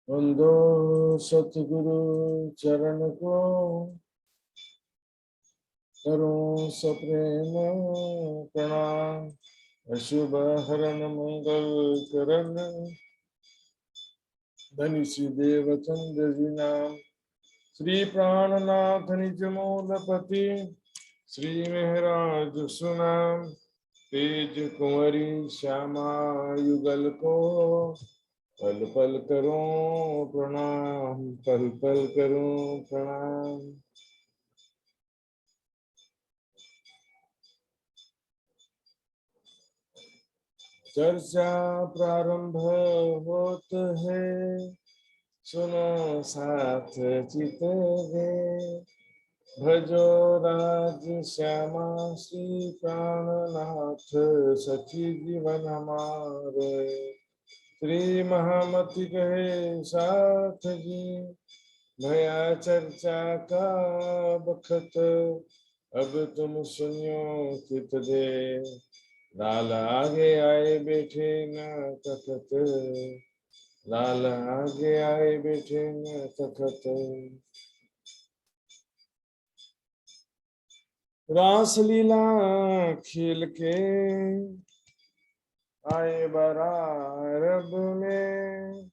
वंदो सतगुरु चरण को, करूं सप्रेम प्रणाम। अशुभ हरण मंगल करण, धनी श्री देवचंद्र जी नाम। श्री प्राणनाथ निज मूलपति, श्री महराज सुनाम। तेज कुंवरी श्यामा युगल को, पल पल करूं प्रणाम, पल पल करूं प्रणाम। चर्चा प्रारंभ होत है, सुनो साथ चित है। भजो राज श्यामा श्री प्राणनाथ, सखी जीवन हमारे। श्री महामति कहे साथ जी, भया चर्चा का बखत। अब तुम सुनियो चित दे, लाल आगे आए बैठे न तखत। लाल आगे आए बैठे न तखत। रास लीला खेल के आए बरारब में,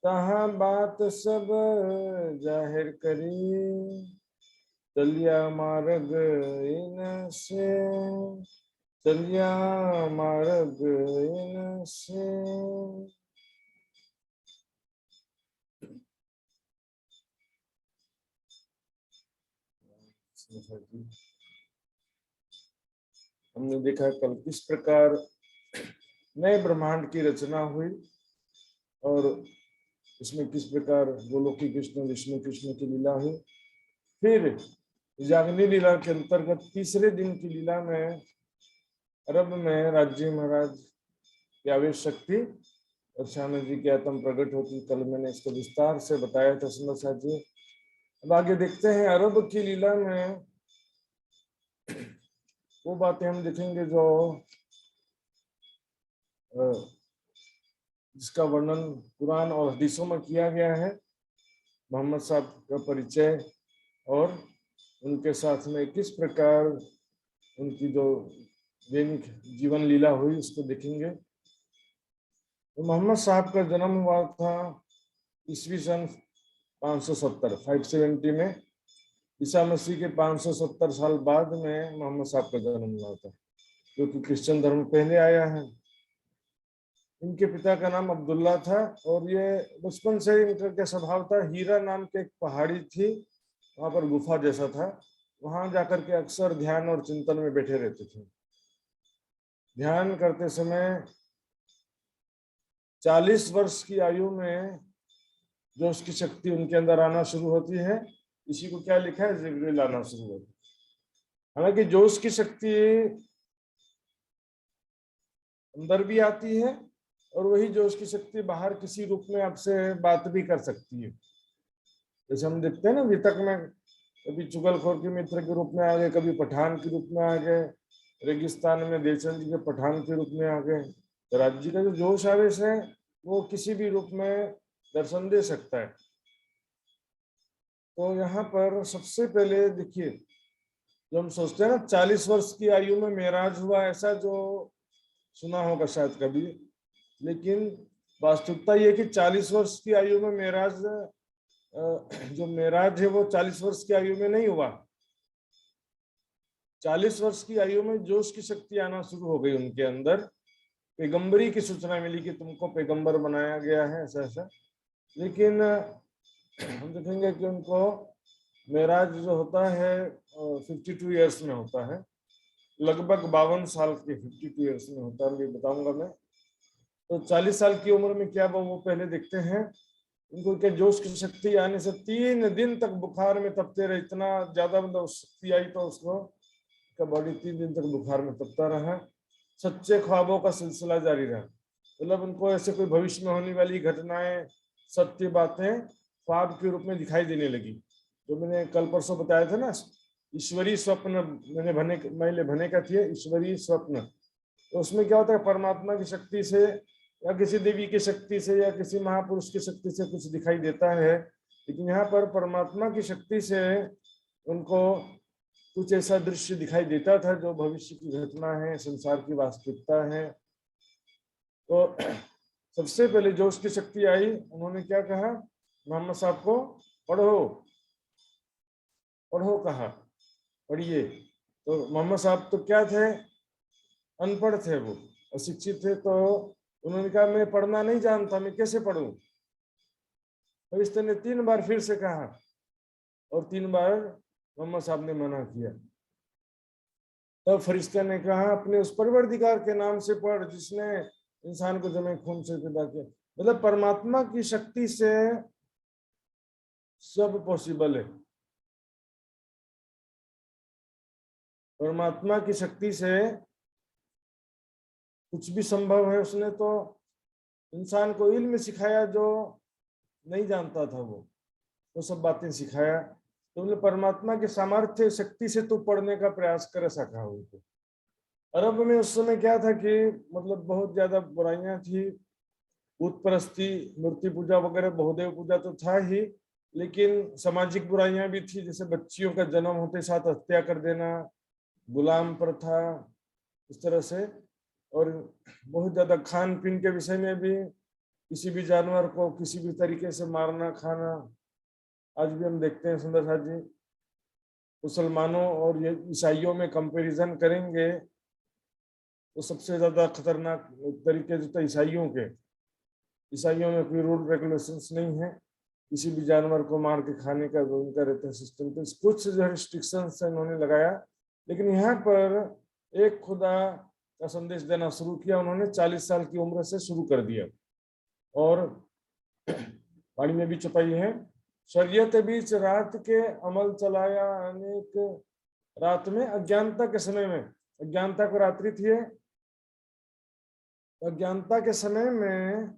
तहाँ बात सब जाहिर करी। चलिया मार्ग इन से, चलिया मार्ग इन से। हमने देखा कल किस प्रकार नए ब्रह्मांड की रचना हुई और इसमें किस प्रकार गोलोकी कृष्ण विष्णु कृष्ण की लीला हुई। फिर जागनी लीला के अंतर्गत तीसरे दिन की लीला में अरब में राज्य महाराज की आवेश शक्ति और श्याम जी की आत्म प्रकट होती। कल मैंने इसको विस्तार से बताया था सुंदर साथ जी। अब आगे देखते हैं अरब की लीला में वो बातें हम देखेंगे जो जिसका वर्णन कुरान और हदीसों में किया गया है। मोहम्मद साहब का परिचय और उनके साथ में किस प्रकार उनकी जो दैनिक जीवन लीला हुई उसको देखेंगे। तो मोहम्मद साहब का जन्म हुआ था ईस्वी सन 570 में। ईसा मसीह के 570 साल बाद में मोहम्मद साहब का जन्म हुआ था, क्योंकि क्रिश्चियन धर्म पहले आया है। इनके पिता का नाम अब्दुल्ला था और ये बचपन से इनका क्या स्वभाव था, हीरा नाम की एक पहाड़ी थी, वहां पर गुफा जैसा था, वहां जाकर के अक्सर ध्यान और चिंतन में बैठे रहते थे। ध्यान करते समय 40 वर्ष की आयु में जोश की शक्ति उनके अंदर आना शुरू होती है। इसी को क्या लिखा है, जिब्रील आना शुरू होती है। हालांकि जोश की शक्ति अंदर भी आती है और वही जोश की शक्ति बाहर किसी रूप में आपसे बात भी कर सकती है। जैसे हम देखते हैं ना, वितक में कभी चुगलखोर के मित्र के रूप में आ गए, कभी पठान के रूप में आ गए, रेगिस्तान में देवचंद जी के पठान के रूप में आ गए। तो राज्य का जो जोश आवेश है वो किसी भी रूप में दर्शन दे सकता है। तो यहाँ पर सबसे पहले देखिए, जो हम सोचते हैं ना 40 वर्ष की आयु में मेराज हुआ, ऐसा जो सुना होगा शायद कभी, लेकिन वास्तविकता ये कि 40 वर्ष की आयु में मेराज, जो मेराज है वो 40 वर्ष की आयु में नहीं हुआ। 40 वर्ष की आयु में जोश की शक्ति आना शुरू हो गई उनके अंदर। पैगंबरी की सूचना मिली कि तुमको पैगंबर बनाया गया है, ऐसा ऐसा। लेकिन हम देखेंगे कि उनको मेराज जो होता है 52 ईयर्स में होता है, लगभग 52 साल के 52 ईयर्स में होता है, ये बताऊंगा मैं। तो 40 साल की उम्र में क्या वो पहले देखते हैं उनको क्या जोश की शक्ति आने से 3 दिन तक बुखार में तपते रहे। इतना ज्यादा मतलब शक्ति आई तो उसको का बॉडी 3 दिन तक बुखार में तपता रहा। सच्चे ख्वाबों का सिलसिला जारी रहा, मतलब उनको ऐसे कोई भविष्य में होने वाली घटनाएं, सत्य बातें ख्वाब के रूप में दिखाई देने लगी। जो मैंने कल परसों बताया था ना, ईश्वरीय स्वप्न मैंने भने का थी ईश्वरीय स्वप्न। तो उसमें क्या होता है, परमात्मा की शक्ति से या किसी देवी की शक्ति से या किसी महापुरुष की शक्ति से कुछ दिखाई देता है, लेकिन यहाँ पर परमात्मा की शक्ति से उनको कुछ ऐसा दृश्य दिखाई देता था जो भविष्य की घटना है, संसार की वास्तविकता है। तो सबसे पहले जो उसकी शक्ति आई, उन्होंने क्या कहा, मोहम्मद साहब को पढ़ो पढ़ो कहा, पढ़िए। तो मोहम्मद साहब तो क्या थे, अनपढ़ थे, वो अशिक्षित थे। तो उन्होंने कहा मैं पढ़ना नहीं जानता, मैं कैसे पढ़ूं। फरिश्ते ने 3 बार फिर से कहा और 3 बार मोहम्मद साहब ने मना किया। तब फरिश्ते ने कहा अपने उस परवरदिगार के नाम से पढ़ जिसने इंसान को जमे खून से पैदा किया। मतलब परमात्मा की शक्ति से सब पॉसिबल है। परमात्मा की शक्ति से कुछ भी संभव है। उसने तो इंसान को इल्म सिखाया जो नहीं जानता था, वो सब बातें सिखाया। तो मतलब परमात्मा के सामर्थ्य शक्ति से तू पढ़ने का प्रयास कर, ऐसा कहा उनको। अरब में उस समय क्या था कि मतलब बहुत ज्यादा बुराइयां थी, भूत परस्ती, मूर्ति पूजा वगैरह, बहुदेव पूजा तो था ही, लेकिन सामाजिक बुराइयां भी थी, जैसे बच्चियों का जन्म होते साथ हत्या कर देना, गुलाम प्रथा, इस तरह से। और बहुत ज्यादा खान पीन के विषय में भी किसी भी जानवर को किसी भी तरीके से मारना खाना, आज भी हम देखते हैं। सुंदर साथ जी, मुसलमानों और ये ईसाइयों में कंपैरिजन करेंगे तो सबसे ज्यादा खतरनाक तरीके जो था ईसाइयों के। ईसाइयों में कोई रूल रेगुलेशंस नहीं है, किसी भी जानवर को मार के खाने का जो उनका रहता है सिस्टम, तो कुछ जो रिस्ट्रिक्शंस इन्होंने लगाया। लेकिन यहाँ पर एक खुदा का संदेश देना शुरू किया उन्होंने, 40 साल की उम्र से शुरू कर दिया। और वाणी में भी छपाई है, शरीयत बीच रात के अमल चलाया अनेक, रात में अज्ञानता के समय में, अज्ञानता को रात्रि थी, अज्ञानता के समय में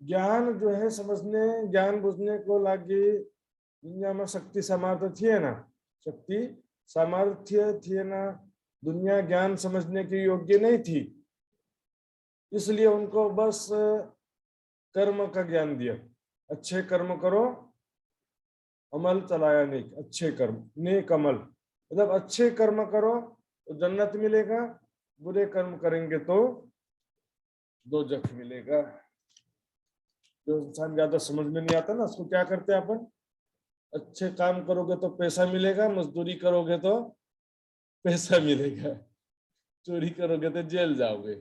ज्ञान जो है समझने ज्ञान बुझने को लागी। दुनिया में शक्ति सामर्थ्य थी ना, शक्ति सामर्थ्य थी ना, दुनिया ज्ञान समझने के योग्य नहीं थी, इसलिए उनको बस कर्म का ज्ञान दिया। अच्छे कर्म करो, अमल चलाया नेक, अच्छे कर्म नेक अमल, मतलब अच्छे कर्म करो तो जन्नत मिलेगा, बुरे कर्म करेंगे तो दोजख मिलेगा। जो इंसान ज्यादा समझ में नहीं आता ना, उसको क्या करते हैं अपन, अच्छे काम करोगे तो पैसा मिलेगा, मजदूरी करोगे तो पैसा मिलेगा, चोरी करोगे तो जेल जाओगे।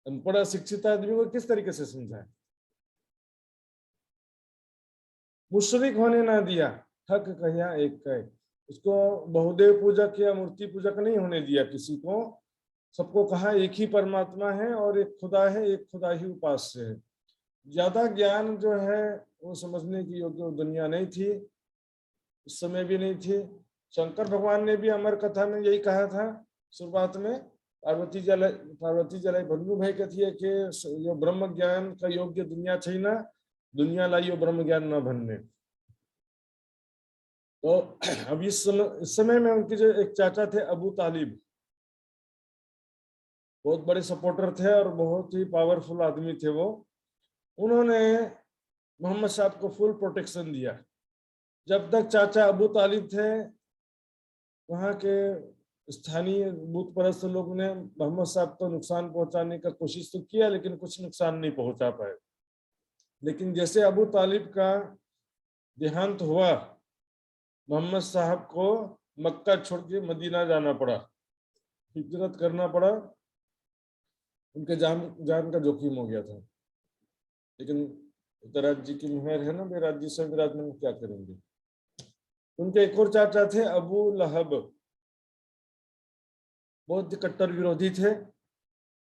अनपढ़ शिक्षित आदमी को किस तरीके से समझाए, मुशरिक होने ना दिया, हक कहिया एक कहे, उसको बहुदेव पूजक या मूर्ति पूजक नहीं होने दिया किसी को। सबको कहा एक ही परमात्मा है और एक खुदा है, एक खुदा ही उपास्य है। ज्यादा ज्ञान जो है वो समझने की योग्य दुनिया नहीं थी, उस समय भी नहीं थी। शंकर भगवान ने भी अमर कथा में यही कहा था शुरुआत में, पार्वती जलाई भन्नु भएका थिए कि यो ब्रह्म ज्ञान का योग्य दुनिया छैन, दुनियालाई यो ब्रह्म ज्ञान नभन्ने। तो अब इस समय में उनके जो एक चाचा थे अबू तालिब, बहुत बड़े सपोर्टर थे और बहुत ही पावरफुल आदमी थे वो। उन्होंने मोहम्मद साहब को फुल प्रोटेक्शन दिया। जब तक चाचा अबू तालिब थे, वहाँ के स्थानीय बुत परस्त लोग ने मोहम्मद साहब को नुकसान पहुंचाने का कोशिश तो किया, लेकिन कुछ नुकसान नहीं पहुंचा पाए। लेकिन जैसे अबू तालिब का देहांत हुआ, मोहम्मद साहब को मक्का छोड़ के मदीना जाना पड़ा, हिजरत करना पड़ा, उनके जान का जोखिम हो गया था। लेकिन दराज जी की मेहर है ना, बेराज जी से विराज में क्या करेंगे। उनके एक और चाचा थे अबू लहब, बहुत कट्टर विरोधी थे।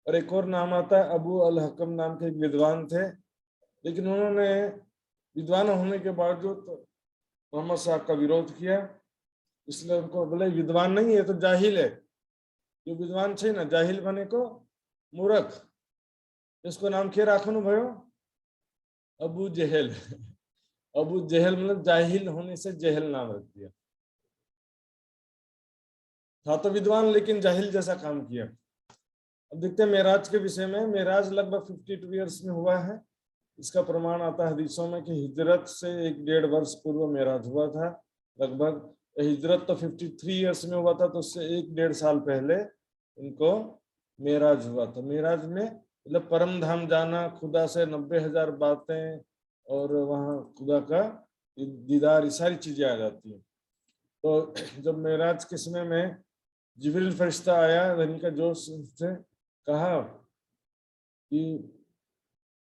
और एक और नाम आता है अबू अल हकम नाम के विद्वान थे, लेकिन उन्होंने विद्वान होने के बावजूद मोहम्मद साहब का विरोध किया। इसलिए उनको बोले विद्वान नहीं है तो जाहिल है, जो विद्वान छे ना जाहिल बने को मूर्ख, इसको नाम के राख्नु भयो अबू जहल। अबू जहल मतलब जाहिल होने से जहल नाम रख दिया। था तो विद्वान लेकिन जाहिल जैसा काम किया। अब देखते हैं मेराज के विषय में। मेराज लगभग 52 ईयर्स में हुआ है। इसका प्रमाण आता है हदीसों में कि हिजरत से 1-1.5 वर्ष पूर्व मेराज हुआ था लगभग। हिजरत तो 53 ईयर्स में हुआ था, तो उससे 1-1.5 साल पहले उनको मेराज हुआ था। मेराज में मतलब परम धाम जाना, खुदा से 90,000 बातें और वहाँ खुदा का दीदार, ये सारी चीजें आ जाती हैं। तो जब मेराज के समय में जिब्रील फरिश्ता आया, धनी का जोश से कहा कि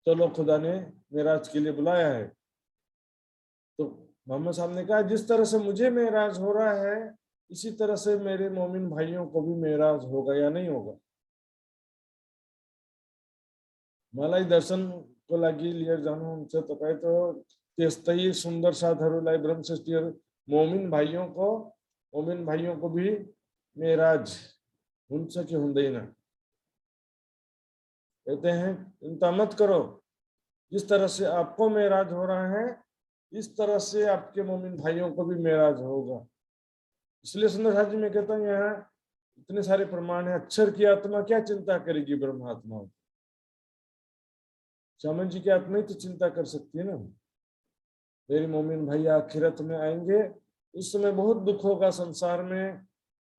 चलो खुदा ने मेराज के लिए बुलाया है। तो मोहम्मद साहब ने कहा जिस तरह से मुझे मेराज हो रहा है, इसी तरह से मेरे मोमिन भाइयों को भी मेराज होगा या नहीं होगा। मलाई दर्शन को लागि लिएर जानुहुन्छ तपाईँ, तो त्यस्तै सुन्दर साथहरूलाई ब्रह्मश्रेष्ठी मोमिन भाइयों को भी मेराज हुन्छ कि हुँदैन। कहते हैं चिंता मत करो, जिस तरह से आपको मेराज हो रहा है, इस तरह से आपके मोमिन भाइयों को भी मेराज होगा। इसलिए सुंदर साथ जी मैं कहता हूँ, यहाँ इतने सारे प्रमाण है। अक्षर की आत्मा क्या चिंता करेगी ब्रह्मात्मा? शामन जी की आत्मा ही तो चिंता कर सकती है ना। मेरे मोमिन भाई आखिरत में आएंगे, उस समय बहुत दुख होगा संसार में,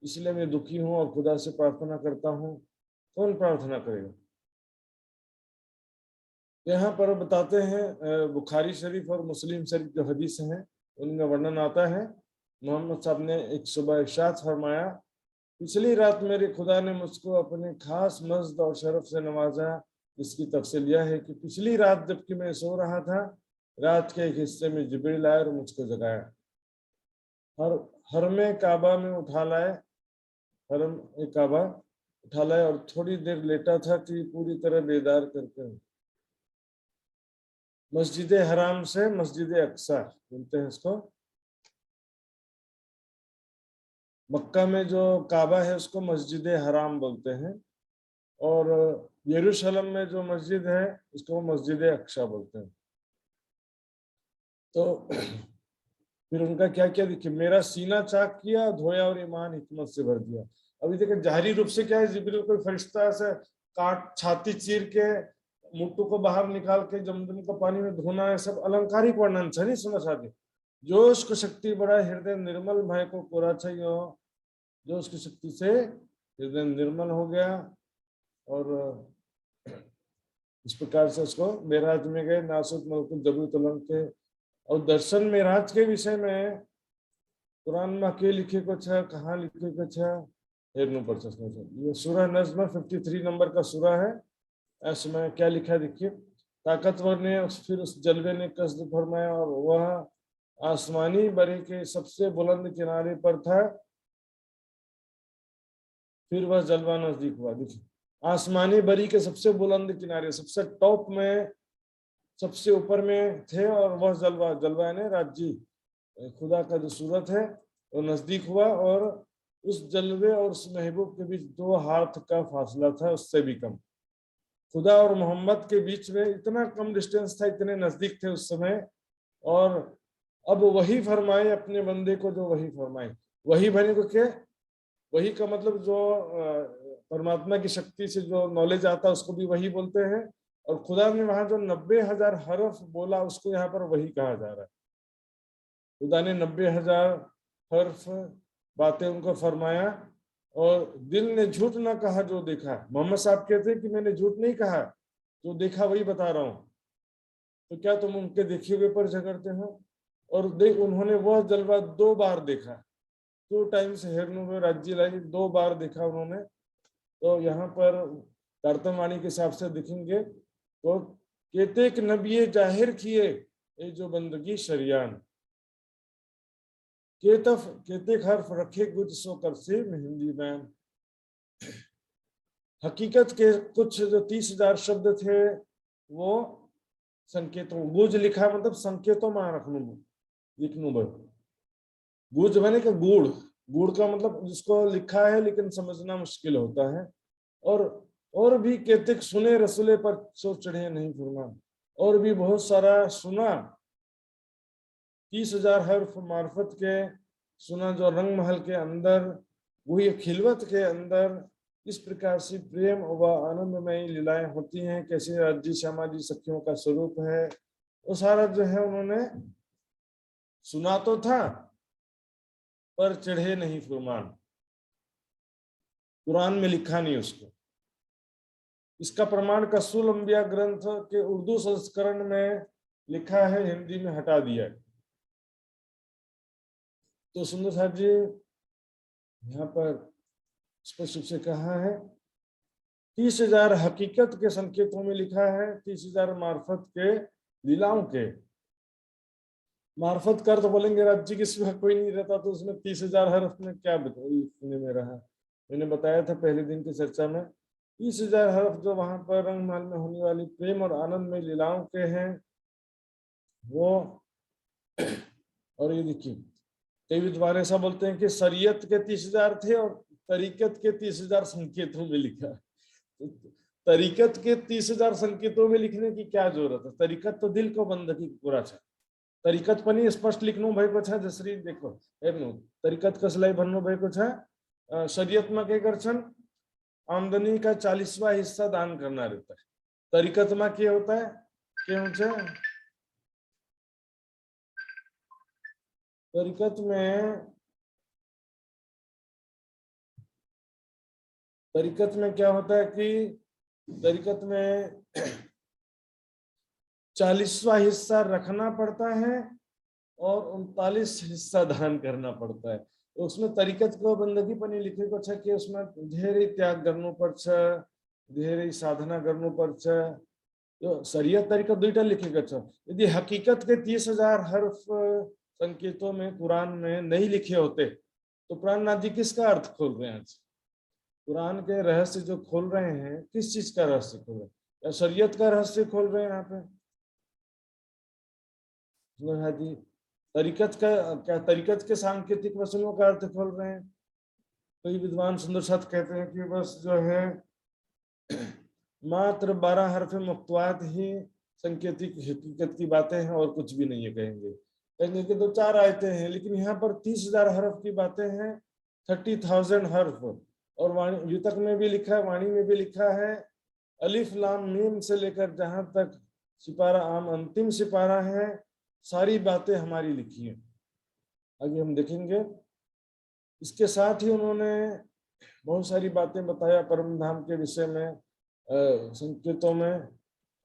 इसलिए मैं दुखी हूँ और खुदा से प्रार्थना करता हूँ। कौन प्रार्थना करेगा? यहाँ पर बताते हैं बुखारी शरीफ और मुस्लिम शरीफ जो हदीस हैं उनमें वर्णन आता है, मोहम्मद साहब ने एक सुबह इरशाद फरमाया, पिछली रात मेरे खुदा ने मुझको अपने खास मज़्द और शरफ से नवाजा। इसकी तफसील यह है कि पिछली रात जबकि मैं सो रहा था, रात के एक हिस्से में जिब्रील आए और मुझको जगाया, हरम काबा में उठा लाए, हरम काबा उठा लाए और थोड़ी देर लेटा था कि पूरी तरह बेदार करके मस्जिद हराम से मस्जिद अक्सा बोलते हैं इसको। मक्का में जो काबा है उसको मस्जिद हराम बोलते हैं, और यरूशलेम में जो मस्जिद है उसको मस्जिद अक्सा बोलते हैं। तो फिर उनका क्या क्या देखिए, मेरा सीना चाक किया, धोया और ईमान हिकमत से भर दिया। अभी देखिए जाहिरी रूप से क्या है, जिब्रील कोई फरिश्ता से काट छाती चीर के मुट्ठू को बाहर निकाल के जमजम को पानी में धोना है, सब अलंकारिक वर्णन छ नहीं समझ आते। जो उसको शक्ति बड़ा हृदय निर्मल भय को कोरा चाहिए, जो उसकी शक्ति से हृदय निर्मल हो गया, और इस प्रकार से उसको मेराज में गए, नासुत मलकुल जबू तलंग के। और दर्शन मेराज के विषय में कुरान में के लिखे को छ, कहाँ लिखे को छ हेर्नु पर्छ। ये सूरह नज्म 53 नंबर का सूरह है। इसमें क्या लिखा देखिए, ताकतवर ने फिर उस जलवे ने कसद फरमाया और वह आसमानी बरी के सबसे बुलंद किनारे पर था। फिर वह जलवा नजदीक हुआ। देखिए आसमानी बरी के सबसे बुलंद किनारे, सबसे टॉप में, सबसे ऊपर में थे, और वह जलवा ने राज्य खुदा का जो सूरत है वो नजदीक हुआ, और उस जलवे और उस महबूब के बीच 2 हाथ का फासला था, उससे भी कम। खुदा और मोहम्मद के बीच में इतना कम डिस्टेंस था, इतने नजदीक थे उस समय। और अब वही फरमाए अपने बंदे को जो वही फरमाए। वही बने को क्या, वही का मतलब जो परमात्मा की शक्ति से जो नॉलेज आता है उसको भी वही बोलते हैं। और खुदा ने वहां जो 90,000 हरफ बोला उसको यहाँ पर वही कहा जा रहा है। खुदा ने 90,000 हर्फ बातें उनको फरमाया, और दिल ने झूठ ना कहा जो देखा। मोहम्मद साहब कहते हैं कि मैंने झूठ नहीं कहा, जो देखा वही बता रहा हूँ। तो क्या तुम उनके देखे हुए पर झगड़ते हो? और देख उन्होंने वह जलवा 2 बार देखा, 2 टाइम्स हेरनु राज्य लाई 2 बार देखा उन्होंने। तो यहाँ पर तारतमवाणी के हिसाब से देखेंगे तो केतेक नबिये जाहिर किए ये जो बंदगी शरियान, केतेक हर्फ रखे गुज सो कर से हिंदी में। हकीकत के कुछ जो 30,000 शब्द थे वो संकेतों, गुज लिखा मतलब संकेतों में रखनु लिखनु। गुज बने का गुड़, गुड़ का मतलब जिसको लिखा है लेकिन समझना मुश्किल होता है। और भी केतिक सुने रसूले पर सो चढ़े नहीं फुरना, और भी बहुत सारा सुना, 30,000 हर्फ मार्फत के सुना, जो रंग महल के अंदर, वही खिलवत के अंदर, इस प्रकार से प्रेम व आनंदमयी लीलाएं होती हैं, कैसे राज्य श्यामा जी सखियों का स्वरूप है, वो सारा जो है उन्होंने सुना तो था पर चढ़े नहीं फुरमान, कुरान में लिखा नहीं उसको। इसका प्रमाण कसूल अंबिया ग्रंथ के उर्दू संस्करण में लिखा है, हिंदी में हटा दिया है। तो सुंदर साहब जी यहाँ पर स्पष्ट रूप से कहा है 30,000 हकीकत के संकेतों में लिखा है, 30,000 मार्फत के लीलाओं के। मार्फत कर तो बोलेंगे राज्य के सिवा कोई नहीं रहता, तो उसमें 30,000 हर्फ में क्या लिखने में रहा। मैंने बताया था पहले दिन की चर्चा में 30,000 हर्फ जो वहां पर रंगमहल में होने वाली प्रेम और आनंद में लीलाओं के हैं वो। और ये देखिए कई विद्वान ऐसा बोलते हैं कि शरीयत के 30,000 थे और तरीकत के 30,000 संकेतों में लिखा। तो तरीकत के 30,000 संकेतों में लिखने की क्या जरूरत है? तरीकत तो दिल को बंधकी पूरा है। तरीकत पनि स्पष्ट लिखनु भएको छ जसरी देखो हेर्नु तरीकत कसलाई भन्नु भएको छ, शरीयतमा के गर्छन् आमदनी का 40वां हिस्सा दान करना रहता है। तरीकतमा के होता है, के हुन्छ तरीकत में क्या होता है कि तरीकत में 40वां हिस्सा रखना पड़ता है और 39 हिस्सा दान करना पड़ता है। तो उसमें तरीकत को बंदगी पनि लेखेको छ कि उसमें धेरै त्याग गर्नुपर्छ, धेरै साधना गर्नुपर्छ। यो शरीयत तरीका दुईटा लेखेको छ। यदि हकीकत के 30,000 हर्फ संकेतों में कुरान में नहीं लिखे होते तो प्राणनाथ जी किसका अर्थ खोल रहे हैं आज? कुरान के रहस्य जो खोल रहे हैं किस चीज का रहस्य खोल रहे हैं? या शरीयत का रहस्य खोल रहे हैं यहाँ पे? जी तरीकत का क्या, तरीकत के सांकेतिक वचनों का अर्थ खोल रहे हैं? कई विद्वान सुंदर साथ कहते हैं कि बस जो है मात्र 12 हर्फ मुक्तवात ही संकेतिक हकीकत की बातें हैं और कुछ भी नहीं है। कहेंगे कि तो 4 आयतें हैं, लेकिन यहाँ पर 30,000 हर्फ की बातें हैं, 30,000 हर्फ। और वाणी युतक में भी लिखा है, वाणी में भी लिखा है, अलिफ लाम मीम से लेकर जहां तक सिपारा आम अंतिम सिपारा है, सारी बातें हमारी लिखी हैं। आगे हम देखेंगे। इसके साथ ही उन्होंने बहुत सारी बातें बताया परम धाम के विषय में, संकेतों में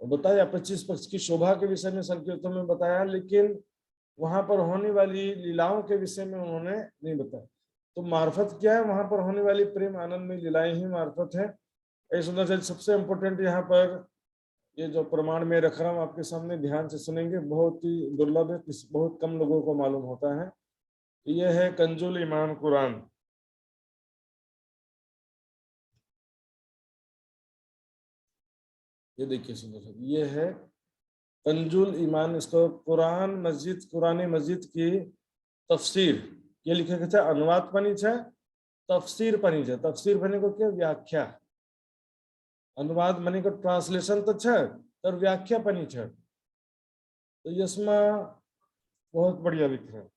बताया, 25 पक्ष की शोभा के विषय में संकेतों में बताया, लेकिन वहां पर होने वाली लीलाओं के विषय में उन्होंने नहीं बताया। तो मार्फत क्या है? वहां पर होने वाली प्रेम आनंद में लीलाएं ही मार्फत है। ऐसा सुंदर से सबसे इम्पोर्टेंट यहाँ पर ये जो प्रमाण में रख रहा हूँ आपके सामने, ध्यान से सुनेंगे, बहुत ही दुर्लभ है, बहुत कम लोगों को मालूम होता है। ये है कंजुल ईमान कुरान। ये देखिए सुंदर, ये है कंजुल ईमान। इसको कुरान मस्जिद, कुरान मस्जिद की तफसीर ये लिखेको छ। अनुवाद पनि छ, तफसीर पनि छ। तफसीर भनेको के? व्याख्या। अनुवाद भनेको ट्रांसलेशन तो छ तर व्याख्या पनि छ। तो यसमा बहुत बढ़िया लिख रहे हैं।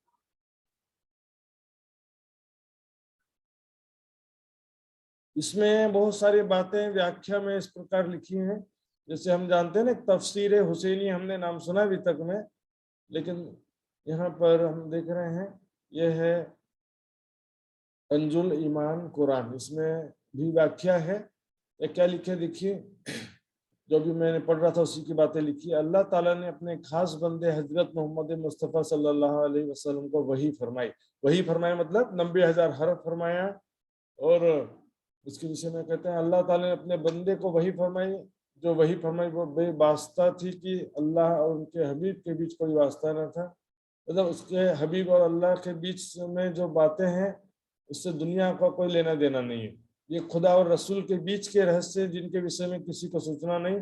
इसमें बहुत सारी बातें व्याख्या में इस प्रकार लिखी हैं, जैसे हम जानते हैं ना तफसीर हुसैनी, हमने नाम सुना अभी तक में, लेकिन यहाँ पर हम देख रहे हैं यह है कंजुल ईमान कुरान। इसमें भी व्याख्या है। क्या लिखे देखिए, जो भी मैंने पढ़ रहा था उसी की बातें लिखी। अल्लाह ताला ने अपने खास बंदे हजरत मोहम्मद मुस्तफ़ा सल्लल्लाहु अलैहि वसल्लम को वही फरमाई। वही फरमाया मतलब 90,000 हर्फ फरमाया। और इसके विषय में कहते हैं अल्लाह ताला ने अपने बंदे को वही फरमाई। जो वही फरमाई वो बेवास्ता थी कि अल्लाह और उनके हबीब के बीच कोई वास्ता न था। मतलब उसके हबीब और अल्लाह के बीच में जो बातें हैं उससे दुनिया का कोई लेना देना नहीं है। ये खुदा और रसूल के बीच के रहस्य जिनके विषय में किसी को सूचना नहीं।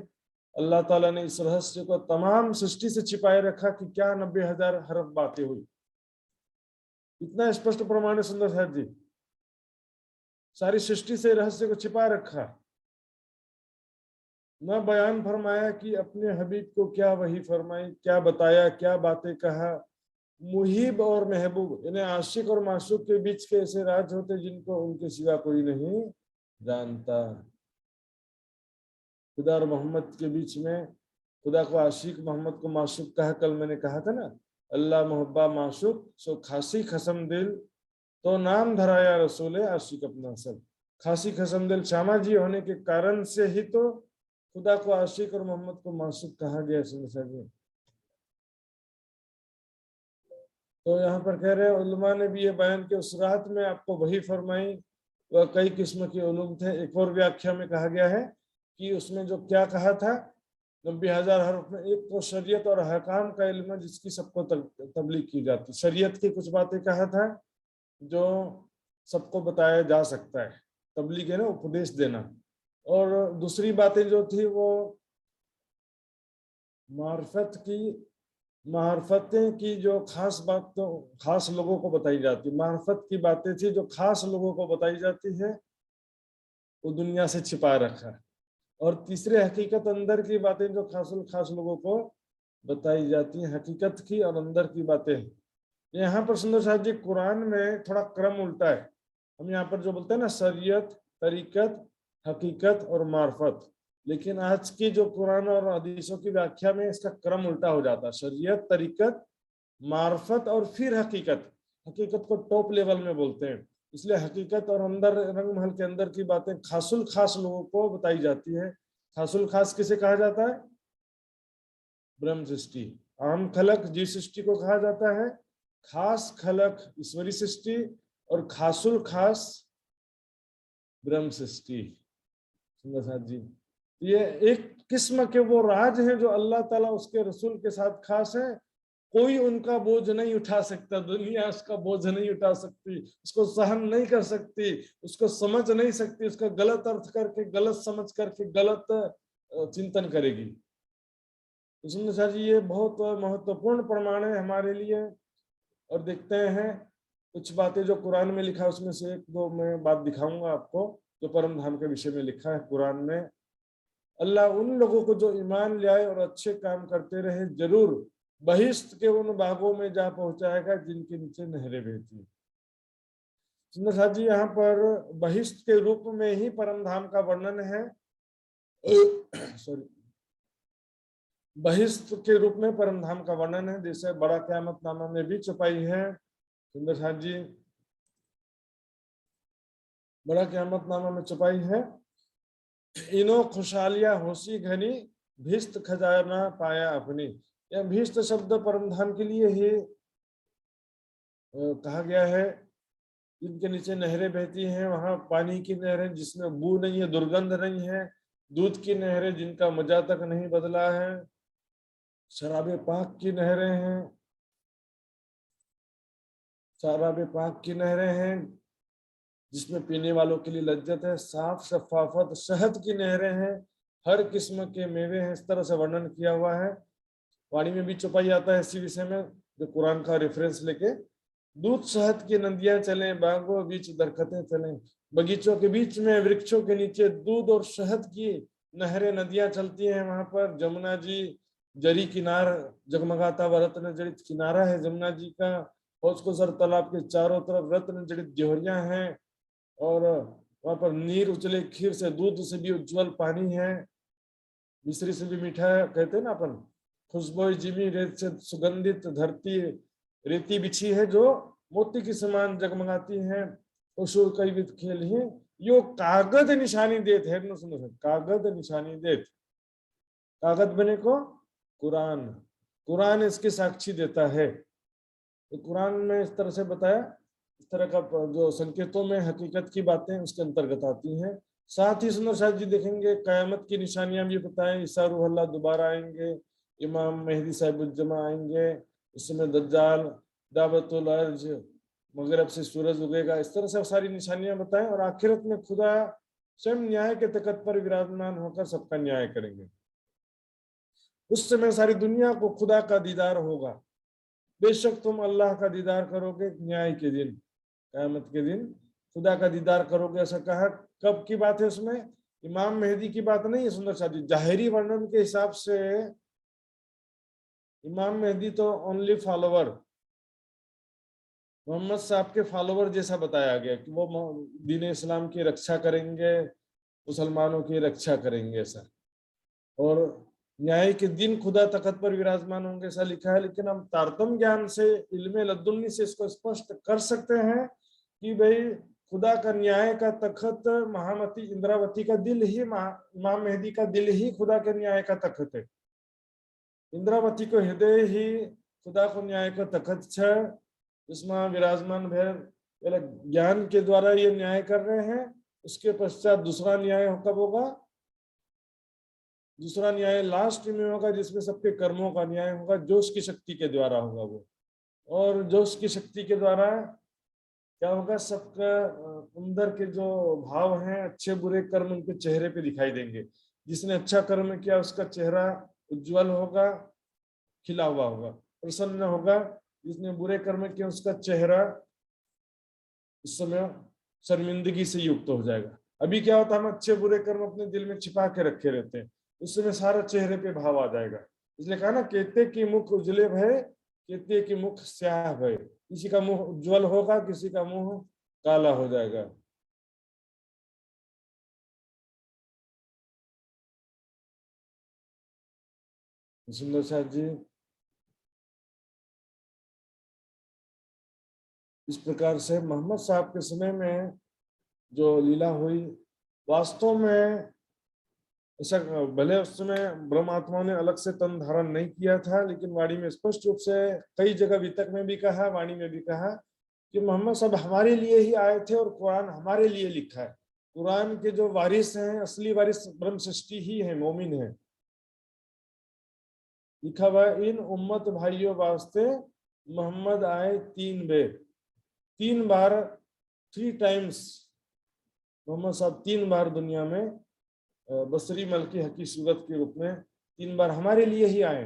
अल्लाह ताला ने इस रहस्य को तमाम सृष्टि से छिपाए रखा कि क्या 90,000 हर्फ बातें हुई। इतना स्पष्ट प्रमाण है सुंदर साहब जी। सारी सृष्टि से रहस्य को छिपा रखा, न बयान फरमाया कि अपने हबीब को क्या वही फरमाई, क्या बताया, क्या बातें कहा। मुहिब और महबूब यानी आशिक और माशूक के बीच के ऐसे राज होते जिनको उनके सिवा कोई नहीं जानता। खुदा और मोहम्मद के बीच में, खुदा को आशिक मोहम्मद को माशूक कहा। कल मैंने कहा था ना, अल्लाह मोहब्बा माशूक सो खासी खसम दिल, तो नाम धराया रसूल आशिक अपना सब। खासी खसम दिल श्यामा जी होने के कारण से ही तो खुदा को आशिक और मोहम्मद को माशूक कहा गया। जी तो यहाँ पर कह रहे हैं उलमा ने भी ये बयान किया, उस रात में आपको वही फरमाई, वह कई किस्म के उलूम थे। एक और व्याख्या में कहा गया है कि उसमें जो क्या कहा था, 90,000 हर्फ में, एक तो शरीयत और हकाम का इल्म जिसकी सबको तबलीग की जाती। शरीयत की कुछ बातें कहा था जो सबको बताया जा सकता है, तबलीग है ना, उपदेश देना। और दूसरी बातें जो थी वो मार्फत की, मार्फतें की जो खास बात तो खास लोगों को बताई जाती, मार्फत की बातें थी जो खास लोगों को बताई जाती है, वो दुनिया से छिपा रखा है। और तीसरे हकीकत अंदर की बातें जो खासुल खास लोगों को बताई जाती हैं, हकीकत की और अंदर की बातें। यहाँ पर सुंदर साहब जी कुरान में थोड़ा क्रम उल्टा है। हम यहाँ पर जो बोलते हैं ना शरीयत, तरीकत, हकीकत और मार्फत, लेकिन आज की जो कुरान और हदीसों की व्याख्या में इसका क्रम उल्टा हो जाता है। शरीयत, तरीकत, मार्फत और फिर हकीकत। हकीकत को टॉप लेवल में बोलते हैं, इसलिए हकीकत और अंदर रंग महल के अंदर की बातें खासुल खास लोगों को बताई जाती है। खासुल खास किसे कहा जाता है? ब्रह्म सृष्टि। आम खलक जी सृष्टि को कहा जाता है, खास खलक ईश्वरी सृष्टि, और खासुल खास ब्रह्म सृष्टि। सुंदर साथ जी, ये एक किस्म के वो राज हैं जो अल्लाह ताला उसके रसूल के साथ खास है। कोई उनका बोझ नहीं उठा सकता, दुनिया उसका बोझ नहीं उठा सकती, उसको सहन नहीं कर सकती, उसको समझ नहीं सकती, उसका गलत अर्थ करके, गलत समझ करके गलत चिंतन करेगी। तो सुंदर साथ जी ये बहुत महत्वपूर्ण प्रमाण है हमारे लिए। और देखते हैं कुछ बातें जो कुरान में लिखा है, उसमें से एक दो मैं बात दिखाऊंगा आपको जो परम धाम के विषय में लिखा है कुरान में। अल्लाह उन लोगों को जो ईमान ले आए और अच्छे काम करते रहे जरूर बहिश्त के उन बागों में जा पहुंचाएगा जिनके नीचे नहरें बहती हैं। सुंदर साहब जी यहाँ पर बहिश्त के रूप में ही परम धाम का वर्णन है। सॉरी, बहिश्त के रूप में परम धाम का वर्णन है, जैसे बड़ा क़यामत नामा में भी छुपाई है। सुंदर साहब जी बड़ा क़यामत नामा में छुपाई है, इनो खुशहालियां होशी घनी, भिस्त खजाना पाया अपनी। यह भिस्त शब्द परम धाम के लिए ही कहा गया है। जिनके नीचे नहरें बहती हैं, वहां पानी की नहरें जिसमें बू नहीं है, दुर्गंध नहीं है, दूध की नहरें जिनका मजा तक नहीं बदला है, शराबे पाक की नहरें हैं, शराबे पाक की नहरें हैं जिसमें पीने वालों के लिए लज्जत है, साफ शफाफत शहद की नहरें हैं, हर किस्म के मेवे हैं। इस तरह से वर्णन किया हुआ है। वाणी में भी छुपाई आता है इसी विषय में, जो कुरान का रेफरेंस लेके, दूध शहद की नदियां चलें, बागों बीच दरखतें चलें, बगीचों के बीच में वृक्षों के नीचे दूध और शहद की नहरें नदियां चलती हैं। वहां पर जमुना जी जरी किनार जगमगाता हुआ रत्न जड़ित किनारा है जमुना जी का, और उसको सर तालाब के चारों तरफ रत्न जड़ित जोहरियां हैं, और वहां पर नीर उचले खीर से, दूध से भी उज्जवल पानी है, मिश्री से भी मीठा है, कहते हैं ना अपन, खुशबू जिमी रेत से सुगंधित धरती, रेती बिछी है जो मोती की समान जगमगाती है, उसूर कई विध खेल ही, यो कागज निशानी देत है न, सुनो कागज निशानी देत, कागज बने को कुरान, कुरान इसके साक्षी देता है। तो कुरान में इस तरह से बताया, इस तरह का जो संकेतों में हकीकत की बातें उसके अंतर्गत आती हैं। साथ ही सुंदर साहब जी देखेंगे कयामत की निशानियां भी बताएं, ईसा रूह अल्लाह दोबारा आएंगे, इमाम मेहदी साहिबुज्जमा आएंगे, उस समय दज्जाल, दावतुल अर्ज, मगरब से सूरज उगेगा, इस तरह से सारी निशानियां बताएं, और आखिरत में खुदा स्वयं न्याय के तख्त पर विराजमान होकर सबका न्याय करेंगे। उस समय सारी दुनिया को खुदा का दीदार होगा। बेशक तुम अल्लाह का दीदार करोगे न्याय के दिन, क़यामत के दिन खुदा का दीदार करोगे, ऐसा कहा। कब की बात है उसमें? इमाम मेहदी की बात नहीं है सुंदर साथी। जाहिरी वर्णन के हिसाब से इमाम मेहदी तो ओनली फॉलोवर, मोहम्मद साहब के फॉलोवर जैसा बताया गया कि वो दीन इस्लाम की रक्षा करेंगे, मुसलमानों की रक्षा करेंगे ऐसा। और न्याय के दिन खुदा तख्त पर विराजमान होंगे ऐसा लिखा है, लेकिन हम तारतम ज्ञान से, इल्मे लदुन्नी से इसको स्पष्ट कर सकते हैं कि भाई खुदा का न्याय का तख्त महामती इंद्रावती का दिल ही, इमाम मेहदी का दिल ही खुदा के न्याय का तख्त है। इंद्रावती को हृदय ही खुदा को न्याय का तख्त है, जिसमें विराजमान भैर पहले ज्ञान के द्वारा ये न्याय कर रहे हैं। उसके पश्चात दूसरा न्याय कब होगा? दूसरा न्याय लास्ट में होगा, जिसमें सबके कर्मों का न्याय होगा, जोश की शक्ति के द्वारा होगा वो। और जोश की शक्ति के द्वारा क्या होगा? सबका अंदर के जो भाव हैं, अच्छे बुरे कर्म उनके चेहरे पे दिखाई देंगे। जिसने अच्छा कर्म किया उसका चेहरा उज्जवल होगा, खिला हुआ होगा, प्रसन्न होगा। जिसने बुरे कर्म किया उसका चेहरा उस समय शर्मिंदगी से युक्त हो जाएगा। अभी क्या होता है, हम अच्छे बुरे कर्म अपने दिल में छिपा के रखे रहते हैं, उस समय सारा चेहरे पे भाव आ जाएगा। इसलिए कहा ना, केते की मुख उजले भय, केते की मुख स्याह भय। किसी का मुंह उज्जवल होगा, किसी का मुंह काला हो जाएगा। सुंदर साहब जी, इस प्रकार से मोहम्मद साहब के समय में जो लीला हुई, वास्तव में ऐसा, भले उस समय ब्रह्म आत्माओं ने अलग से तन धारण नहीं किया था, लेकिन वाणी में स्पष्ट रूप से कई जगह वितक में भी कहा, वाणी में भी कहा कि मोहम्मद साहब हमारे लिए ही आए थे और कुरान हमारे लिए लिखा है। कुरान के जो वारिस हैं, असली वारिस ब्रह्म सृष्टि ही है, मोमिन है। लिखा हुआ इन उम्मत भाइयों वास्ते मोहम्मद आए 3 बार। 3 बार, 3 टाइम्स मोहम्मद साहब 3 बार दुनिया में बसरी मलकी हकी सूरत के रूप में 3 बार हमारे लिए ही आए।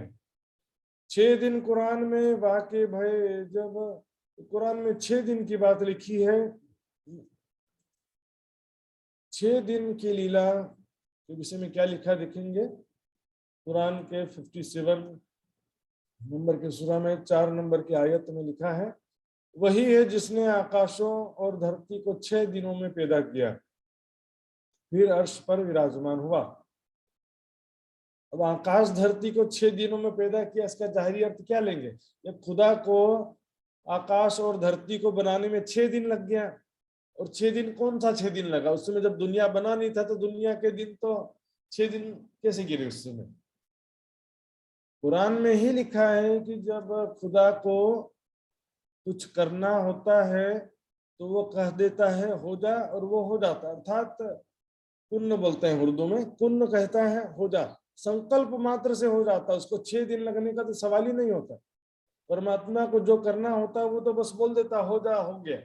6 दिन कुरान में वाक़े भय, जब कुरान में 6 दिन की बात लिखी है, 6 दिन की लीला के विषय में क्या लिखा देखेंगे। कुरान के 57 नंबर के सूरा में 4 नंबर की आयत में लिखा है, वही है जिसने आकाशों और धरती को 6 दिनों में पैदा किया, फिर अर्श पर विराजमान हुआ। अब आकाश धरती को 6 दिनों में पैदा किया, इसका जाहिरी अर्थ क्या लेंगे? जब खुदा को आकाश और धरती को बनाने में 6 दिन लग गया, और 6 दिन कौन सा 6 दिन लगा? उस समय जब दुनिया बना नहीं था, तो दुनिया के दिन तो 6 दिन कैसे गिरे उस समय? कुरान में ही लिखा है कि जब खुदा को कुछ करना होता है तो वो कह देता है हो जा, और वो हो जाता है। अर्थात कुन्न बोलते हैं उर्दू में, कुन्न कहता है हो जा, संकल्प मात्र से हो जाता है। उसको 6 दिन लगने का तो सवाल ही नहीं होता। परमात्मा को जो करना होता है वो तो बस बोल देता, हो जा, हो गया।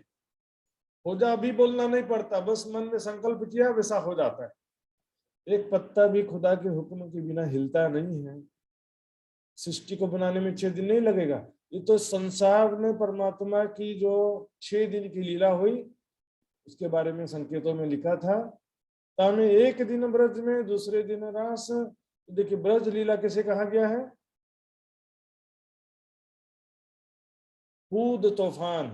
हो जा भी बोलना नहीं पड़ता, बस मन में संकल्प किया, वैसा हो जाता है। एक पत्ता भी खुदा के हुक्म के बिना हिलता नहीं है। सृष्टि को बनाने में 6 दिन नहीं लगेगा। ये तो संसार में परमात्मा की जो 6 दिन की लीला हुई, उसके बारे में संकेतों में लिखा था। तामे एक दिन ब्रज में, दूसरे दिन रास। देखिए, ब्रज लीला किसे कहा गया है? हूद तूफान,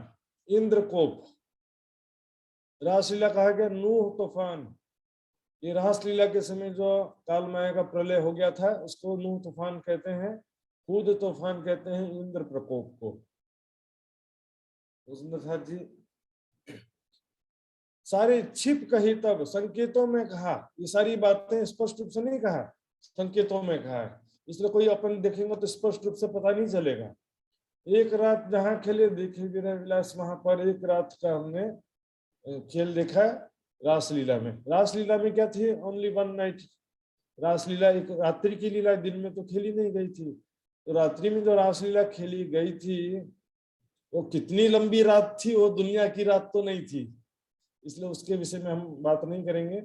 इंद्रकोप। रासलीला कहा गया नूह तूफान। ये रासलीला के समय जो काल माया का प्रलय हो गया था, उसको नूह तूफान कहते हैं, हूद तूफान कहते हैं इंद्र प्रकोप को। जी, सारे छिप कही तब, संकेतों में कहा। ये सारी बातें स्पष्ट रूप से नहीं कहा, संकेतों में कहा है। इसलिए कोई अपन देखेंगे तो स्पष्ट रूप से पता नहीं चलेगा। एक रात जहाँ खेले देखे विनय विलास, वहां पर एक रात का हमने खेल देखा रासलीला में। रासलीला में क्या थी? ओनली 1 नाइट रासलीला, एक रात्रि की लीला, दिन में तो खेली नहीं गई थी। तो रात्रि में जो रासलीला खेली गई थी, वो कितनी लंबी रात थी, वो दुनिया की रात तो नहीं थी, इसलिए उसके विषय में हम बात नहीं करेंगे।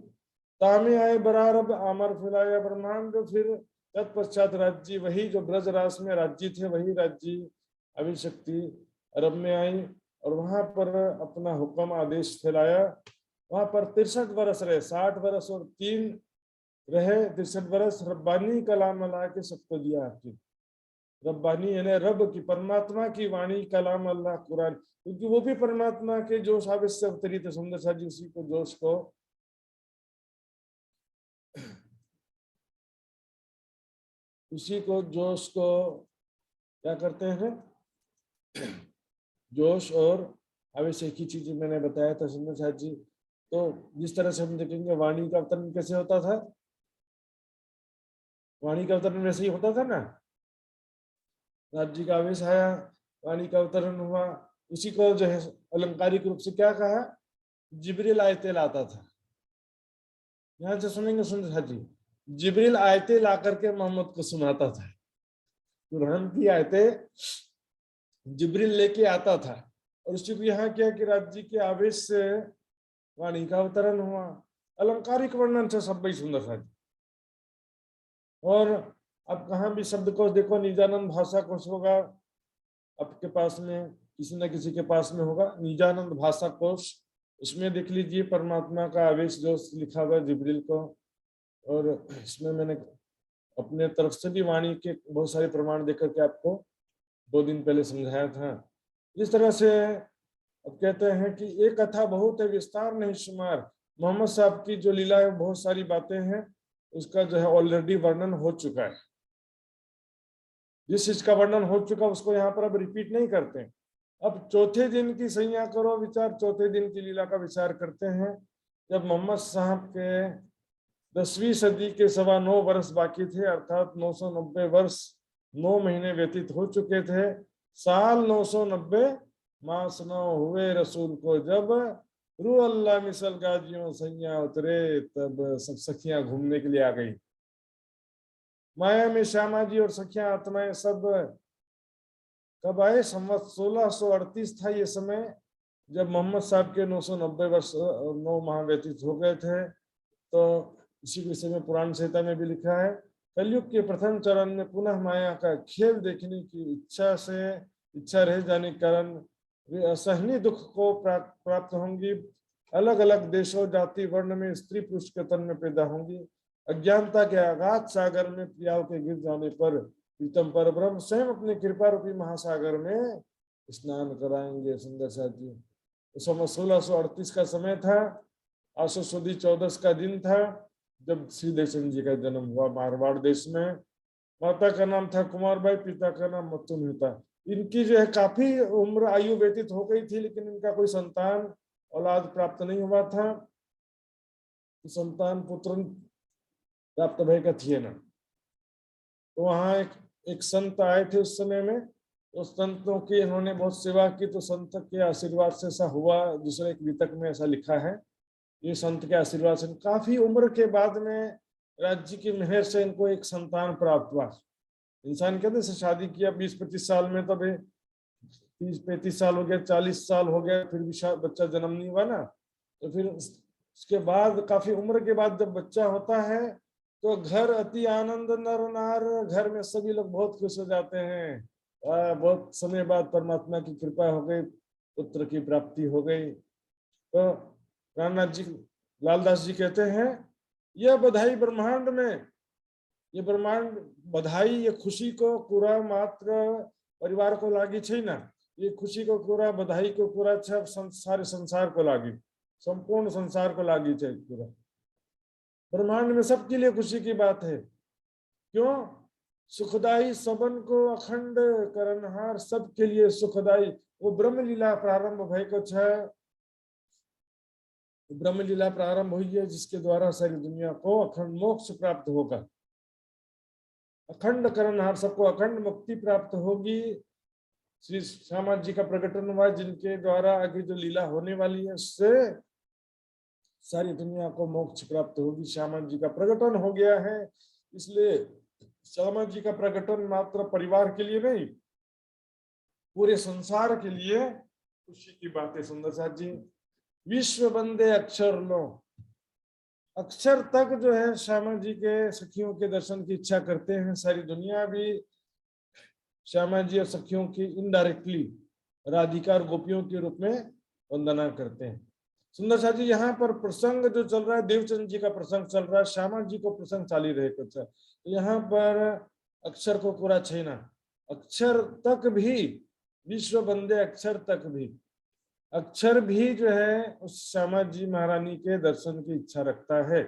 तामे आए बरारब आमर फैलाया ब्रह्मांड। फिर तत्पश्चात राज्य, वही जो ब्रज रास में राज्य थे, वही राज्य अभिशक्ति अरब में आई, और वहां पर अपना हुक्म आदेश फैलाया। वहां पर 63 वर्ष रहे, 60 वर्ष और 3 रहे, 63 वर्ष रब्बानी कलाम ला के सबको दिया। आपकी रब्बानी यानी रब की, परमात्मा की वाणी, कलाम अल्लाह कुरान, क्योंकि वो भी परमात्मा के जोश आवेश से अवतरित है। सुंदर साहब जी उसी को जोश को क्या करते हैं, जोश और आवेश एक ही चीज मैंने बताया था सुंदर साहब जी। तो जिस तरह से हम देखेंगे वाणी का अवतरण कैसे होता था, वाणी का अवतरण वैसे ही होता था ना, राज्य का आवेश आया, वाणी का अवतरण हुआ, उसी को जो है अलंकारिक रूप से क्या कहा, जिब्रील आयते लाता था। यहां से सुनेंगे सुंदर साहब जी, जिब्रील आयते ला करके मोहम्मद को सुनाता था, कुरान की आयतें जिब्रील लेके आता था, और उसी को यहाँ किया कि राज्य के आवेश से वाणी का अवतरण हुआ। अलंकारिक वर्णन से सब भाई सुंदर साहब। और अब कहाँ भी शब्द को देखो, निजानंद भाषा कोश होगा आपके पास में, किसी न किसी के पास में होगा, निजानंद भाषा कोश, उसमें देख लीजिए परमात्मा का आवेश जो लिखा हुआ जिब्रील को। और इसमें मैंने अपने तरफ से भी वाणी के बहुत सारे प्रमाण देकर के आपको 2 दिन पहले समझाया था। इस तरह से अब कहते हैं कि एक कथा बहुत है, विस्तार नहीं शुमार। मोहम्मद साहब की जो लीला है बहुत सारी बातें हैं, उसका जो है ऑलरेडी वर्णन हो चुका है। जिस चीज का वर्णन हो चुका उसको यहाँ पर अब रिपीट नहीं करते। अब चौथे दिन की सैया करो विचार, चौथे दिन की लीला का विचार करते हैं। जब मोहम्मद साहब के 10वीं सदी के 9.25 वर्ष बाकी थे, अर्थात 990 वर्ष 9 महीने व्यतीत हो चुके थे। साल 990 मास 9 हुए रसूल को जब, रू अल्लाह मिसल गाजियों सैया उतरे, तब सब सखियां घूमने के लिए आ गई। माया में श्यामा जी और सखियां आत्माएं सब कब आए, संवत 1638 था ये समय, जब मोहम्मद साहब के 990 वर्ष 9 माह व्यतीत हो गए थे। तो इसी विषय में पुराण संहिता में भी लिखा है, कलयुग के प्रथम चरण में पुनः माया का खेल देखने की इच्छा रह जाने के कारण वे असहनीय दुख को प्राप्त होंगी। अलग अलग देशों जाति वर्ण में स्त्री पुरुष के तन में पैदा होंगी। अज्ञानता के आगाध सागर में प्रियाओं के गिर जाने पर प्रीतम पर ब्रह्म स्वयं अपने कृपा रूपी महासागर में स्नान कराएंगे। सुंदर साहब जी, उस समय 1638 का समय था, आसो सुदी 14 का दिन था, जब श्री देवचंद जी का जन्म हुआ मारवाड़ देश में। माता का नाम था कुमारबाई, पिता का नाम मत्तुम था। इनकी जो है काफी उम्र आयु व्यतीत हो गई थी, लेकिन इनका कोई संतान औलाद प्राप्त नहीं हुआ था। संतान पुत्र प्राप्त भय का थिए ना। तो वहां एक संत आए थे उस समय में, तो संतों की इन्होंने बहुत सेवा की, तो संत के आशीर्वाद से ऐसा हुआ। दूसरे एक वितक में ऐसा लिखा है, ये संत के आशीर्वाद से काफी उम्र के बाद में राज्य की मेहर से इनको एक संतान प्राप्त हुआ। इंसान कहते से शादी किया 20-25 साल में, तब 30-35 साल हो गया, 40 साल हो गया, फिर भी बच्चा जन्म नहीं हुआ ना। तो फिर उसके बाद काफी उम्र के बाद जब बच्चा होता है तो घर अति आनंद नर नार, घर में सभी लोग बहुत खुश हो जाते हैं। बहुत समय बाद परमात्मा की कृपा हो गई, पुत्र की प्राप्ति हो गई। तो रामनाथ जी लालदास जी कहते हैं, यह बधाई ब्रह्मांड में, ये ब्रह्मांड बधाई, ये खुशी को पूरा मात्र परिवार को लागी छे ना, ये खुशी को पूरा बधाई को पूरा सारे संसार को लागी, संपूर्ण संसार को लागी छे। पूरा ब्रह्मांड में सबके लिए खुशी की बात है। क्यों? सुखदाई सबन को अखंड करनहार, सबके लिए सुखदाई। वो ब्रह्म लीला प्रारंभ भय को छे, ब्रह्म लीला प्रारंभ हुई है जिसके द्वारा सारी दुनिया को अखंड मोक्ष प्राप्त होगा। अखंड करनहार, सबको अखंड मुक्ति प्राप्त होगी। श्री श्यामा जी का प्रकटन हुआ, जिनके द्वारा आगे जो लीला होने वाली है उससे सारी दुनिया को मोक्ष प्राप्त होगी। श्यामा जी का प्रकटन हो गया है, इसलिए श्यामा जी का प्रकटन मात्र परिवार के लिए नहीं, पूरे संसार के लिए खुशी की बात है। सुंदर साथ जी, विश्व बंदे अक्षर लो, अक्षर तक जो है श्यामा जी के सखियों के दर्शन की इच्छा करते हैं। सारी दुनिया भी श्यामा जी और सखियों की इनडायरेक्टली राधिका और गोपियों के रूप में वंदना करते हैं। सुंदर साथ जी, यहाँ पर प्रसंग जो चल रहा है, देवचंद जी का प्रसंग चल रहा है, श्यामा जी को प्रसंग चाली रहे कुछ। तो यहाँ पर अक्षर को पूरा छेना, अक्षर तक भी, विश्व बंदे अक्षर तक भी, अक्षर भी जो है उस श्यामा जी महारानी के दर्शन की इच्छा रखता है।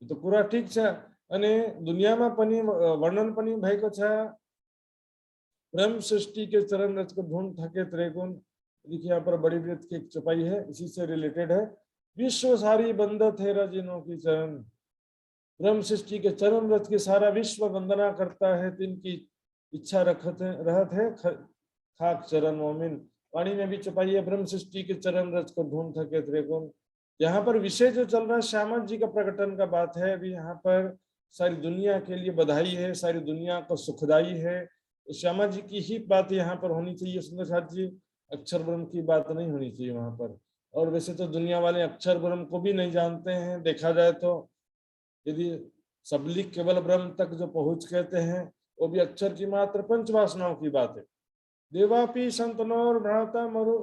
तो पूरा ठीक है। અને દુનિયામાં પણ વર્ણન પણ ભાઈ को છે ब्रह्म सृष्टि के चरण रच को ढूंढ थके त्रिगुण। देखिए यहाँ पर बड़ी वृत्त की एक चौपाई है, इसी से रिलेटेड है। विश्व सारी बंदत है रजिनों की चरण, ब्रह्म सृष्टि के चरण रच के सारा विश्व वंदना करता है, तिनकी इच्छा रहत है खाक चरण मोमिन। वाणी में भी चौपाई है, ब्रह्म सृष्टि के चरण रच को ढूंढ थके त्रिगुण। यहाँ पर विषय जो चल रहा है श्यामा जी का प्रकटन का बात है। अभी यहाँ पर सारी दुनिया के लिए बधाई है, सारी दुनिया को सुखदाई है, श्यामा जी की ही बात यहाँ पर होनी चाहिए। सुंदर साथ जी, अक्षर ब्रह्म की बात नहीं होनी चाहिए वहां पर। और वैसे तो दुनिया वाले अक्षर ब्रह्म को भी नहीं जानते हैं, देखा जाए तो। यदि सबलिक केवल ब्रह्म तक जो पहुंच कहते हैं, वो भी अक्षर की मात्र पंच वासनाओं की बात है। देवापी संतनोर भ्राता मरु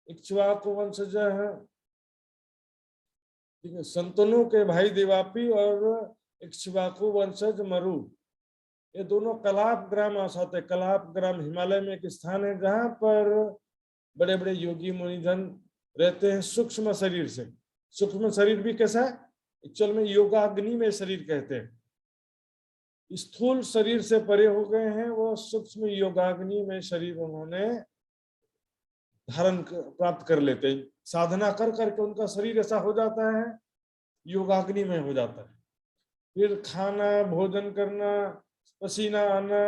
इक्ष्वाकु वंशज है, ठीक है। संतनों के भाई देवापी और इक्ष्वाकु वंशज मरु, ये दोनों कलाप ग्राम आसाते। कलाप ग्राम हिमालय में एक स्थान है जहां पर बड़े बड़े योगी मुनिजन रहते हैं सूक्ष्म शरीर से। सूक्ष्म शरीर भी कैसा है, एक्चुअल में योगाग्नि में शरीर कहते हैं। स्थूल शरीर से परे हो गए हैं, वो सूक्ष्म योगाग्नि में शरीर उन्होंने धारण प्राप्त कर लेते हैं। साधना कर करके उनका शरीर ऐसा हो जाता है, योगाग्नि में हो जाता है। फिर खाना, भोजन करना, पसीना आना,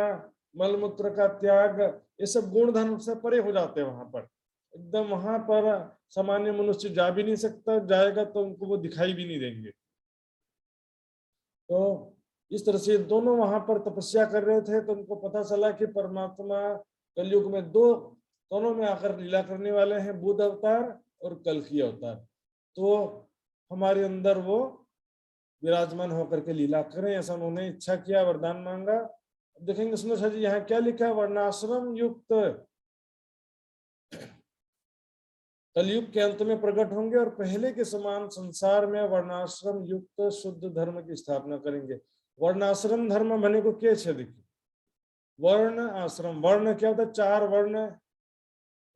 मलमूत्र का त्याग, ये सब गुण धर्म से परे हो जाते हैं वहां पर। एकदम वहां पर सामान्य मनुष्य जा भी नहीं सकता, जाएगा तो उनको वो दिखाई भी नहीं देंगे। तो इस तरह से दोनों वहां पर तपस्या कर रहे थे, तो उनको पता चला कि परमात्मा कलयुग में दोनों में आकर लीला करने वाले हैं, बुद्ध अवतार और कल्कि अवतार। तो हमारे अंदर वो विराजमान होकर के लीला करें, ऐसा उन्होंने इच्छा किया, वरदान मांगा। देखेंगे सुंदर जी यहाँ क्या लिखा है, वर्णाश्रम युक्त कलयुग के अंत में प्रकट होंगे और पहले के समान संसार में वर्णाश्रम युक्त शुद्ध धर्म की स्थापना करेंगे। वर्णाश्रम धर्म बने को क्या है, देखिए वर्ण आश्रम। वर्ण क्या होता है, चार वर्ण,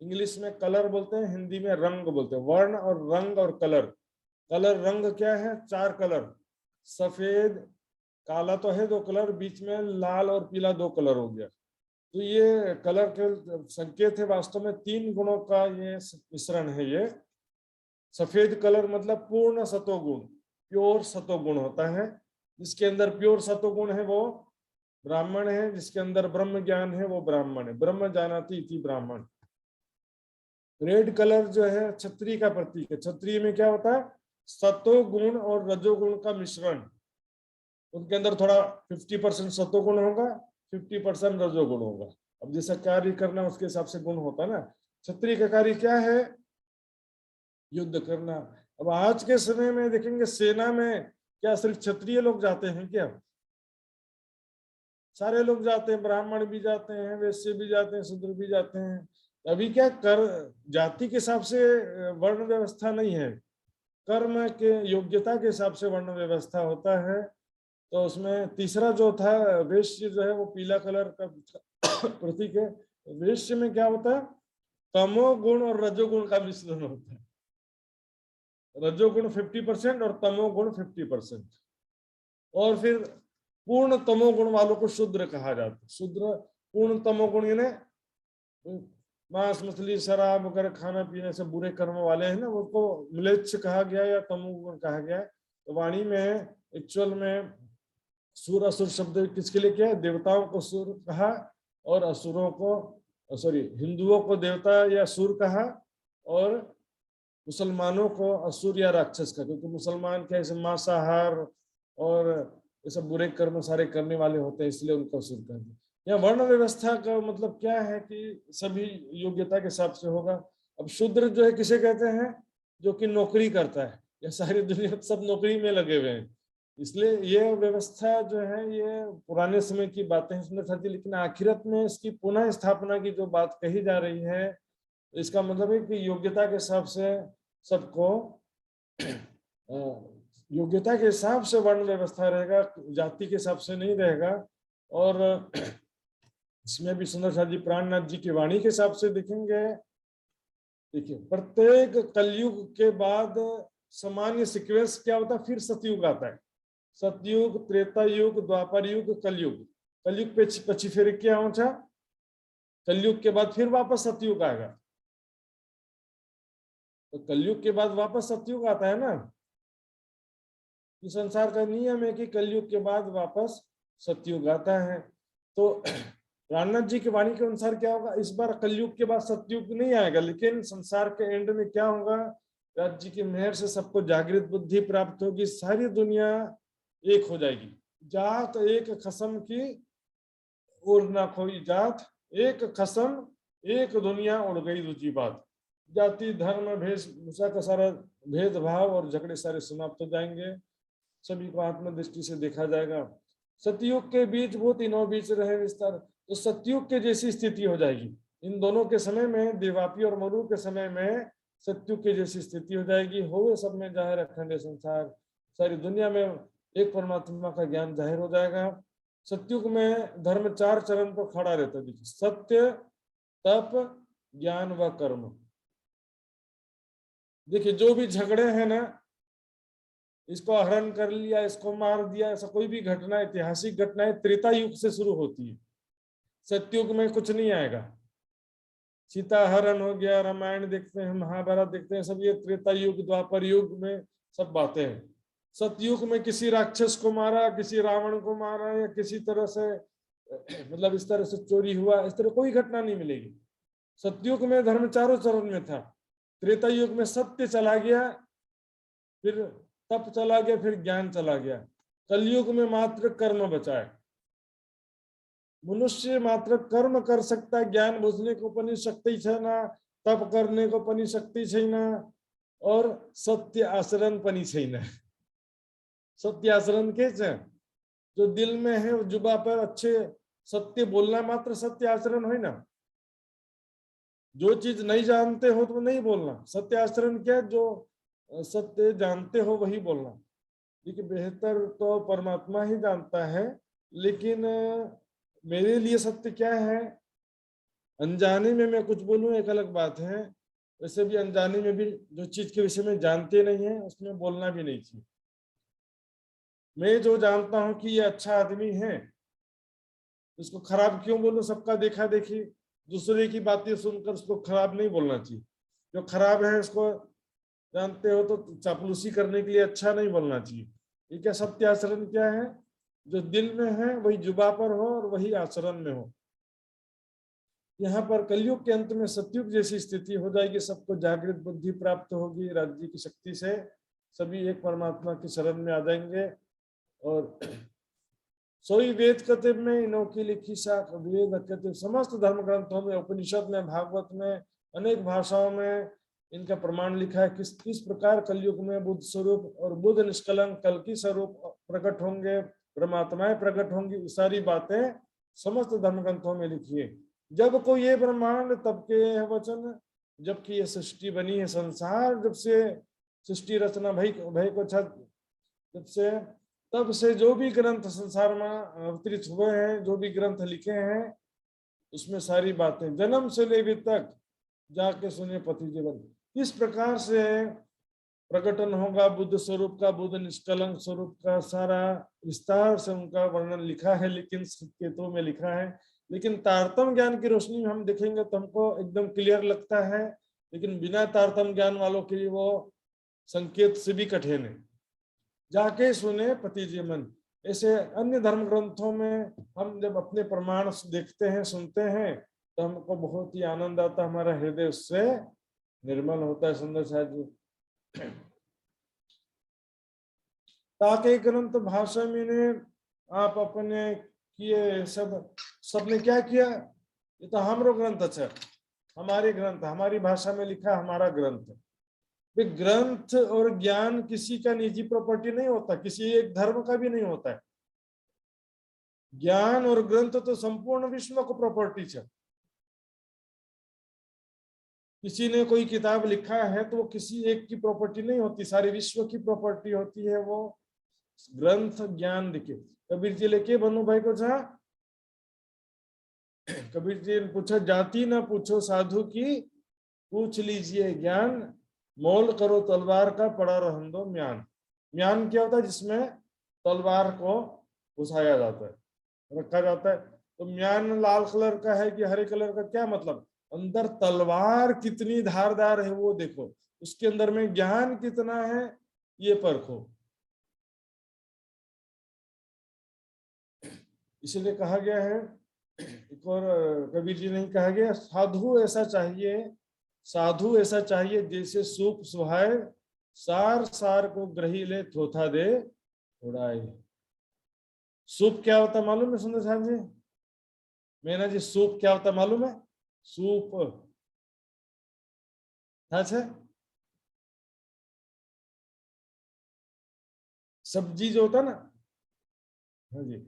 इंग्लिश में कलर बोलते हैं, हिंदी में रंग बोलते हैं। वर्ण और रंग और कलर। कलर रंग क्या है, चार कलर, सफेद काला तो है दो कलर, बीच में लाल और पीला दो कलर हो गया। तो ये कलर के संकेत है, वास्तव में तीन गुणों का ये मिश्रण है। ये सफेद कलर मतलब पूर्ण सतोगुण, प्योर सतोगुण होता है। जिसके अंदर प्योर सतोगुण है वो ब्राह्मण है, जिसके अंदर ब्रह्म ज्ञान है वो ब्राह्मण है। ब्रह्म जानाति इति ब्राह्मण। रेड कलर जो है क्षत्रिय का प्रतीक है। क्षत्रिय में क्या होता है, सतोगुण और रजोगुण का मिश्रण। उनके अंदर थोड़ा 50% सतोगुण होगा, 50% रजोगुण होगा। अब जैसा कार्य करना उसके हिसाब से गुण होता है ना। क्षत्रिय का कार्य क्या है, युद्ध करना। अब आज के समय में देखेंगे सेना में क्या सिर्फ क्षत्रिय लोग जाते हैं क्या, सारे लोग जाते हैं, ब्राह्मण भी जाते हैं, वैश्य भी जाते हैं, शूद्र भी जाते हैं। अभी क्या कर जाति के हिसाब से वर्ण व्यवस्था नहीं है, कर्म के योग्यता के हिसाब से वर्ण व्यवस्था होता है। तो उसमें तीसरा जो था वैश्य जो है वो पीला कलर का प्रतीक है। वैश्य में क्या होता है, तमोगुण और रजोगुण का मिश्रण होता है। रजोगुण 50% और तमोगुण 50%। और फिर पूर्ण तमोगुण वालों को शूद्र कहा जाता है। शूद्र पूर्ण तमोगुण यानी मांस मछली शराब वगैरह खाना पीने से बुरे कर्म वाले हैं ना, उनको म्लेच्छ कहा गया या तमोगुण कहा गया। तो वाणी में एक्चुअल में सुर असुर शब्द किसके लिए क्या है, देवताओं को सुर कहा और असुरों को हिंदुओं को देवता या सुर कहा और मुसलमानों को असुर या राक्षस कहा। क्योंकि मुसलमान क्या ऐसे मांसाहार और ये सब बुरे कर्म सारे करने वाले होते हैं, इसलिए उनको असुर कहा गया। यहाँ वर्ण व्यवस्था का मतलब क्या है कि सभी योग्यता के हिसाब से होगा। अब शूद्र जो है किसे कहते हैं, जो कि नौकरी करता है, या सारी दुनिया सब नौकरी में लगे हुए हैं। इसलिए ये व्यवस्था जो है ये पुराने समय की बातें हैं सुंदर साथी। लेकिन आखिरत में इसकी पुनः स्थापना की जो बात कही जा रही है, इसका मतलब है कि योग्यता के हिसाब से सबको योग्यता के हिसाब से वर्ण व्यवस्था रहेगा, जाति के हिसाब से नहीं रहेगा। और इसमें भी सुंदर साथ जी प्राणनाथ जी की वाणी के हिसाब से देखेंगे। देखिए प्रत्येक कलयुग के बाद सामान्य सीक्वेंस क्या होता है, फिर सतयुग आता है। सतयुग, त्रेता युग, द्वापर युग, कलयुग। कलयुग पे पची फिर क्या होता, कलयुग के बाद फिर वापस सतयुग आएगा। तो कलयुग के बाद वापस सतयुग आता है ना। ये संसार का नियम है कि कलयुग के बाद वापस सतयुग आता है। तो प्राणनाथ जी की वाणी के अनुसार क्या होगा, इस बार कलयुग के बाद सतयुग नहीं आएगा, लेकिन संसार के एंड में क्या होगा, राज जी की मेहर से सबको जागृत बुद्धि प्राप्त होगी, सारी दुनिया एक हो जाएगी। जात एक खसम की और ना कोई जात, एक खसम एक दुनिया उड़ गई दूसरी बात। जाति धर्म वेशभूषा का सारा भेदभाव और झगड़े सारे समाप्त हो जाएंगे, सभी को आत्म दृष्टि से देखा जाएगा। सतयुग के बीच वो तीनों बीच रहे विस्तार, तो सतयुग के जैसी स्थिति हो जाएगी। इन दोनों के समय में, देवापी और मरु के समय में सतयुग की जैसी स्थिति हो जाएगी। होवे सब में जाहिर अखंड संसार, सारी दुनिया में एक परमात्मा का ज्ञान जाहिर हो जाएगा। सतयुग में धर्म 4 चरण पर खड़ा रहता है, सत्य, तप, ज्ञान व कर्म। देखिए जो भी झगड़े हैं ना, इसको हरण कर लिया, इसको मार दिया, ऐसा कोई भी घटना, ऐतिहासिक घटनाएं त्रेता युग से शुरू होती है। सतयुग में कुछ नहीं आएगा। सीता हरण हो गया, रामायण देखते हैं, महाभारत देखते हैं, सब ये त्रेता युग द्वापर युग में सब बातें हैं। सतयुग में किसी राक्षस को मारा, किसी रावण को मारा, या किसी तरह से मतलब इस तरह से चोरी हुआ, इस तरह कोई घटना नहीं मिलेगी। सतयुग में धर्म 4 चरण में था। त्रेता युग में सत्य चला गया, फिर तप चला गया, फिर ज्ञान चला गया। कलयुग में मात्र कर्म बचा है। मनुष्य मात्र कर्म कर सकता है, ज्ञान बुझने को पनि शक्ति छैन, तप करने को पनि शक्ति छैन, और सत्य आचरण पनि छैन। सत्य आचरण के जो दिल में है, जुबा पर अच्छे सत्य बोलना मात्र सत्य आचरण है ना। जो चीज नहीं जानते हो तो नहीं बोलना। सत्य आचरण क्या, जो सत्य जानते हो वही बोलना। देखिए बेहतर तो परमात्मा ही जानता है, लेकिन मेरे लिए सत्य क्या है, अनजाने में मैं कुछ बोलूं एक अलग बात है, वैसे भी अनजाने में भी जो चीज के विषय में जानते नहीं है उसमें बोलना भी नहीं चाहिए। मैं जो जानता हूं कि ये अच्छा आदमी है, इसको खराब क्यों बोलूं। सबका देखा देखी, दूसरे की बातें सुनकर उसको खराब नहीं बोलना चाहिए। जो खराब है उसको जानते हो तो चापलूसी करने के लिए अच्छा नहीं बोलना चाहिए। ये क्या सत्य आचरण क्या है, जो दिल में है वही जुबा पर हो और वही आचरण में हो। यहाँ पर कलयुग के अंत में सतयुग जैसी स्थिति हो जाएगी, सबको जागृत बुद्धि प्राप्त होगी, राज्य की शक्ति से सभी एक परमात्मा की शरण में आ जाएंगे। और सोई वेद कथित में इनों की लिखी शाख वेद कथित, समस्त धर्म ग्रंथों में, उपनिषद में, भागवत में, अनेक भाषाओं में इनका प्रमाण लिखा है। किस प्रकार कलयुग में बुद्ध स्वरूप और बुद्ध निष्कलंक कल की स्वरूप प्रकट होंगे, परमात्माएं प्रकट होंगी, सारी बातें समस्त धर्म ग्रंथों में लिखी है। जब को ये ब्रह्मांड तब के यह वचन, जबकि ये सृष्टि बनी है संसार, जब से सृष्टि रचना भई को जब से तब से जो भी ग्रंथ संसार में अवतरित हुए हैं, जो भी ग्रंथ लिखे हैं, उसमें सारी बातें जन्म से लेकर तक जाके सुने पति जीवन। इस प्रकार से प्रकटन होगा बुद्ध स्वरूप का, बुद्ध निष्कलंक स्वरूप का, सारा विस्तार से उनका वर्णन लिखा है, लेकिन संकेतों में लिखा है। लेकिन तारतम ज्ञान की रोशनी में हम देखेंगे तो हमको एकदम क्लियर लगता है, लेकिन बिना तारतम ज्ञान वालों के लिए वो संकेत से भी कठिन है। जाके सुने पति जी मन। ऐसे अन्य धर्म ग्रंथों में हम जब अपने प्रमाण देखते हैं, सुनते हैं, तो हमको बहुत ही आनंद आता, हमारा हृदय उससे निर्मल होता है। सुंदर साहब जी ताके ग्रंथ भाषा में आप अपने किए, सबने क्या किया, ये तो हमारो ग्रंथ अच्छा, हमारे ग्रंथ, हमारी भाषा में लिखा, हमारा ग्रंथ। ग्रंथ और ज्ञान किसी का निजी प्रॉपर्टी नहीं होता, किसी एक धर्म का भी नहीं होता है। ज्ञान और ग्रंथ तो संपूर्ण विश्व को प्रॉपर्टी है। किसी ने कोई किताब लिखा है तो वो किसी एक की प्रॉपर्टी नहीं होती, सारे विश्व की प्रॉपर्टी होती है। वो ग्रंथ ज्ञान लिखे कबीर जी लेके बनु भाई को जा कबीर जी ने पूछा, जाति ना पूछो साधु की, पूछ लीजिए ज्ञान, मोल करो तलवार का, पड़ा रहन दो म्यान। म्यान क्या होता है? जिसमें तलवार को घुसाया जाता है, रखा जाता है। तो म्यान लाल कलर का है कि हरे कलर का, क्या मतलब? अंदर तलवार कितनी धारदार है वो देखो, उसके अंदर में ज्ञान कितना है ये परखो। इसलिए कहा गया है, एक और कबीर जी ने कहा गया, साधु ऐसा चाहिए, साधु ऐसा चाहिए जैसे सूप सुहाए, सार सार को ग्रही ले, थोथा दे उड़ाए। सूप क्या होता मालूम है सुंदर साहब जी? मेना जी, सूप क्या होता मालूम है? सूप, अच्छा, सब्जी जो होता ना। हाँ जी,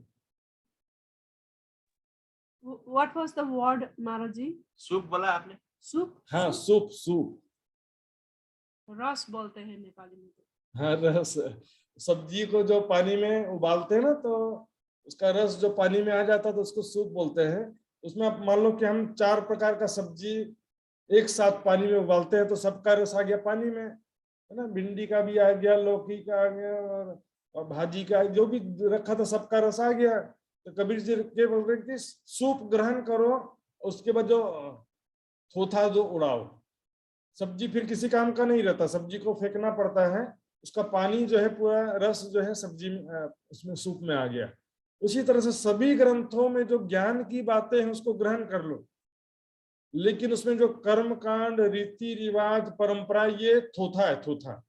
What was the word, Maharaj ji? Soup बोला आपने? सूप? हाँ सूप, सूप रस बोलते हैं नेपाली में तो। हाँ रस। सब्जी को जो पानी में उबालते हैं ना, तो उसका रस जो पानी में आ जाता है तो उसको सूप बोलते हैं। उसमें आप मान लो कि हम 4 प्रकार का सब्जी एक साथ पानी में उबालते हैं, तो सबका रस आ गया पानी में, है ना। भिंडी का भी आ गया, लौकी का आ गया, और भाजी का जो भी रखा था सबका रस आ गया। तो कबीर जी के बोल रहे कि सूप ग्रहण करो, उसके बाद जो थोथा जो उड़ाओ। सब्जी फिर किसी काम का नहीं रहता, सब्जी को फेंकना पड़ता है, उसका पानी जो है पूरा रस जो है सब्जी में, उसमें सूप में आ गया। उसी तरह से सभी ग्रंथों में जो ज्ञान की बातें हैं उसको ग्रहण कर लो, लेकिन उसमें जो कर्म कांड, रीति रिवाज, परंपरा, ये थोथा है, थोथा,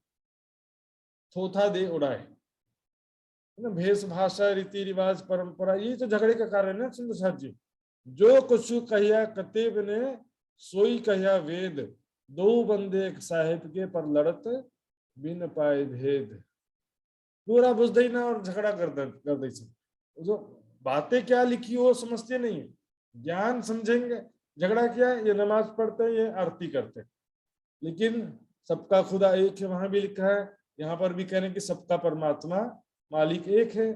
थोथा दे उड़ाए, है ना। भेष भाषा, रीति रिवाज, परंपरा, ये तो झगड़े का कारण है सुंदर साहब जी। जो कुछ कहिया कतेब ने, सोई कहिया वेद, दो बंदे एक साहेब के, पर लड़त बिन पाए भेद। पूरा बुझ दई ना और झगड़ा कर दई सब। जो बातें क्या लिखी वो समझते नहीं है, ज्ञान समझेंगे। झगड़ा क्या है? ये नमाज पढ़ते हैं, ये आरती करते हैं, लेकिन सबका खुदा एक है, वहां भी लिखा है, यहाँ पर भी कह रहे हैं कि सबका परमात्मा मालिक एक है।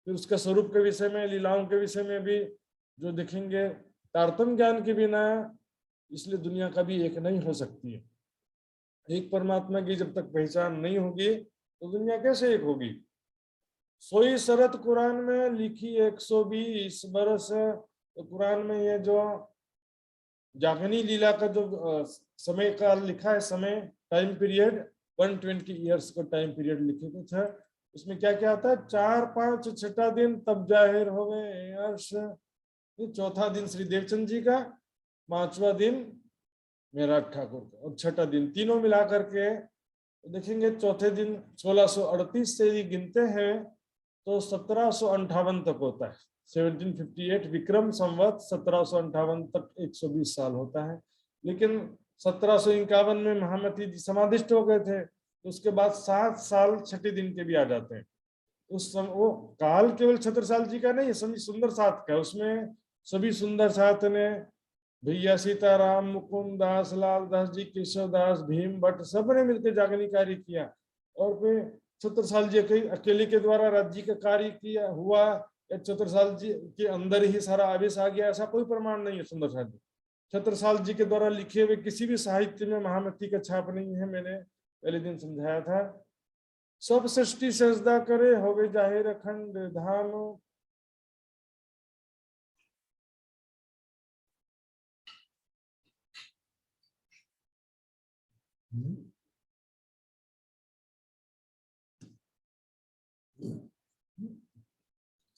फिर उसके स्वरूप के विषय में, लीलाओं के विषय में भी जो देखेंगे, तारतम्य ज्ञान के बिना इसलिए दुनिया कभी एक नहीं हो सकती है। एक परमात्मा की जब तक पहचान नहीं होगी तो दुनिया कैसे एक होगी? सोई शरत कुरान में लिखी 120 बरस। तो कुरान में ये जो जागनी लीला का जो समय का लिखा है, समय टाइम पीरियड 120 ईयर्स का टाइम पीरियड लिखे कुछ है। उसमें क्या क्या आता है? 4, 5, 6 दिन तब जाहिर हो गए अर्श, चौथा दिन श्री देवचंद जी का, 5वां दिन मेरा ठाकुर का, और 6ठा दिन, तीनों मिला करके देखेंगे। चौथे दिन 1638 से ही गिनते हैं तो 1758 तक होता है। 1758 विक्रम संवत 1758 तक 120 साल होता है। लेकिन 1751 में महामती जी समाधिष्ट हो गए थे, तो उसके बाद 7 साल 6 दिन के भी आ जाते हैं। वो काल केवल छत्रसाल जी का नहीं है, सभी सुंदर साथ का, उसमें सभी सुंदर साथ ने, भैया सीताराम, मुकुंद दास, लाल दास जी, केशव दास, भीम भट्ट, सबने मिलकर जागनी कार्य किया। और फिर छत्रसाल जी अकेले के द्वारा राज्य का कार्य किया हुआ, या छत्रसाल जी के अंदर ही सारा आवेश आ गया, ऐसा कोई प्रमाण नहीं है सुंदर साहब जी। छत्रसाल जी के द्वारा लिखे हुए किसी भी साहित्य में महामती का छाप नहीं है। मैंने पहले दिन समझाया था, सब सृष्टि सजदा करे, होवे जाहिर अखंड धाम।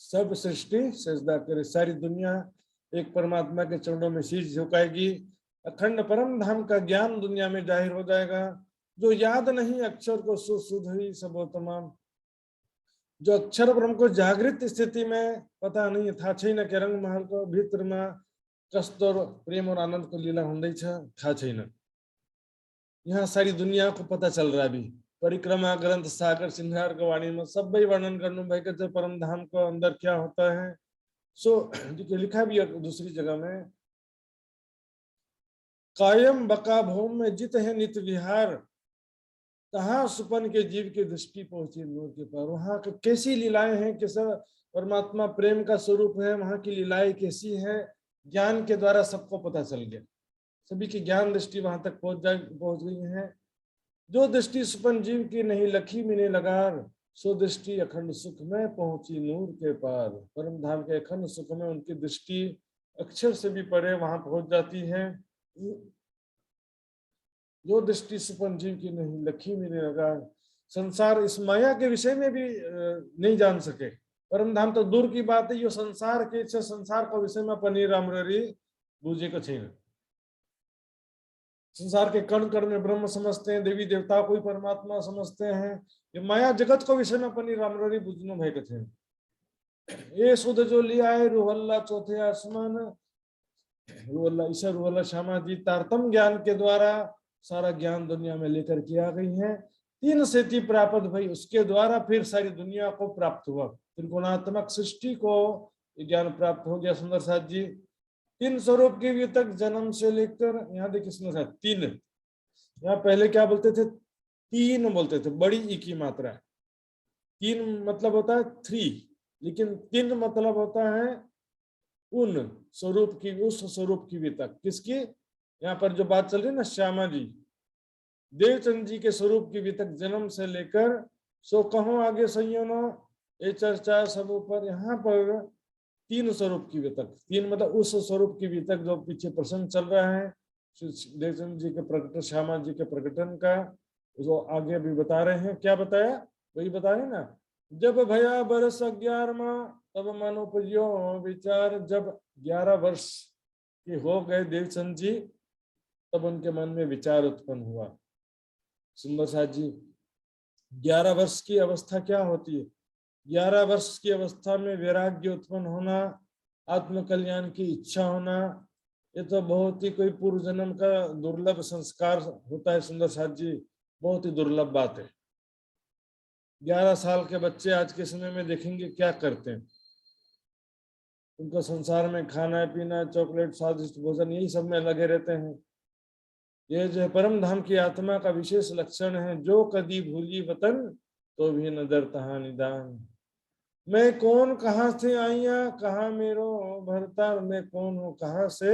सब सृष्टि सजदा करे, सारी दुनिया एक परमात्मा के चरणों में शीश झुकाएगी। अखंड परम धाम का ज्ञान दुनिया में जाहिर हो जाएगा। जो याद नहीं अक्षर को सुध ही सबो तमाम, जो अक्षर ब्रह्म को जागृत स्थिति में पता नहीं था छैन के रंग महल को भीतर में कस्तो प्रेम और आनंद को लीला हुँदैछ था छैन। यहाँ सारी दुनिया को पता चल रहा है। अभी परिक्रमा ग्रंथ सागर सिंहार का वाणी में सब वर्णन करने भाई परम धाम को अंदर क्या होता है। सो लिखा भी है दूसरी जगह में, कायम बका भूम में जित है नित विहार, तहाँ सुपन के जीव की दृष्टि पहुंची नूर के पार। वहां कैसी लीलाएं हैं, कैसा परमात्मा प्रेम का स्वरूप है, वहां की लीलाएं कैसी है, ज्ञान के द्वारा सबको पता चल गया, सभी की ज्ञान दृष्टि वहां तक पहुंच गई है। जो दृष्टि सुपन जीव की नहीं लखी मिने लगार, सो दृष्टि अखंड सुख में पहुंची नूर के पार। परम धाम के अखंड सुख में उनकी दृष्टि अक्षर से भी परे वहां पहुंच जाती है। जो दृष्टि सुपन जीव की नहीं लखी मिने लगार, संसार इस माया के विषय में भी नहीं जान सके। परम धाम तो दूर की बात है, यो संसार के संसार का विषय में पनीर रामरी बूझे को छीन। संसार के कण कण में ब्रह्म समझते हैं, देवी देवता को ही परमात्मा समझते हैं। ये माया जगत को विषय में अपनी रामरी बुझनो भाई कथे। ये सुध जो लिया है रूहल्ला चौथे आसमान, रूहल्ला ईशा रूहल्ला श्यामा जी तारतम ज्ञान के द्वारा सारा ज्ञान दुनिया में लेकर के आ गई है। तीन सेति प्राप्त भाई, उसके द्वारा फिर सारी दुनिया को प्राप्त हुआ, त्रिकोणात्मक सृष्टि को ज्ञान प्राप्त हो गया। सुंदर साथ जी तीन स्वरूप के भी तक जन्म से लेकर, यहाँ देखिए सुंदर साथ तीन, यहाँ पहले क्या बोलते थे, तीन बोलते थे, बड़ी ई की मात्रा है। तीन मतलब होता है थ्री, लेकिन तीन मतलब होता है उन स्वरूप की, उस स्वरूप की भी तक। किसकी, यहाँ पर जो बात चल रही है ना, श्यामा जी देवचंद जी के स्वरूप की भी तक जन्म से लेकर, सो कहो आगे संयनो ये चर्चा सब ऊपर। यहाँ पर तीन स्वरूप की भी तक, तीन मतलब उस स्वरूप की भी तक जो पीछे प्रसंग चल रहा है देवचंद जी के प्रकटन, श्यामा जी के प्रकटन का, जो आगे भी बता रहे हैं। क्या बताया, वही बता रहे ना, जब भया बरस 11वां तब मन उपजो विचार। जब 11 वर्ष के हो गए देवचंद जी, तब उनके मन में विचार उत्पन्न हुआ। सुंदर साथ जी 11 वर्ष की अवस्था क्या होती है, 11 वर्ष की अवस्था में वैराग्य उत्पन्न होना, आत्म कल्याण की इच्छा होना, ये तो बहुत ही कोई पूर्व जन्म का दुर्लभ संस्कार होता है। सुंदर साथ जी बहुत ही दुर्लभ बात है। 11 साल के बच्चे आज के समय में देखेंगे क्या करते हैं, उनको संसार में खाना पीना, चॉकलेट, स्वादिष्ट भोजन, यही सब में लगे रहते हैं। ये जो परम धाम की आत्मा का विशेष लक्षण है, जो कदी भूली वतन तो भी नजर तहा निदान। मैं कौन कहाँ से आईया कहाँ मेरो भरता, मैं कौन हूँ कहाँ से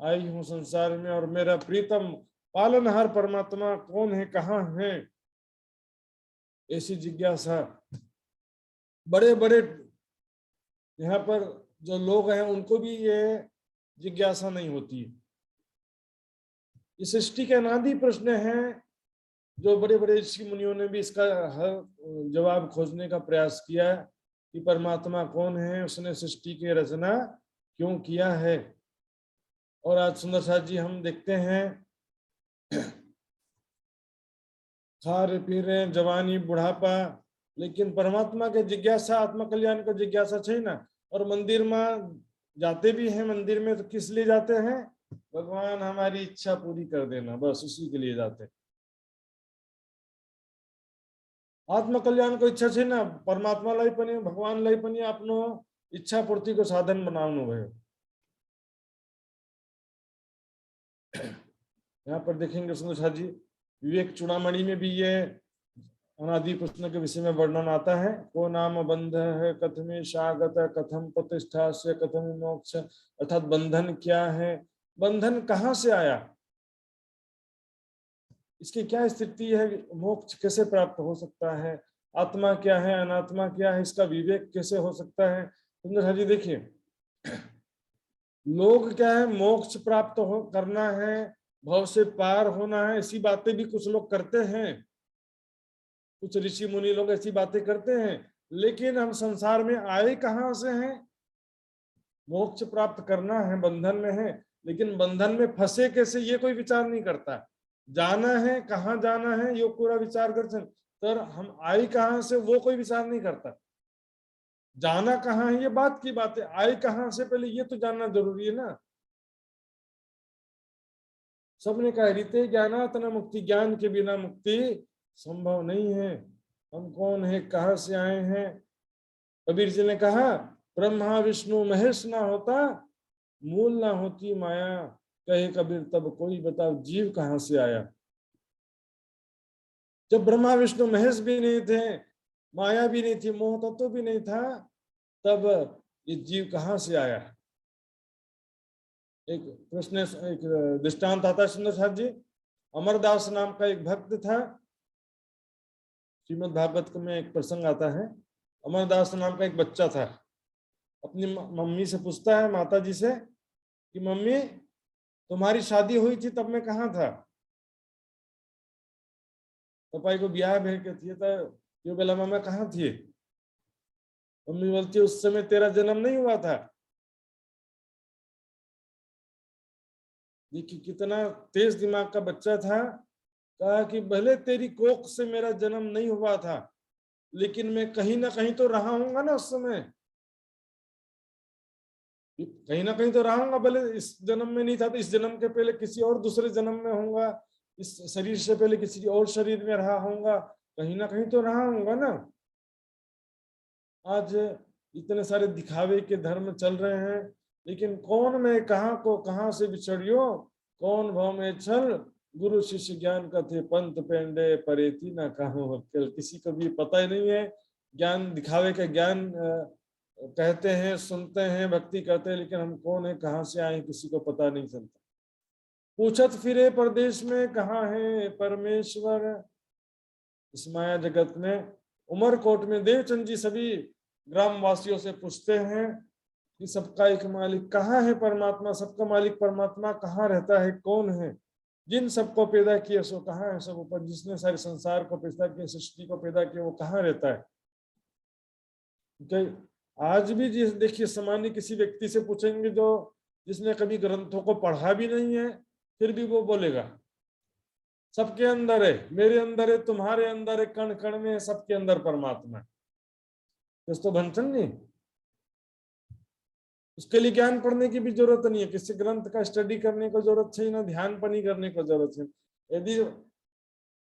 आई हूँ संसार में, और मेरा प्रीतम पालनहार परमात्मा कौन है, कहाँ है, ऐसी जिज्ञासा बड़े बड़े यहाँ पर जो लोग हैं उनको भी ये जिज्ञासा नहीं होती है। इस सृष्टि के अनादि प्रश्न है, जो बड़े बड़े ऋषि मुनियों ने भी इसका हर जवाब खोजने का प्रयास किया कि परमात्मा कौन है, उसने सृष्टि की रचना क्यों किया है। और आज सुंदर साथ जी हम देखते हैं खा रहे पी रहे जवानी बुढ़ापा, लेकिन परमात्मा के जिज्ञासा, आत्म कल्याण का जिज्ञासा है ना। और मंदिर में जाते भी हैं, मंदिर में तो किस लिए जाते हैं, भगवान हमारी इच्छा पूरी कर देना, बस उसी के लिए जाते हैं। आत्म कल्याण को इच्छा है ना, परमात्मालाई पनि भगवानलाई पनि आफ्नो इच्छा पूर्ति को साधन बनाउनु भयो। यहाँ पर देखेंगे सुंदर साथ जी विवेक चूड़ामणि में भी ये अनादि प्रश्न के विषय में वर्णन आता है। को नाम बंध है कथमे शागत कथम प्रतिष्ठा से कथम मोक्ष, अर्थात बंधन क्या है, बंधन कहाँ से आया, इसकी क्या स्थिति है, मोक्ष कैसे प्राप्त हो सकता है, आत्मा क्या है, अनात्मा क्या है, इसका विवेक कैसे हो सकता है। सुंदर जी देखिए लोग क्या है, मोक्ष प्राप्त हो करना है, भव से पार होना है, ऐसी बातें भी कुछ लोग करते हैं, कुछ ऋषि मुनि लोग ऐसी बातें करते हैं, लेकिन हम संसार में आए कहाँ से हैं, मोक्ष प्राप्त करना है, बंधन में है, लेकिन बंधन में फंसे कैसे ये कोई विचार नहीं करता। जाना है, कहाँ जाना है, ये पूरा विचार करते हैं, तर हम आए कहाँ से वो कोई विचार नहीं करता। जाना कहाँ है ये बात की बात है, आए कहाँ से पहले ये तो जानना जरूरी है ना। सबने कहा रीते ज्ञानातना मुक्ति, ज्ञान के बिना मुक्ति संभव नहीं है। हम कौन है, कहाँ से आए हैं। कबीर जी ने कहा ब्रह्मा विष्णु महेश ना होता, मूल ना होती माया, कहे कबीर तब कोई बताओ जीव कहाँ से आया। जब ब्रह्मा विष्णु महेश भी नहीं थे, माया भी नहीं थी, मोह तत्व भी नहीं था, तब ये जीव कहाँ से आया। एक प्रश्न, एक दृष्टांत आता है सुंदर साहब जी। अमरदास नाम का एक भक्त था। श्रीमद् भागवत में एक प्रसंग आता है। अमरदास नाम का एक बच्चा था। अपनी मम्मी से पूछता है, माता जी से, कि मम्मी तुम्हारी शादी हुई थी तब मैं कहाँ था? पापा को ब्याह भेज के थी तो यो बेला मम्मा कहाँ थी? मम्मी बोलती है, उस समय तेरा जन्म नहीं हुआ था। देखिए कितना तेज दिमाग का बच्चा था। कहा कि भले तेरी कोख से मेरा जन्म नहीं हुआ था, लेकिन मैं कहीं ना कहीं तो रहा हूंगा ना उस समय। कहीं ना कहीं तो रहा हूंगा, भले इस जन्म में नहीं था तो इस जन्म के पहले किसी और दूसरे जन्म में होऊंगा, इस शरीर से पहले किसी और शरीर में रहा होऊंगा, कहीं ना कहीं तो रहा होऊंगा ना। आज इतने सारे दिखावे के धर्म चल रहे हैं, लेकिन कौन मैं कहाँ को कहाँ से बिछड़ियो, कौन भाव में छल, गुरु शिष्य ज्ञान कथे पंथ पेंडे परेती ना कहो हक्कल। किसी को भी पता ही नहीं है। ज्ञान दिखावे का ज्ञान कहते हैं, सुनते हैं, भक्ति करते हैं, लेकिन हम कौन है, कहाँ से आए, किसी को पता नहीं चलता। पूछत फिरे परदेश में कहाँ है परमेश्वर। इस माया जगत में उमरकोट में देवचंद जी सभी ग्रामवासियों से पूछते हैं कि सबका एक मालिक कहाँ है परमात्मा, सबका मालिक परमात्मा कहाँ रहता है, कौन है? जिन सबको पैदा किया सो कहाँ है सब ऊपर, जिसने सारे संसार को पैदा किया, सृष्टि को पैदा किया, वो कहाँ रहता है? आज भी जिस देखिए सामान्य किसी व्यक्ति से पूछेंगे जो जिसने कभी ग्रंथों को पढ़ा भी नहीं है, फिर भी वो बोलेगा सबके अंदर है, मेरे अंदर है, तुम्हारे अंदर है, कण कण में है, सबके अंदर परमात्मा है। तो भनचन नहीं, उसके लिए ज्ञान पढ़ने की भी जरूरत नहीं है, किसी ग्रंथ का स्टडी करने को जरूरत है ना, ध्यान पनी करने को जरूरत है। यदि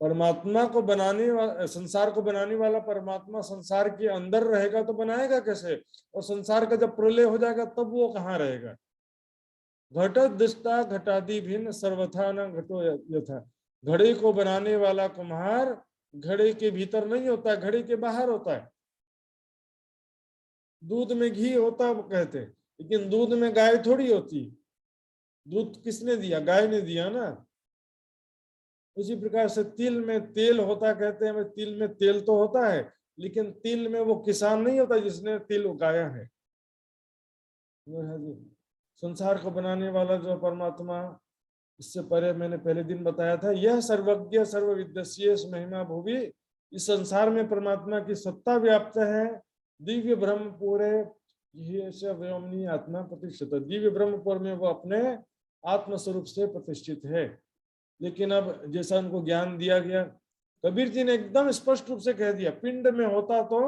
परमात्मा को बनाने वाला, संसार को बनाने वाला परमात्मा संसार के अंदर रहेगा तो बनाएगा कैसे? और संसार का जब प्रलय हो जाएगा तब वो कहाँ रहेगा? घट दृष्टा घटादि भिन्न सर्वथा न घटो यथा। घड़े को बनाने वाला कुम्हार घड़े के भीतर नहीं होता है, घड़े के बाहर होता है। दूध में घी होता है वो कहते, लेकिन दूध में गाय थोड़ी होती। दूध किसने दिया? गाय ने दिया ना। उसी प्रकार से तिल में तेल होता कहते हैं, तिल में तेल तो होता है, लेकिन तिल में वो किसान नहीं होता जिसने तिल उगाया है। संसार को बनाने वाला जो परमात्मा, इससे परे मैंने पहले दिन बताया था, यह सर्वज्ञ सर्वविद्य महिमा भूवि। इस संसार में परमात्मा की सत्ता व्याप्त है। दिव्य ब्रह्मपुरे व्योमनी आत्मा प्रतिष्ठित। दिव्य ब्रह्मपुर में वो अपने आत्म स्वरूप से प्रतिष्ठित है। लेकिन अब जैसा उनको ज्ञान दिया गया, कबीर जी ने एकदम स्पष्ट रूप से कह दिया, पिंड में होता तो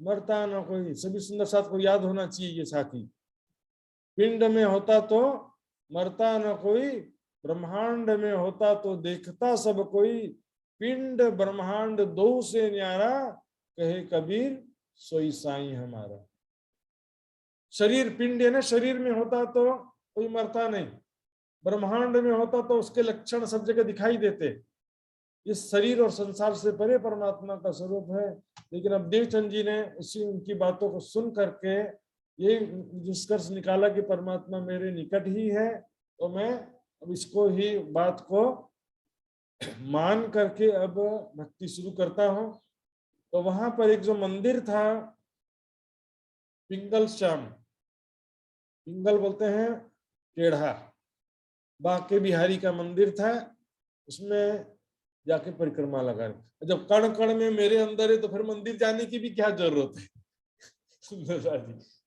मरता न कोई। सभी सुंदर साथ को याद होना चाहिए ये साथी। पिंड में होता तो मरता न कोई, ब्रह्मांड में होता तो देखता सब कोई। पिंड ब्रह्मांड दो से न्यारा, कहे कबीर सोई साई हमारा। शरीर पिंड है ना, शरीर में होता तो कोई मरता नहीं, ब्रह्मांड में होता तो उसके लक्षण सब जगह दिखाई देते। इस शरीर और संसार से परे परमात्मा का स्वरूप है। लेकिन अब देवचंद जी ने उसी उनकी बातों को सुन करके ये निष्कर्ष निकाला कि परमात्मा मेरे निकट ही है, तो मैं अब इसको ही बात को मान करके अब भक्ति शुरू करता हूं। तो वहां पर एक जो मंदिर था पिंगल श्याम, पिंगल बोलते हैं टेढ़ा, बांके बिहारी का मंदिर था, उसमें जाके परिक्रमा लगा। जब कण कण में मेरे अंदर है तो फिर मंदिर जाने की भी क्या जरूरत है?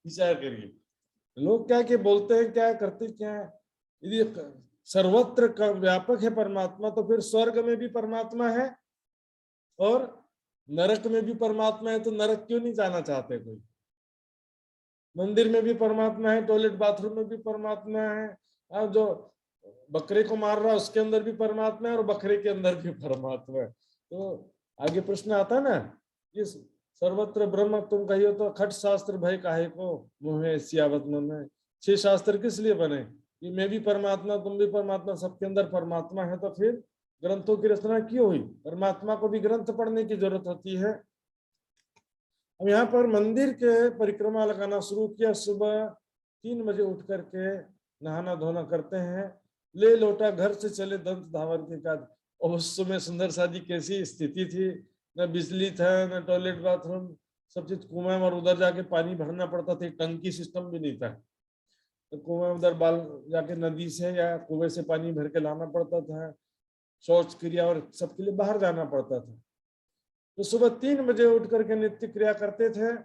विचार करिए, लोग क्या क्या बोलते हैं, क्या करते क्या है। यदि सर्वत्र व्यापक है परमात्मा, तो फिर स्वर्ग में भी परमात्मा है और नरक में भी परमात्मा है, तो नरक क्यों नहीं जाना चाहते कोई? मंदिर में भी परमात्मा है, टॉयलेट बाथरूम में भी परमात्मा है, और जो बकरे को मार रहा है उसके अंदर भी परमात्मा है और बकरे के अंदर भी परमात्मा है। तो आगे प्रश्न आता ना, कि सर्वत्र ब्रह्म तुम कहियो तो खट शास्त्र भय काहे को, मुहे सियावत में। 6 शास्त्र किस लिए बने? कि मैं भी परमात्मा, तुम भी परमात्मा, सबके अंदर परमात्मा है, तो फिर ग्रंथों की रचना क्यों हुई? परमात्मा को भी ग्रंथ पढ़ने की जरूरत होती है। अब यहाँ पर मंदिर के परिक्रमा लगाना शुरू किया। सुबह 3 बजे उठ करके नहाना धोना करते हैं, ले लोटा घर से चले दंत धावर के काज। और उस समय सुंदर सा जी कैसी स्थिति थी, न बिजली था न टॉयलेट बाथरूम, सब चीज कुएं और उधर जाके पानी भरना पड़ता था, टंकी सिस्टम भी नहीं था, तो कुएं उधर बाल जाके नदी से या कुएं से पानी भर के लाना पड़ता था, शौच क्रिया और सबके लिए बाहर जाना पड़ता था। तो सुबह 3 बजे उठ करके नित्य क्रिया करते थे,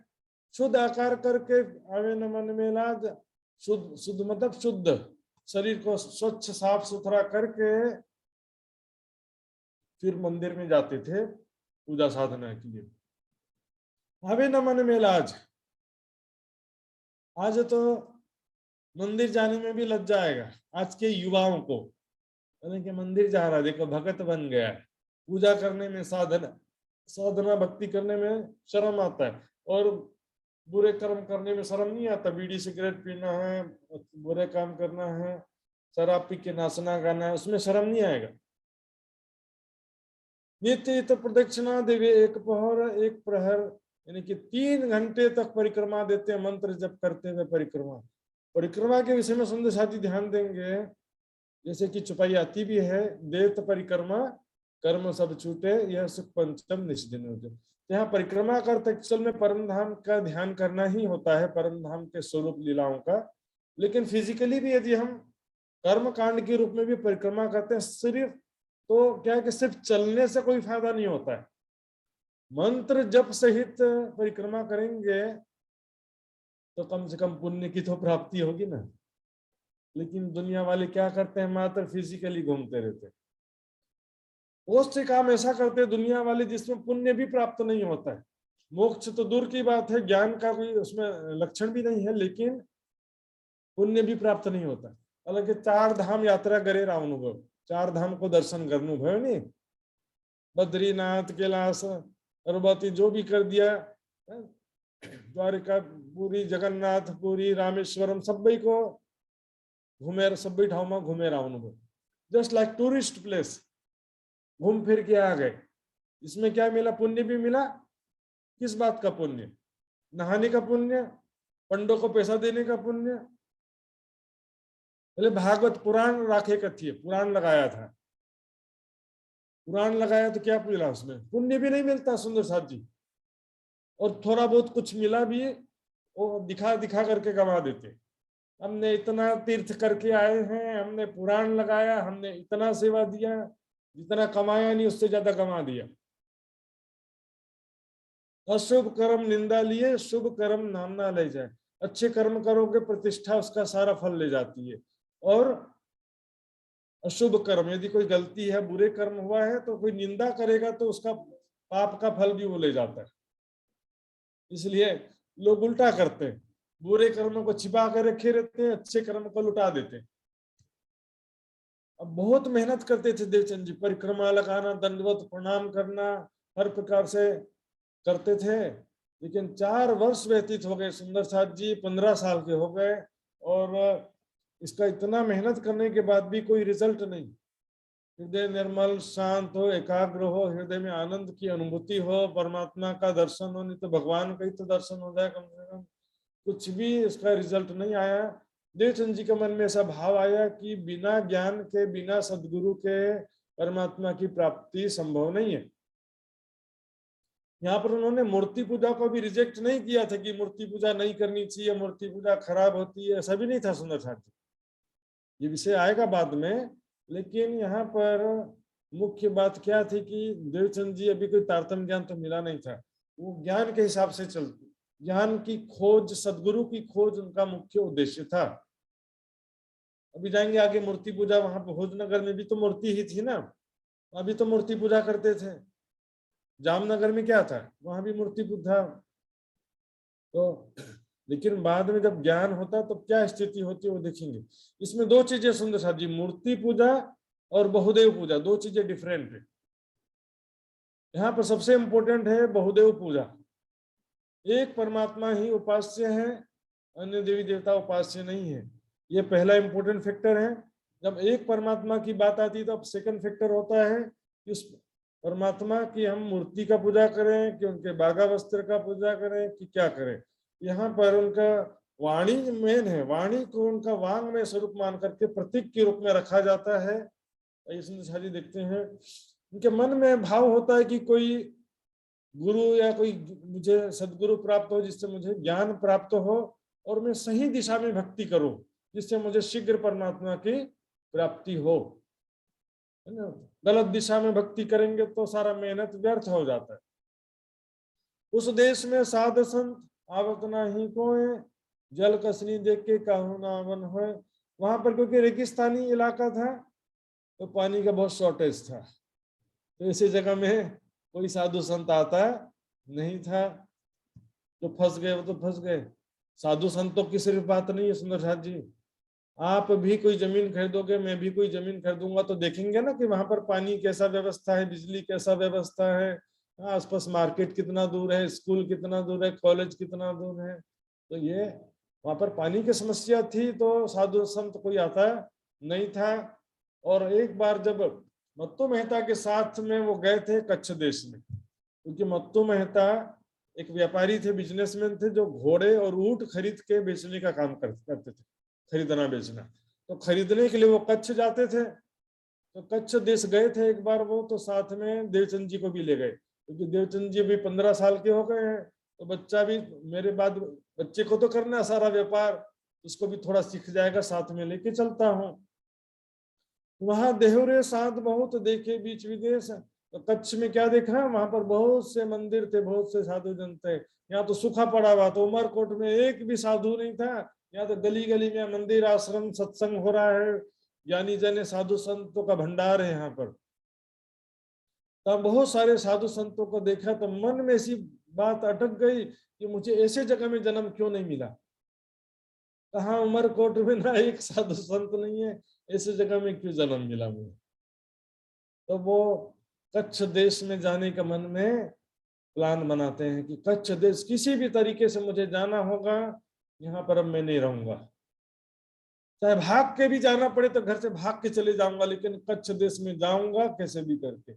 शुद्ध आकार करके आवे न मन में लाज, शुद्ध शुद्ध मतलब शुद्ध शरीर को स्वच्छ साफ सुथरा करके फिर मंदिर में जाते थे पूजा साधना के लिए। आवे न मन में लाज, आज तो मंदिर जाने में भी लज्जा आएगा आज के युवाओं को, कि मंदिर जा रहा है, देखो भगत बन गया है, पूजा करने में साधना भक्ति करने में शर्म आता है, और बुरे कर्म करने में शर्म नहीं आता, बीड़ी सिगरेट पीना है, बुरे काम करना है, शराब पी के नाचना गाना है, उसमें शर्म नहीं आएगा। नित्य तो प्रदक्षिणा देवे एक पहर एक प्रहर, यानी कि 3 घंटे तक परिक्रमा देते हैं, मंत्र जप करते हुए परिक्रमा। परिक्रमा के विषय में सुंदर साथी ध्यान देंगे, जैसे कि चुपाई आती भी है, देत परिक्रमा कर्म सब छूटे, यह सुख पंचम निष्दिन हो जाए। यहाँ परिक्रमा करते एक्चुअल में परम धाम का ध्यान करना ही होता है, परम धाम के स्वरूप लीलाओं का। लेकिन फिजिकली भी यदि हम कर्म कांड के रूप में भी परिक्रमा करते हैं सिर्फ, तो क्या है कि सिर्फ चलने से कोई फायदा नहीं होता है, मंत्र जप सहित परिक्रमा करेंगे तो कम से कम पुण्य की तो प्राप्ति होगी ना। लेकिन दुनिया वाले क्या करते हैं, मात्र फिजिकली घूमते रहते हैं, बहुत से काम ऐसा करते हैं दुनिया वाले जिसमें पुण्य भी प्राप्त नहीं होता है। मोक्ष तो दूर की बात है, ज्ञान का कोई उसमें लक्षण भी नहीं है, लेकिन पुण्य भी प्राप्त नहीं होता। हालांकि 4 धाम यात्रा करे अनुभव, 4 धाम को दर्शन करने भयो नहीं, बद्रीनाथ कैलाश अरुबती जो भी कर दिया, द्वारिका पूरी जगन्नाथ पूरी रामेश्वरम सबै को घूमे, सबै ठाउँमा घुमेर आउनुभयो, जस्ट लाइक टूरिस्ट प्लेस, घूम फिर के आ गए। इसमें क्या मिला, पुण्य भी मिला। किस बात का पुण्य, नहाने का पुण्य, पंडों को पैसा देने का पुण्य। पहले भागवत पुराण राखे का थी, पुराण लगाया था, पुराण लगाया तो क्या मिला, उसमें पुण्य भी नहीं मिलता सुंदर साथ जी, और थोड़ा बहुत कुछ मिला भी वो दिखा दिखा करके गवा देते। हमने इतना तीर्थ करके आए हैं, हमने पुराण लगाया, हमने इतना सेवा दिया, जितना कमाया नहीं उससे ज्यादा कमा दिया। अशुभ कर्म निंदा लिए, शुभ कर्म नाम ना ले जाए। अच्छे कर्म करोगे प्रतिष्ठा उसका सारा फल ले जाती है, और अशुभ कर्म यदि कोई गलती है, बुरे कर्म हुआ है, तो कोई निंदा करेगा तो उसका पाप का फल भी वो ले जाता है। इसलिए लोग उल्टा करते हैं, बुरे कर्मों को छिपा कर रखे रहते हैं, अच्छे कर्म को लुटा देते हैं। अब बहुत मेहनत करते थे देवचंद जी, परिक्रमा लगाना, दंडवत प्रणाम करना, हर प्रकार से करते थे। लेकिन 4 वर्ष व्यतीत हो गए, सुंदर साथ जी 15 साल के हो गए, और इसका इतना मेहनत करने के बाद भी कोई रिजल्ट नहीं। हृदय निर्मल शांत हो, एकाग्र हो, हृदय में आनंद की अनुभूति हो, परमात्मा का दर्शन हो, नहीं तो भगवान का ही तो दर्शन हो जाए कम से कम, कुछ भी इसका रिजल्ट नहीं आया। देवचंद जी के मन में ऐसा भाव आया कि बिना ज्ञान के, बिना सदगुरु के परमात्मा की प्राप्ति संभव नहीं है। यहाँ पर उन्होंने मूर्ति पूजा को भी रिजेक्ट नहीं किया था कि मूर्ति पूजा नहीं करनी चाहिए, मूर्ति पूजा खराब होती है, ऐसा भी नहीं था सुंदर साथ जी, ये विषय आएगा बाद में। लेकिन यहाँ पर मुख्य बात क्या थी कि देवचंद जी अभी कोई तारतम्य ज्ञान तो मिला नहीं था, वो ज्ञान के हिसाब से चलते, ज्ञान की खोज, सदगुरु की खोज उनका मुख्य उद्देश्य था। अभी जाएंगे आगे मूर्ति पूजा, वहां पर भोजनगर में भी तो मूर्ति ही थी ना, अभी तो मूर्ति पूजा करते थे। जामनगर में क्या था, वहां भी मूर्ति पूजा। तो लेकिन बाद में जब ज्ञान होता है तो क्या स्थिति होती है वो देखेंगे। इसमें 2 चीजें सुंदर साथ जी, मूर्ति पूजा और बहुदेव पूजा, 2 चीजें डिफरेंट है। यहाँ पर सबसे इंपॉर्टेंट है बहुदेव पूजा। एक परमात्मा ही उपास्य है, अन्य देवी देवता उपास्य नहीं है, ये पहला इंपॉर्टेंट फैक्टर है। जब एक परमात्मा की बात आती है तो अब सेकंड फैक्टर होता है कि उस परमात्मा की हम मूर्ति का पूजा करें, कि उनके बागा वस्त्र का पूजा करें, कि क्या करें। यहाँ पर उनका वाणी मेन है, वाणी को उनका वांग में स्वरूप मान करके प्रतीक के रूप में रखा जाता है। ये सुंदर शाह जी देखते हैं उनके मन में भाव होता है कि कोई गुरु या कोई मुझे सदगुरु प्राप्त हो जिससे मुझे ज्ञान प्राप्त हो और मैं सही दिशा में भक्ति करूं जिससे मुझे शीघ्र परमात्मा की प्राप्ति हो, है ना। गलत दिशा में भक्ति करेंगे तो सारा मेहनत व्यर्थ हो जाता है। उस देश में साध संत आवत नाही कोय, जल कसनी देख के काहू ना वन होए। वहां पर क्योंकि रेगिस्तानी इलाका था तो पानी का बहुत शॉर्टेज था, तो इसी जगह में कोई साधु संत आता नहीं था। जो फंस गए वो तो फंस गए। साधु संतों की सिर्फ बात नहीं है सुंदर साथ जी, आप भी कोई जमीन खरीदोगे, मैं भी कोई जमीन खरीदूंगा तो देखेंगे ना कि वहां पर पानी कैसा व्यवस्था है, बिजली कैसा व्यवस्था है, आसपास मार्केट कितना दूर है, स्कूल कितना दूर है, कॉलेज कितना दूर है। तो ये वहां पर पानी की समस्या थी तो साधु संत कोई आता नहीं था। और एक बार जब मत्तू मेहता के साथ में वो गए थे कच्छ देश में, क्योंकि मत्तू मेहता एक व्यापारी थे, बिजनेसमैन थे जो घोड़े और ऊंट खरीद के बेचने का काम करते थे, खरीदना बेचना। तो खरीदने के लिए वो कच्छ जाते थे, तो कच्छ देश गए थे एक बार वो, तो साथ में देवचंद जी को भी ले गए, क्योंकि देवचंद जी भी 15 साल के हो गए हैं, तो बच्चा भी मेरे बाद बच्चे को तो करना है सारा व्यापार, उसको भी थोड़ा सीख जाएगा, साथ में लेके चलता हूँ। वहां देहुरे साध बहुत देखे बीच विदेश, तो कच्छ में क्या देखा, वहां पर बहुत से मंदिर थे, बहुत से साधु जन थे। यहाँ तो सूखा पड़ा हुआ, तो उमरकोट में एक भी साधु नहीं था। यहाँ तो गली गली में मंदिर आश्रम सत्संग हो रहा है, ज्ञानी जन साधु संतों का भंडार है यहाँ पर। तब बहुत सारे साधु संतों को देखा तो मन में ऐसी बात अटक गई कि मुझे ऐसे जगह में जन्म क्यों नहीं मिला। कहा उमरकोट में ना एक साधु संत नहीं है, ऐसे जगह में क्यों जन्म मिला मुझे। तो वो कच्छ देश में जाने का मन में प्लान बनाते हैं कि कच्छ देश किसी भी तरीके से मुझे जाना होगा, यहाँ पर अब मैं नहीं रहूंगा, चाहे भाग के भी जाना पड़े तो घर से भाग के चले जाऊंगा, लेकिन कच्छ देश में जाऊंगा कैसे भी करके।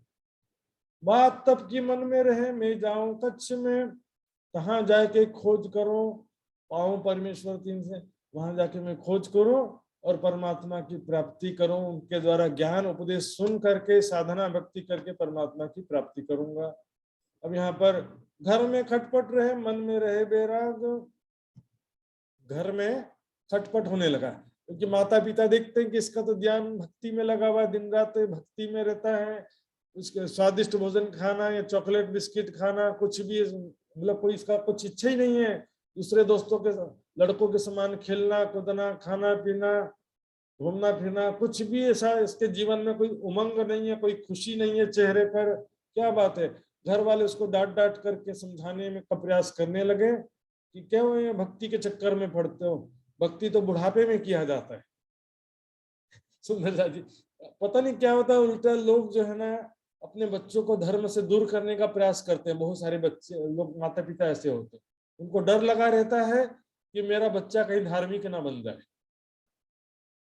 बात तब की मन में रहे, मैं जाऊं कच्छ में, कहाँ जाके खोज करूं, पाऊं परमेश्वर तीन से, वहां जाके मैं खोज करूं और परमात्मा की प्राप्ति करूं, उनके द्वारा ज्ञान उपदेश सुन करके साधना भक्ति करके परमात्मा की प्राप्ति करूंगा। अब यहाँ पर घर में खटपट रहे, मन में रहे बेराग, घर में खटपट होने लगा, क्योंकि माता पिता देखते हैं कि इसका तो ध्यान भक्ति में लगा हुआ, दिन रात भक्ति में रहता है, उसके स्वादिष्ट भोजन खाना या चॉकलेट बिस्किट खाना कुछ भी, मतलब कोई इसका कुछ इच्छा ही नहीं है, दूसरे दोस्तों के लड़कों के समान खेलना कूदना खाना पीना घूमना फिरना, कुछ भी ऐसा इसके जीवन में कोई उमंग नहीं है, कोई खुशी नहीं है चेहरे पर। क्या बात है, घर वाले उसको डांट डांट करके समझाने में का प्रयास करने लगे कि क्यों ये भक्ति के चक्कर में पड़ते हो, भक्ति तो बुढ़ापे में किया जाता है। सुंदर जी पता नहीं क्या होता है, उल्टा लोग जो है ना अपने बच्चों को धर्म से दूर करने का प्रयास करते हैं। बहुत सारे बच्चे लोग माता पिता ऐसे होते हैं, उनको डर लगा रहता है कि मेरा बच्चा कहीं धार्मिक ना बन जाए,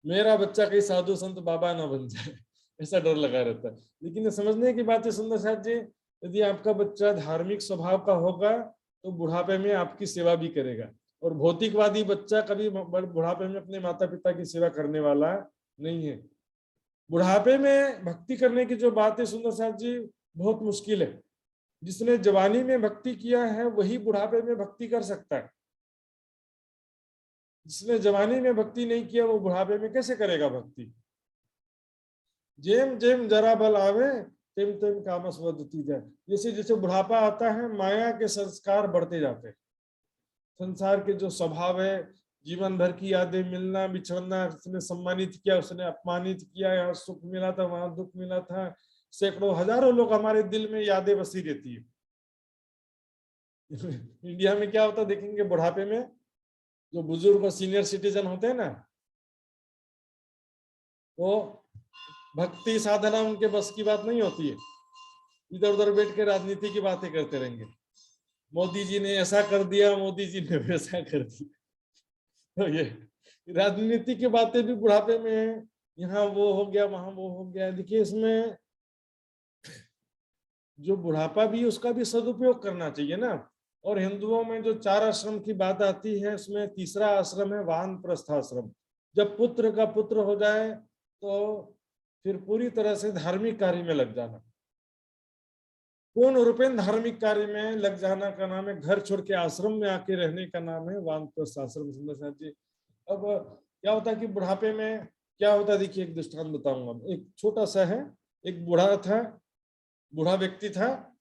मेरा बच्चा कहीं साधु संत बाबा ना बन जाए, ऐसा डर लगा रहता है। लेकिन ये समझने की बात है सुंदर साथ जी, यदि आपका बच्चा धार्मिक स्वभाव का होगा तो बुढ़ापे में आपकी सेवा भी करेगा, और भौतिकवादी बच्चा कभी बुढ़ापे में अपने माता पिता की सेवा करने वाला नहीं है। बुढ़ापे में भक्ति करने की जो बात है सुंदर साथ जी बहुत मुश्किल है। जिसने जवानी में भक्ति किया है वही बुढ़ापे में भक्ति कर सकता है, जिसने जवानी में भक्ति नहीं किया वो बुढ़ापे में कैसे करेगा भक्ति। जेम जेम जरा बल आवे तेम तेम कामस वधती जाए, जैसे जैसे बुढ़ापा आता है माया के संस्कार बढ़ते जाते हैं। संसार के जो स्वभाव है, जीवन भर की यादें, मिलना बिछड़ना, उसने सम्मानित किया उसने अपमानित किया, यहाँ सुख मिला था वहां दुख मिला था, सैकड़ों हजारों लोग हमारे दिल में यादें बसी रहती है। इंडिया में क्या होता देखेंगे बुढ़ापे में, जो बुजुर्ग और सीनियर सिटीजन होते हैं ना, वो भक्ति साधना उनके बस की बात नहीं होती है, इधर उधर बैठ के राजनीति की बातें करते रहेंगे, मोदी जी ने ऐसा कर दिया, मोदी जी ने वैसा कर दिया। तो ये राजनीति की बातें भी बुढ़ापे में है, यहाँ वो हो गया वहां वो हो गया। देखिए इसमें जो बुढ़ापा भी उसका भी सदुपयोग करना चाहिए ना। और हिंदुओं में जो 4 आश्रम की बात आती है, उसमें तीसरा आश्रम है वानप्रस्थ आश्रम। जब पुत्र का पुत्र हो जाए तो फिर पूरी तरह से धार्मिक कार्य में लग जाना, पूर्ण रूपेण धार्मिक कार्य में लग जाना का नाम है, घर छोड़ के आश्रम में आके रहने का नाम है वानप्रस्थ आश्रम। सुंदर साथ जी, अब क्या होता है कि बुढ़ापे में क्या होता है, देखिए एक दृष्टांत बताऊंगा। एक छोटा सा है, एक बूढ़ा व्यक्ति था,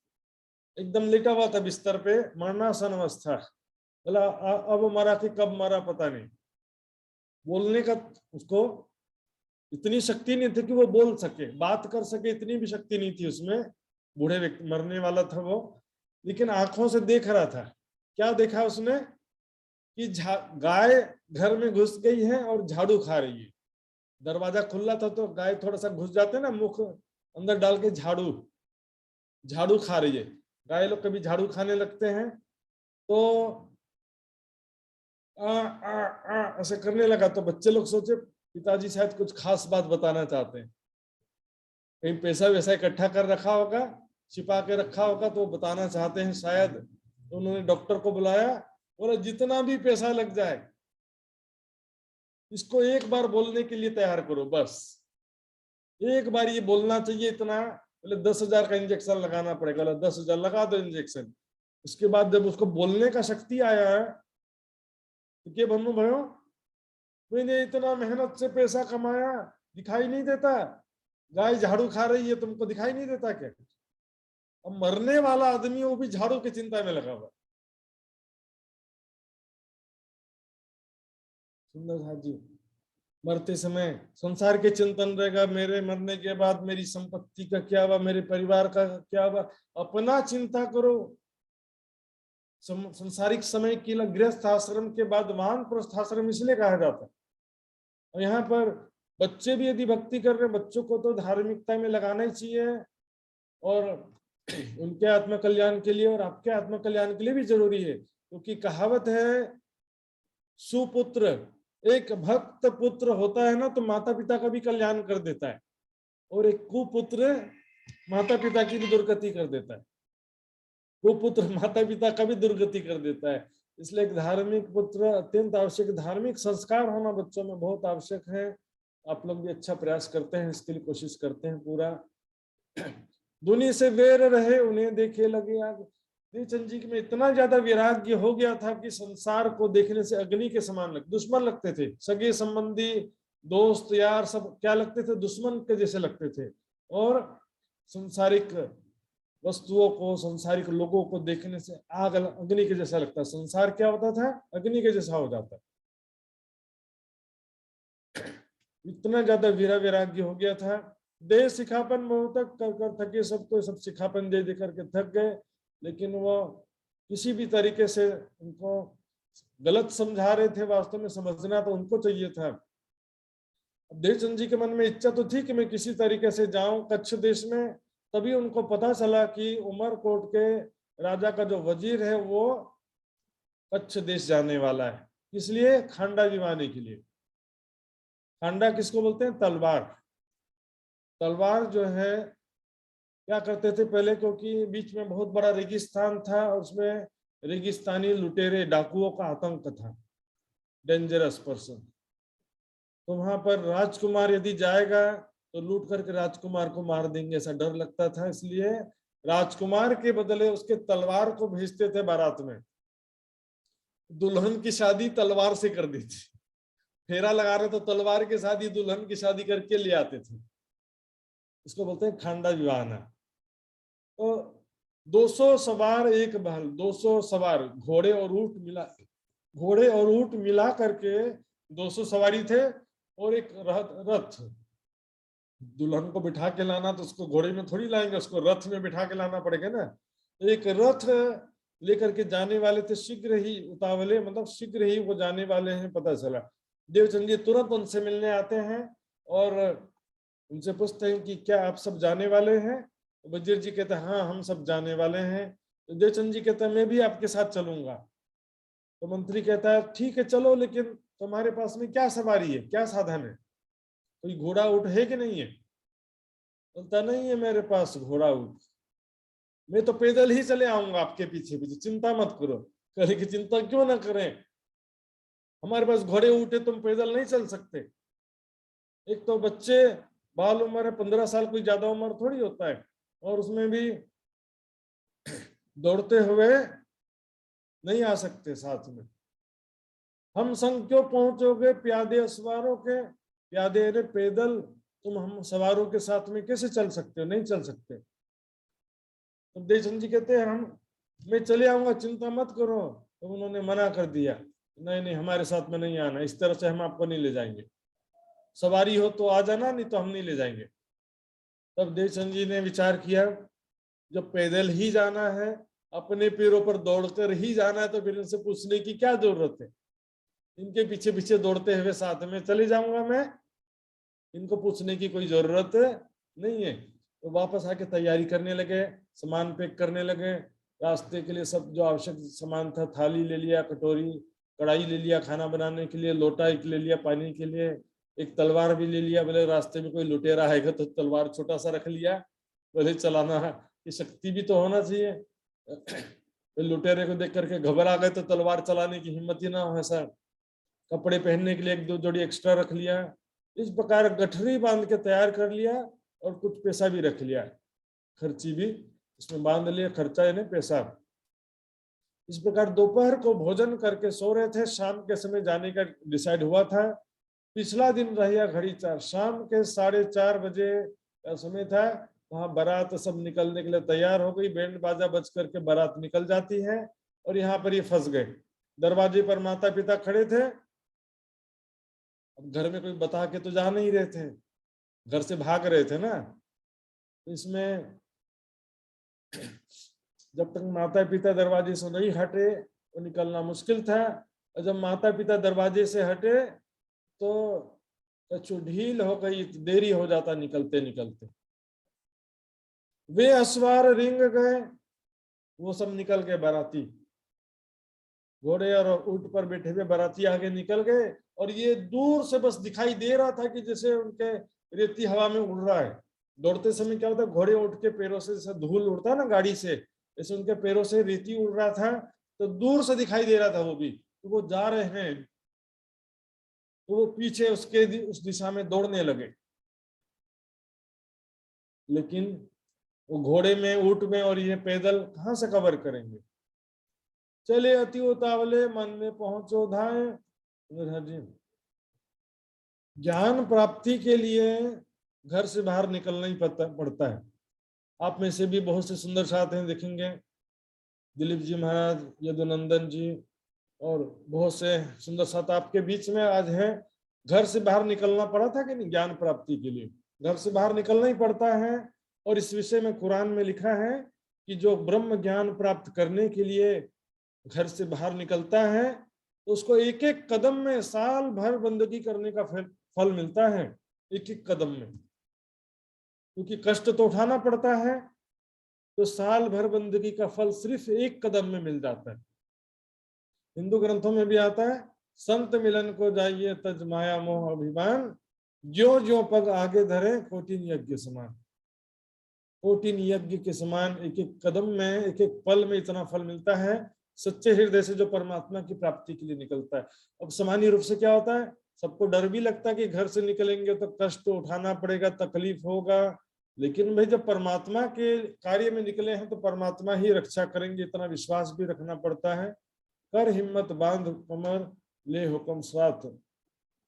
एकदम लेटा हुआ था बिस्तर पे, मरणासन अवस्था। बोला अब मरा कि कब मरा पता नहीं। बोलने का उसको इतनी शक्ति नहीं थी कि वो बोल सके, बात कर सके, इतनी भी शक्ति नहीं थी उसमें। बूढ़े व्यक्ति, मरने वाला था वो, लेकिन आंखों से देख रहा था। क्या देखा उसने कि गाय घर में घुस गई है और झाड़ू खा रही है। दरवाजा खुला था तो गाय थोड़ा सा घुस जाते ना, मुख अंदर डाल के झाड़ू खा रही है। गाय लोग कभी झाड़ू खाने लगते हैं तो ऐसे करने लगा, तो बच्चे लोग सोचे पिताजी शायद कुछ खास बात बताना चाहते हैं, कहीं पैसा वैसा इकट्ठा कर रखा होगा, छिपा के रखा होगा, तो बताना चाहते हैं शायद। तो उन्होंने डॉक्टर को बुलाया, बोला जितना भी पैसा लग जाए इसको एक बार बोलने के लिए तैयार करो, बस एक बार ये बोलना चाहिए इतना। बोले 10,000 का इंजेक्शन लगाना पड़ेगा। बोला 10,000 लगा दो इंजेक्शन। उसके बाद जब उसको बोलने का शक्ति आया है तो क्या भन्नु भयो, मैंने इतना मेहनत से पैसा कमाया, दिखाई नहीं देता, गाय झाड़ू खा रही है, तुमको दिखाई नहीं देता क्या? अब मरने वाला आदमी वो भी झाड़ू की चिंता में लगा हुआ। सुंदर साथ जी, मरते समय संसार के चिंतन रहेगा, मेरे मरने के बाद मेरी संपत्ति का क्या हुआ, मेरे परिवार का क्या हुआ, अपना चिंता करो। संसारिक समय के लिए गृहस्थ आश्रम के बाद वानप्रस्थ आश्रम इसलिए कहा जाता है। और यहाँ पर बच्चे भी यदि भक्ति कर रहे हैं, बच्चों को तो धार्मिकता में लगाना ही चाहिए, और उनके आत्म कल्याण के लिए और आपके आत्म कल्याण के लिए भी जरूरी है। क्योंकि कहावत है, सुपुत्र, एक भक्त पुत्र होता है ना तो माता पिता का भी कल्याण कर देता है, और एक कुपुत्र माता पिता की भी दुर्गति कर देता है। कुपुत्र माता पिता का भी दुर्गति कर देता है। इसलिए एक धार्मिक पुत्र अत्यंत आवश्यक, धार्मिक संस्कार होना बच्चों में बहुत आवश्यक है। आप लोग भी अच्छा प्रयास करते हैं, इसके लिए कोशिश करते हैं पूरा। दुनिया से वेर रहे उन्हें देखे लगे आग। देवचंद जी में इतना ज्यादा वैराग्य हो गया था कि संसार को देखने से अग्नि के समान दुश्मन लगते थे। सगे संबंधी, दोस्त यार सब क्या लगते थे, दुश्मन के जैसे लगते थे। और संसारिक वस्तुओं को, संसारिक लोगों को देखने से आग अग्नि के जैसा लगता है। संसार क्या होता था, अग्नि के जैसा हो जाता। इतना ज्यादा वीरा वैराग्य हो गया था। दे सिखापन बहुत तक कर कर थके, सबको सब सिखापन दे दे करके थक गए, लेकिन वो किसी भी तरीके से उनको गलत समझा रहे थे। वास्तव में समझना तो उनको चाहिए था। देवचंद जी के मन में इच्छा तो थी कि मैं किसी तरीके से जाऊं कच्छ देश में। तभी उनको पता चला कि उमरकोट के राजा का जो वजीर है वो कच्छ देश जाने वाला है। इसलिए खांडा दिवाने के लिए। खांडा किसको बोलते हैं, तलवार। तलवार जो है क्या करते थे पहले, क्योंकि बीच में बहुत बड़ा रेगिस्तान था और उसमें रेगिस्तानी लुटेरे डाकुओं का आतंक था, डेंजरस पर्सन। तो वहां पर राजकुमार यदि जाएगा तो लूट करके राजकुमार को मार देंगे, ऐसा डर लगता था। इसलिए राजकुमार के बदले उसके तलवार को भेजते थे बारात में। दुल्हन की शादी तलवार से कर दी थी। फेरा लगा रहे तो तलवार के साथ ही दुल्हन की शादी करके ले आते थे। इसको बोलते हैं खांडा विवाह। तो 200 सवार एक महल, 200 सवार घोड़े और ऊंट मिला करके 200 सवारी थे, और एक रथ। दुल्हन को बिठा के लाना तो उसको घोड़े में थोड़ी लाएंगे, उसको रथ में बिठा के लाना पड़ेगा ना। तो एक रथ लेकर के जाने वाले थे, शीघ्र ही उतावले, मतलब शीघ्र ही वो जाने वाले हैं। पता चला देवचंद जी तुरंत उनसे मिलने आते हैं और उनसे पूछते हैं कि क्या आप सब जाने वाले हैं। तो वजीर जी कहते हैं हाँ हम सब जाने वाले हैं। तो देवचंद जी कहते हैं मैं भी आपके साथ चलूंगा। तो मंत्री कहता है ठीक है चलो, लेकिन तुम्हारे पास में क्या सवारी है, क्या साधन है, कोई घोड़ा ऊंट है कि नहीं है? बोलता नहीं है मेरे पास घोड़ा ऊंट। मैं तो पैदल ही चले आऊंगा आपके पीछे पीछे, चिंता मत करो। कहे कि चिंता क्यों ना करें, हमारे पास घोड़े ऊँटे, तुम पैदल नहीं चल सकते। एक तो बच्चे बाल उम्र है, 15 साल, कोई ज्यादा उम्र थोड़ी होता है, और उसमें भी दौड़ते हुए नहीं आ सकते साथ में। हम संग क्यों पहुंचोगे प्यादे असवारों के, प्यादे ने पैदल, तुम हम सवारों के साथ में कैसे चल सकते हो, नहीं चल सकते। तो देवचंद जी कहते हैं मैं चले आऊंगा, चिंता मत करो। तो उन्होंने मना कर दिया, नहीं नहीं हमारे साथ में नहीं आना, इस तरह से हम आपको नहीं ले जाएंगे, सवारी हो तो आ जाना, नहीं तो हम नहीं ले जाएंगे। तब देवचंद जी ने विचार किया, जब पैदल ही जाना है, अपने पैरों पर दौड़कर ही जाना है, तो फिर इनसे पूछने की क्या जरूरत है। इनके पीछे पीछे दौड़ते हुए साथ में चले जाऊंगा मैं, इनको पूछने की कोई जरूरत नहीं है। तो वापस आके तैयारी करने लगे, सामान पैक करने लगे, रास्ते के लिए सब जो आवश्यक सामान था, थाली ले लिया, कटोरी कढ़ाई ले लिया खाना बनाने के लिए, लोटा एक ले लिया पानी के लिए, एक तलवार भी ले लिया, बोले रास्ते में कोई लुटेरा आएगा तो तलवार छोटा सा रख लिया, बोले चलाना की शक्ति भी तो होना चाहिए। लुटेरे को देख करके घबरा गए तो तलवार चलाने की हिम्मत ही ना हो ऐसा। कपड़े पहनने के लिए एक दो जोड़ी एक्स्ट्रा रख लिया, इस प्रकार गठरी बांध के तैयार कर लिया, और कुछ पैसा भी रख लिया, खर्ची भी इसमें बांध लिया, खर्चा यानी पैसा। इस प्रकार दोपहर को भोजन करके सो रहे थे, शाम के समय जाने का डिसाइड हुआ था। पिछला दिन रह गया घड़ी 4, शाम के 4:30 बजे का समय था। वहां बारात सब निकलने के लिए तैयार हो गई, बैंड बाजा बज करके बारात निकल जाती है, और यहाँ पर ये फंस गए। दरवाजे पर माता पिता खड़े थे, अब घर में कोई बता के तो जा नहीं रहे थे, घर से भाग रहे थे ना, तो इसमें जब तक माता पिता दरवाजे से नहीं हटे तो निकलना मुश्किल था, और जब माता पिता दरवाजे से हटे तो कछु ढील हो गई, देरी हो जाता निकलते निकलते। वे असवार रिंग गए, वो सब निकल गए बाराती, घोड़े और ऊंट पर बैठे हुए बाराती आगे निकल गए, और ये दूर से बस दिखाई दे रहा था कि जैसे उनके रेती हवा में उड़ रहा है। दौड़ते समय क्या होता है, घोड़े उठ के पैरों से जैसे धूल उड़ता है ना गाड़ी से, जैसे उनके पैरों से रेती उड़ रहा था, तो दूर से दिखाई दे रहा था वो भी, तो वो जा रहे हैं, तो वो पीछे उसके उस दिशा में दौड़ने लगे। लेकिन वो घोड़े में, ऊंट में, और ये पैदल कहां से कवर करेंगे। चले अति उतावले, मन में पहुंचो धाए। ज्ञान प्राप्ति के लिए घर से बाहर निकलना ही पड़ता है। आप में से भी बहुत से सुंदर साथ हैं, देखेंगे दिलीप जी महाराज, यदुनंदन जी, और बहुत से सुंदर साथ आपके बीच में आज है। घर से बाहर निकलना पड़ा था कि नहीं, ज्ञान प्राप्ति के लिए घर से बाहर निकलना ही पड़ता है। और इस विषय में कुरान में लिखा है कि जो ब्रह्म ज्ञान प्राप्त करने के लिए घर से बाहर निकलता है, तो उसको एक एक कदम में साल भर बंदगी करने का फल मिलता है, एक एक कदम में, क्योंकि कष्ट तो उठाना पड़ता है। तो साल भर बंदगी का फल सिर्फ एक कदम में मिल जाता है। हिंदू ग्रंथों में भी आता है, संत मिलन को जाइए तज माया मोह अभिमान, ज्यो ज्यो पग आगे धरे कोटिन यज्ञ समान। कोटिन यज्ञ के समान एक एक कदम में, एक एक पल में इतना फल मिलता है सच्चे हृदय से जो परमात्मा की प्राप्ति के लिए निकलता है। अब सामान्य रूप से क्या होता है, सबको डर भी लगता है कि घर से निकलेंगे तो कष्ट तो उठाना पड़ेगा, तकलीफ होगा, लेकिन भाई जब परमात्मा के कार्य में निकले हैं तो परमात्मा ही रक्षा करेंगे, इतना विश्वास भी रखना पड़ता है। कर हिम्मत बांध कमर, ले हुक्म साथ,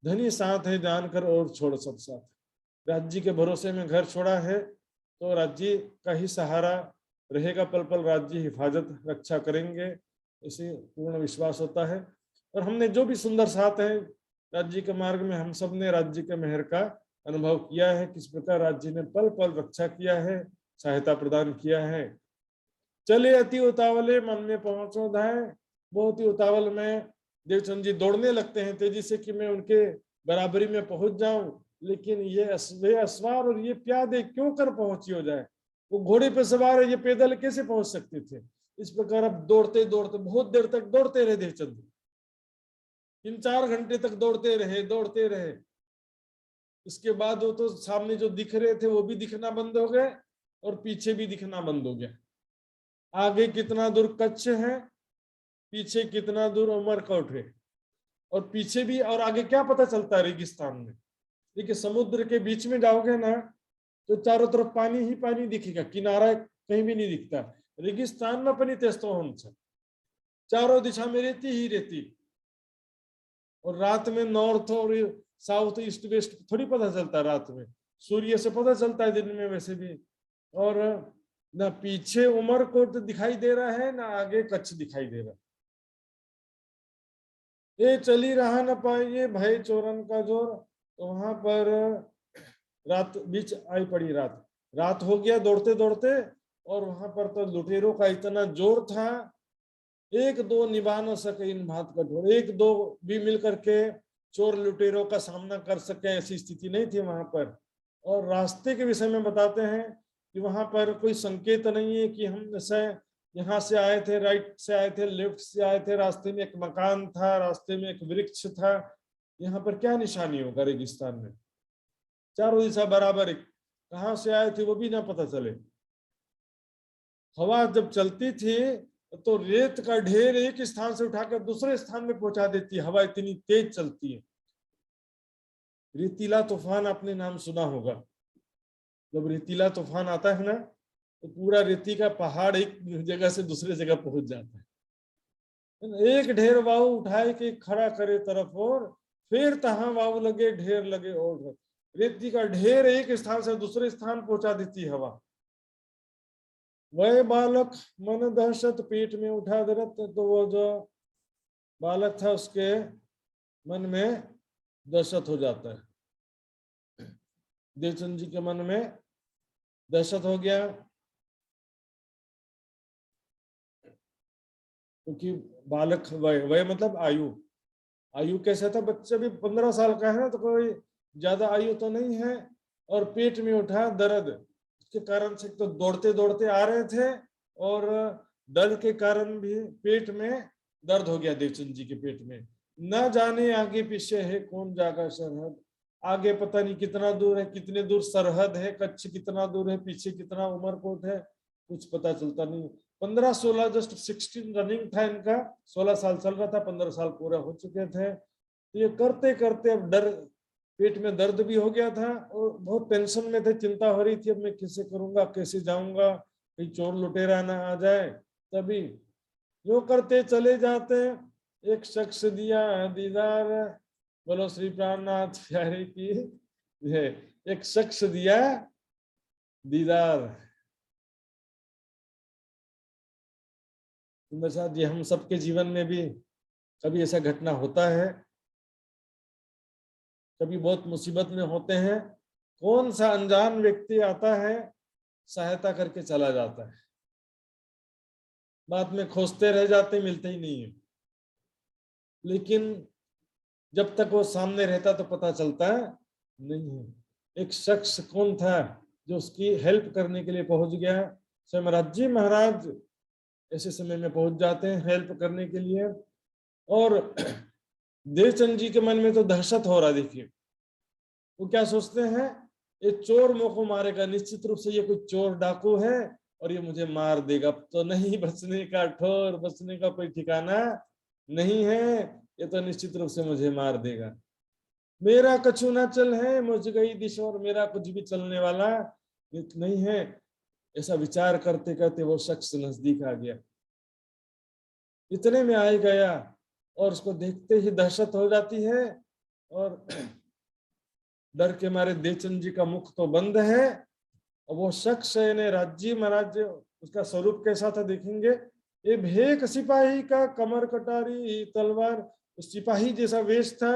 धनी साथ है जानकर और छोड़ सब साथ। राज्य के भरोसे में घर छोड़ा है तो राज्य का ही सहारा रहेगा, पल पल राज्य हिफाजत रक्षा करेंगे, इसे पूर्ण विश्वास होता है। और हमने जो भी सुंदर साथ है राज्य के मार्ग में, हम सब ने राज्य के मेहर का अनुभव किया है, किस प्रकार राज्य ने पल पल रक्षा किया है, सहायता प्रदान किया है। चले अति उतावले, मन में पहुंचो धाए। बहुत ही उतावल में देवचंद जी दौड़ने लगते हैं तेजी से कि मैं उनके बराबरी में पहुंच जाऊं, लेकिन ये असवार और ये प्यादे क्यों कर पहुंची हो जाए, वो घोड़े पे सवार है, ये पैदल कैसे पहुंच सकते थे। इस प्रकार अब दौड़ते दौड़ते बहुत देर तक दौड़ते रहे देवचंद, 3-4 घंटे तक दौड़ते रहे। इसके बाद वो तो सामने जो दिख रहे थे वो भी दिखना बंद हो गए, और पीछे भी दिखना बंद हो गया। आगे कितना दूर कच्छ है, पीछे कितना दूर उमरकोट है, और पीछे भी और आगे क्या पता चलता है रेगिस्तान में। देखिए समुद्र के बीच में जाओगे ना तो चारों तरफ पानी ही पानी दिखेगा, किनारा कहीं भी नहीं दिखता। रेगिस्तान में पण तेच तो होऊन चारों दिशा में रेती ही रेती, और रात में नॉर्थ और साउथ ईस्ट वेस्ट थोड़ी पता चलता है रात में, सूर्य से पता चलता है दिन में वैसे भी। और ना पीछे उमरकोट दिखाई दे रहा है ना आगे कच्छ दिखाई दे रहा है। ये चली रहा न पाइए भय चोरन का जोर, तो वहां पर रात बीच आई पड़ी, रात रात हो गया दौड़ते दौड़ते, और वहां पर तो लुटेरों का इतना जोर था, एक दो निभा न सके इन भात कठोर, एक दो भी मिल करके चोर लुटेरों का सामना कर सके ऐसी स्थिति नहीं थी वहां पर। और रास्ते के विषय में बताते हैं कि वहां पर कोई संकेत नहीं है कि हम जैसे यहाँ से आए थे, राइट से आए थे, लेफ्ट से आए थे, रास्ते में एक मकान था, रास्ते में एक वृक्ष था, यहाँ पर क्या निशानी होगा रेगिस्तान में, चारों दिशा बराबर, कहाँ से आए थे वो भी ना पता चले। हवा जब चलती थी तो रेत का ढेर एक स्थान से उठाकर दूसरे स्थान में पहुंचा देती है, हवा इतनी तेज चलती है। रेतीला तूफान आपने नाम सुना होगा, जब रेतीला तूफान आता है ना तो पूरा रेती का पहाड़ एक जगह से दूसरे जगह पहुंच जाता है। एक ढेर वाव उठाए के खड़ा करे तरफ और फिर तहां वाव लगे ढेर लगे, और रेती का ढेर एक स्थान से दूसरे स्थान पहुंचा देती हवा। वह बालक मन दहशत पेट में उठा दरत, तो वो जो बालक था उसके मन में दहशत हो जाता है, देवचंद जी के मन में दहशत हो गया, क्योंकि बालक वह मतलब आयु, आयु कैसा था, बच्चा भी 15 साल का है तो कोई ज्यादा आयु तो नहीं है, और पेट में उठा दर्द के कारण से तो दौड़ते दौड़ते आ रहे थे, और दर्द के कारण भी पेट में दर्द हो गया देवचंद जी के पेट में। न जाने आगे पीछे है कौन जागा सरहद, आगे पता नहीं कितना दूर है, कितने दूर सरहद है, कच्छ कितना दूर है, पीछे कितना उमरकोट है, कुछ पता चलता नहीं। 15-16 जस्ट 16 रनिंग था इनका, 16 साल चल रहा था, 15 साल पूरा हो चुके थे। तो ये करते करते अब डर, पेट में दर्द भी हो गया था और बहुत टेंशन में थे, चिंता हो रही थी, अब मैं कैसे करूंगा, कैसे जाऊंगा, कहीं चोर लुटेरा ना आ जाए। तभी जो करते चले जाते, एक शख्स दिया दीदार, बोलो श्री प्राणनाथ प्यारे की, एक शख्स दिया दीदार। तो मेरे साथ ये हम सबके जीवन में भी कभी ऐसा घटना होता है, कभी बहुत मुसीबत में होते हैं, कौन सा अनजान व्यक्ति आता है सहायता करके चला जाता है, बाद में खोजते रह जाते, मिलते ही नहीं है। लेकिन जब तक वो सामने रहता तो पता चलता नहीं है। एक शख्स कौन था जो उसकी हेल्प करने के लिए पहुंच गया, स्वयं राज्य महाराज ऐसे समय में पहुंच जाते हैं हेल्प करने के लिए। और देवचंद जी के मन में तो दहशत हो रहा, देखिए वो क्या सोचते हैं, ये चोर मेरे को मारेगा, निश्चित रूप से ये कोई चोर डाकू है और ये मुझे मार देगा, तो नहीं बचने का ठोर, बचने का कोई ठिकाना नहीं है, ये तो निश्चित रूप से मुझे मार देगा। मेरा कछु ना चल है मुझ गई दिशा, और मेरा कुछ भी चलने वाला नहीं है। ऐसा विचार करते करते वो शख्स नजदीक आ गया, इतने में आ गया और उसको देखते ही दहशत हो जाती है, और डर के मारे देवचंद जी का मुख तो बंद है, और वो शख्स है राज्य महाराज, उसका स्वरूप कैसा था देखेंगे, ये भेक सिपाही का, कमर कटारी तलवार, सिपाही जैसा वेश था,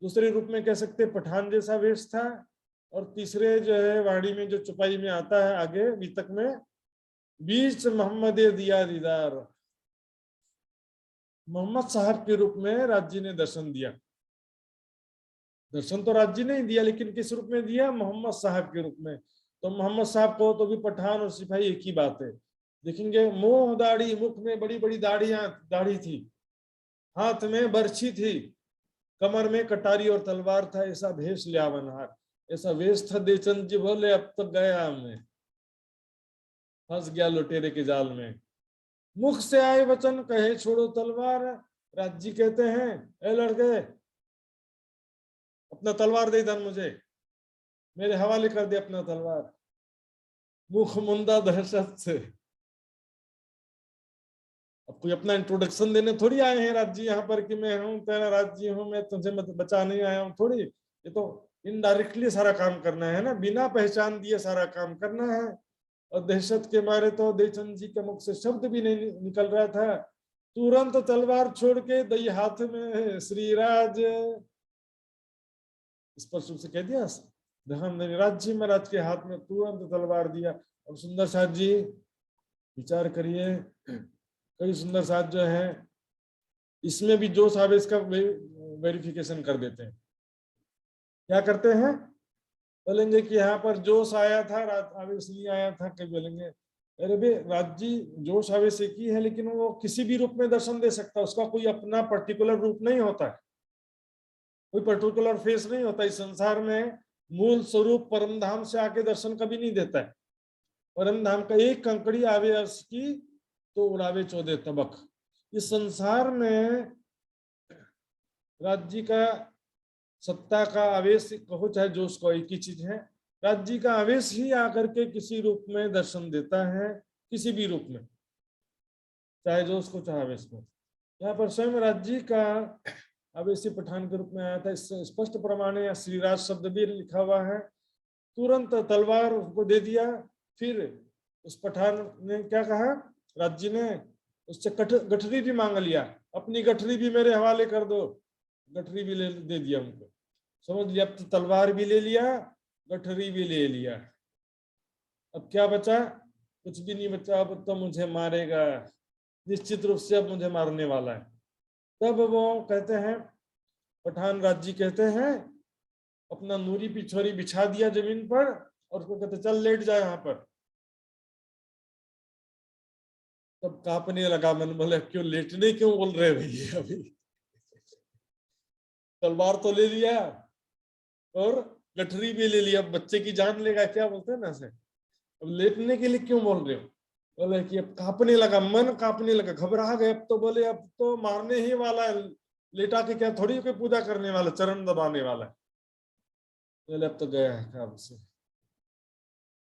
दूसरे रूप में कह सकते पठान जैसा वेश था, और तीसरे जो है वाणी में जो चुपाई में आता है आगे वितक में, बीच मोहम्मद दिया दीदार, मोहम्मद साहब के रूप में राज्य ने दर्शन दिया। दर्शन तो राज्य ने ही दिया, लेकिन किस रूप में दिया, मोहम्मद साहब के रूप में। तो मोहम्मद साहब को तो भी पठान और सिपाही एक ही बात है। देखेंगे मुंह दाढ़ी, मुख में बड़ी बड़ी दाढ़ी थी, हाथ में बर्छी थी, कमर में कटारी और तलवार था, ऐसा भेष लियावनहार, ऐसा वेश था। देवचंद जी बोले अब तो गया मैं, फंस गया लुटेरे के जाल में। मुख से आए वचन कहे छोड़ो तलवार। राज जी कहते हैं, ए लड़के, अपना तलवार दे इधर, मुझे मेरे हवाले कर दे अपना तलवार। मुख मुंदा दहशत से। अब कोई अपना इंट्रोडक्शन देने थोड़ी आए हैं राज जी यहाँ पर कि मैं हूँ तेरा राज जी हूँ, मैं तुझे बचा नहीं आया हूँ, थोड़ी। ये तो इनडायरेक्टली सारा काम करना है ना, बिना पहचान दिए सारा काम करना है। और दहशत के मारे तो देवचंद जी के मुख से शब्द भी नहीं निकल रहा था। तुरंत तलवार छोड़ के दई हाथ में श्रीराज। स्पष्ट रूप से कह दिया, राज जी महाराज के हाथ में तुरंत तलवार दिया। अब सुंदर साथ जी विचार करिए, कई सुंदर साथ जो है इसमें भी जोश आवेश का वेरिफिकेशन कर देते हैं। क्या करते हैं, बोलेंगे कि यहाँ पर जोश आया था, आवेश नहीं आया था। कभी बोलेंगे अरे भाई राज जी जोश आवेश एक ही है, लेकिन वो किसी भी रूप में दर्शन दे सकता है, उसका कोई अपना पर्टिकुलर रूप नहीं होता है, कोई पर्टिकुलर फेस नहीं होता। इस संसार में मूल स्वरूप परम धाम से आके दर्शन कभी नहीं देता है। परम धाम का एक कंकड़ी आवे अर्श की तो उड़ावे 14 तबक। इस संसार में राज्य का सत्ता का आवेश कहो चाहे जोश को, एक ही चीज है। राज्य का आवेश ही आकर के किसी रूप में दर्शन देता है, किसी भी रूप में, चाहे जोश को चाहे आवेश को। यहाँ पर स्वयं राज्य का आवेशी पठान के रूप में आया था। इससे स्पष्ट प्रमाण है, श्रीराज शब्द भी लिखा हुआ है। तुरंत तलवार उसको दे दिया। फिर उस पठान ने क्या कहा, राज्य ने उससे गठरी भी मांग लिया, अपनी गठरी भी मेरे हवाले कर दो। गठरी भी दे दिया उनको। समझ लिया, अब तो तलवार भी ले लिया, गठरी भी ले लिया। अब क्या बचा, कुछ भी नहीं बचा। अब तो मुझे मारेगा, निश्चित रूप से अब मुझे मारने वाला है। तब वो कहते हैं, पठान राज्य कहते हैं, अपना नूरी पिछोरी बिछा दिया जमीन पर और उसको कहते चल लेट जाए यहाँ पर। तब कांपने लगा मन, बोले क्यों लेटने क्यों बोल रहे भैया, अभी तलवार तो ले लिया और गठरी भी ले लिया, अब बच्चे की जान लेगा, क्या बोलते हैं ना से, अब लेटने के लिए क्यों बोल रहे हो। बोले कि अब कांपने लगा, मन कांपने लगा, घबरा गए। अब तो बोले अब तो मारने ही वाला है, लेटा के क्या थोड़ी कोई पूजा करने वाला, चरण दबाने वाला है। बोले अब तो गया है काम से।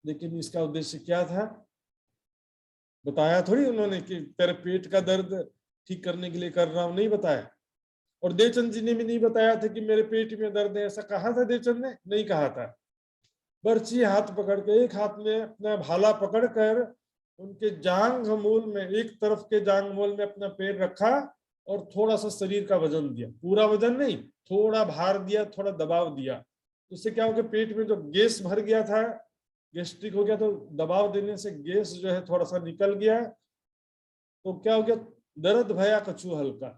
लेकिन इसका उद्देश्य क्या था, बताया थोड़ी उन्होंने कि तेरे पेट का दर्द ठीक करने के लिए कर रहा हूं, नहीं बताया। और देवचंद जी ने भी नहीं बताया था कि मेरे पेट में दर्द है, ऐसा कहा था देवचंद ने, नहीं कहा था। बर्ची हाथ पकड़ के, एक हाथ में अपना भाला पकड़कर उनके जांघ मूल में, एक तरफ के जांघ मूल में अपना पैर रखा और थोड़ा सा शरीर का वजन दिया, पूरा वजन नहीं, थोड़ा भार दिया, थोड़ा दबाव दिया। उससे क्या हो गया, पेट में जो गैस भर गया था, गैस्ट्रिक हो गया, तो दबाव देने से गैस जो है थोड़ा सा निकल गया। तो क्या हो गया, दर्द भया कछु हल्का,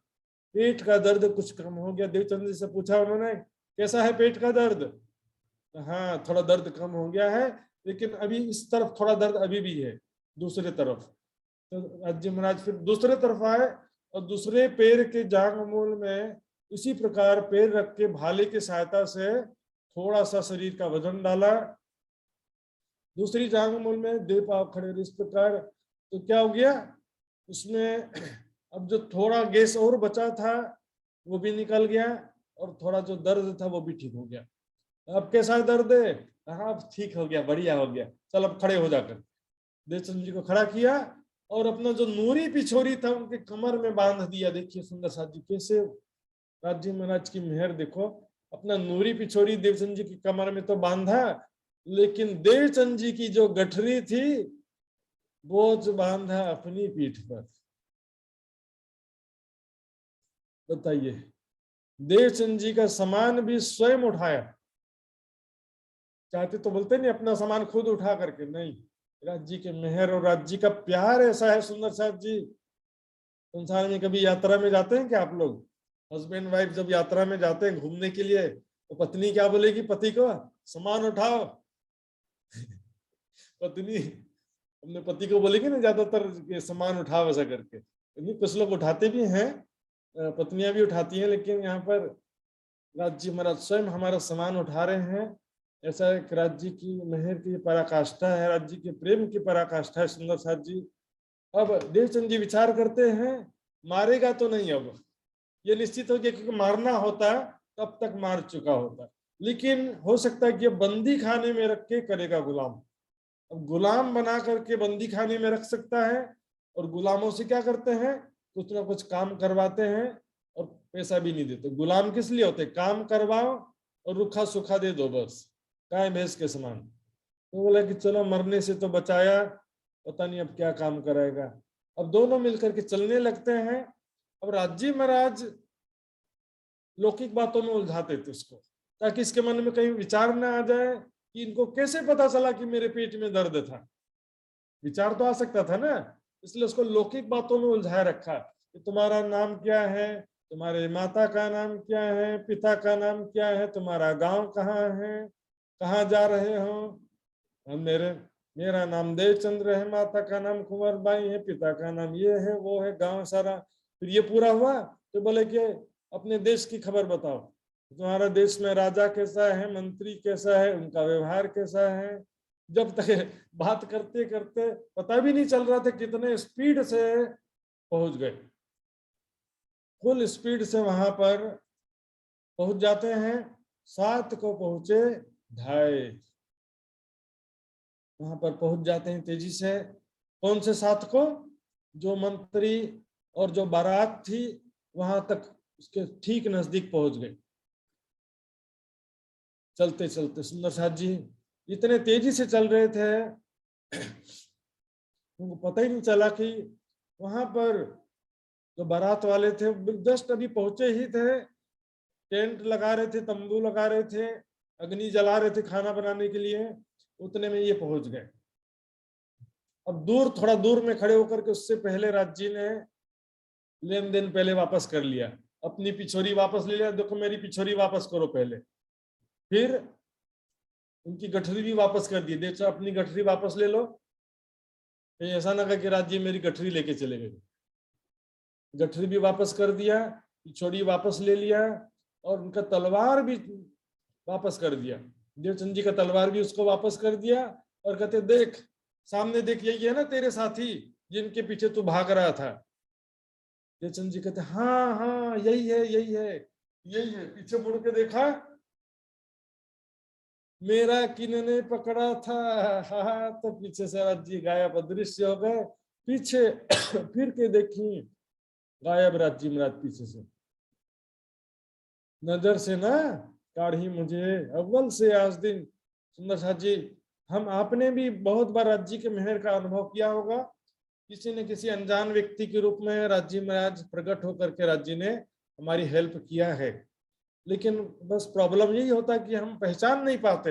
पेट का दर्द कुछ कम हो गया। देवचंद जी से पूछा उन्होंने, कैसा है पेट का दर्द। हाँ थोड़ा दर्द कम हो गया है, लेकिन अभी इस तरफ थोड़ा दर्द अभी भी है, दूसरे तरफ। तो राज्य महाराज फिर दूसरे तरफ आए और दूसरे पैर के जांघ मूल में इसी प्रकार पैर रख के भाले की सहायता से थोड़ा सा शरीर का वजन डाला, दूसरी जांघ मूल में दे पाव खड़े इस प्रकार। तो क्या हो गया, उसमें अब जो थोड़ा गैस और बचा था वो भी निकल गया और थोड़ा जो दर्द था वो भी ठीक हो गया। अब कैसा दर्द है, हाँ अब ठीक हो गया, बढ़िया हो गया, चल अब खड़े हो जाकर। देवचंद जी को खड़ा किया और अपना जो नूरी पिछोरी था उनके कमर में बांध दिया। देखिए सुंदर साथ जी कैसे राज्य महाराज की मेहर देखो, अपना नूरी पिछोरी देवचंद जी की कमर में तो बांधा, लेकिन देवचंद जी की जो गठरी थी वो जो बांधा अपनी पीठ पर। बताइए, देवचंद जी का सामान भी स्वयं उठाया। चाहते तो बोलते नहीं अपना सामान खुद उठा करके, नहीं, राज्य के मेहर और राज्य का प्यार ऐसा है। सुंदर साथ जी, संसार में कभी यात्रा में जाते हैं क्या आप लोग, हस्बैंड वाइफ जब यात्रा में जाते हैं घूमने के लिए, तो पत्नी क्या बोलेगी पति को, सामान उठाओ। पत्नी अपने पति को बोलेगी ना ज्यादातर, सामान उठाओ ऐसा करके। कुछ लोग उठाते भी हैं, पत्नियां भी उठाती हैं, लेकिन यहाँ पर राज्य महाराज स्वयं हमारा सामान उठा रहे हैं। ऐसा एक राज्य की मेहर की पराकाष्ठा है, राज्य के प्रेम की पराकाष्ठा है सुंदर साथ जी। अब देवचंद जी विचार करते हैं, मारेगा तो नहीं, अब ये निश्चित हो गया क्योंकि मारना होता तब तक मार चुका होता, लेकिन हो सकता है कि बंदी खाने में रख के करेगा गुलाम। अब गुलाम बना करके बंदी खाने में रख सकता है, और गुलामों से क्या करते हैं, कुछ ना कुछ काम करवाते हैं और पैसा भी नहीं देते। गुलाम किस लिए होते, काम करवाओ और रूखा सूखा दे दो, बस गाय भैंस के समान। तो बोला कि चलो मरने से तो बचाया, पता नहीं अब क्या काम कराएगा। अब दोनों मिलकर के चलने लगते हैं। अब राज्य महाराज लौकिक बातों में उलझाते थे उसको, ताकि इसके मन में कहीं विचार ना आ जाए कि इनको कैसे पता चला कि मेरे पेट में दर्द था। विचार तो आ सकता था ना, इसलिए उसको लौकिक बातों में उलझाए रखा कि तुम्हारा नाम क्या है, तुम्हारे माता का नाम क्या है, पिता का नाम क्या है, तुम्हारा गांव कहाँ है, कहाँ जा रहे हो। मेरा नाम देवचंद्र है, माता का नाम कुंवर बाई है, पिता का नाम ये है वो है, गांव सारा। फिर ये पूरा हुआ तो बोले कि अपने देश की खबर बताओ, तुम्हारा देश में राजा कैसा है, मंत्री कैसा है, उनका व्यवहार कैसा है। जब तक बात करते करते पता भी नहीं चल रहा था कितने स्पीड से पहुंच गए। फुल स्पीड से वहां पर पहुंच जाते हैं। 7 को पहुंचे, 2:30 वहां पर पहुंच जाते हैं तेजी से। कौन से 7 को, जो मंत्री और जो बारात थी वहां तक उसके ठीक नजदीक पहुंच गए। चलते चलते सुंदर साथ जी इतने तेजी से चल रहे थे, उनको पता ही नहीं चला कि वहां पर जो बारात वाले थे जस्ट अभी पहुंचे ही थे, टेंट लगा रहे थे, तंबू लगा रहे थे, अग्नि जला रहे थे खाना बनाने के लिए, उतने में ये पहुंच गए। अब दूर, थोड़ा दूर में खड़े होकर के उससे पहले राज्य ने लेन देन पहले वापस कर लिया, अपनी पिछोरी वापस ले लिया, देखो मेरी पिछोरी वापस करो पहले। फिर उनकी गठरी भी वापस कर दी, देखो अपनी गठरी वापस ले लो, ऐसा ना कि राज्य मेरी गठरी लेके चले गए। गठरी भी वापस कर दिया, पिछोड़ी वापस ले लिया, और उनका तलवार भी वापस कर दिया। देवचंद जी का तलवार भी उसको वापस कर दिया, और कहते देख सामने देख, यही है ना तेरे साथी जिनके पीछे तू भाग रहा था। देवचंद जी कहते हाँ हाँ यही है यही है यही है। पीछे मुड़ के देखा, मेरा किन्ने पकड़ा था। हाँ, तो पीछे से राज्य गायब अदृश्य हो गए। पीछे फिर के देखी, गायब राज्य महाराज पीछे से। नजर से ना काढ़ी मुझे अव्वल से आज दिन। सुंदर साथ जी, हम आपने भी बहुत बार राज्य के मेहर का अनुभव किया होगा। किसी न किसी अनजान व्यक्ति के रूप में राज्य महाराज प्रकट होकर के राज्य ने हमारी हेल्प किया है, लेकिन बस प्रॉब्लम यही होता है कि हम पहचान नहीं पाते,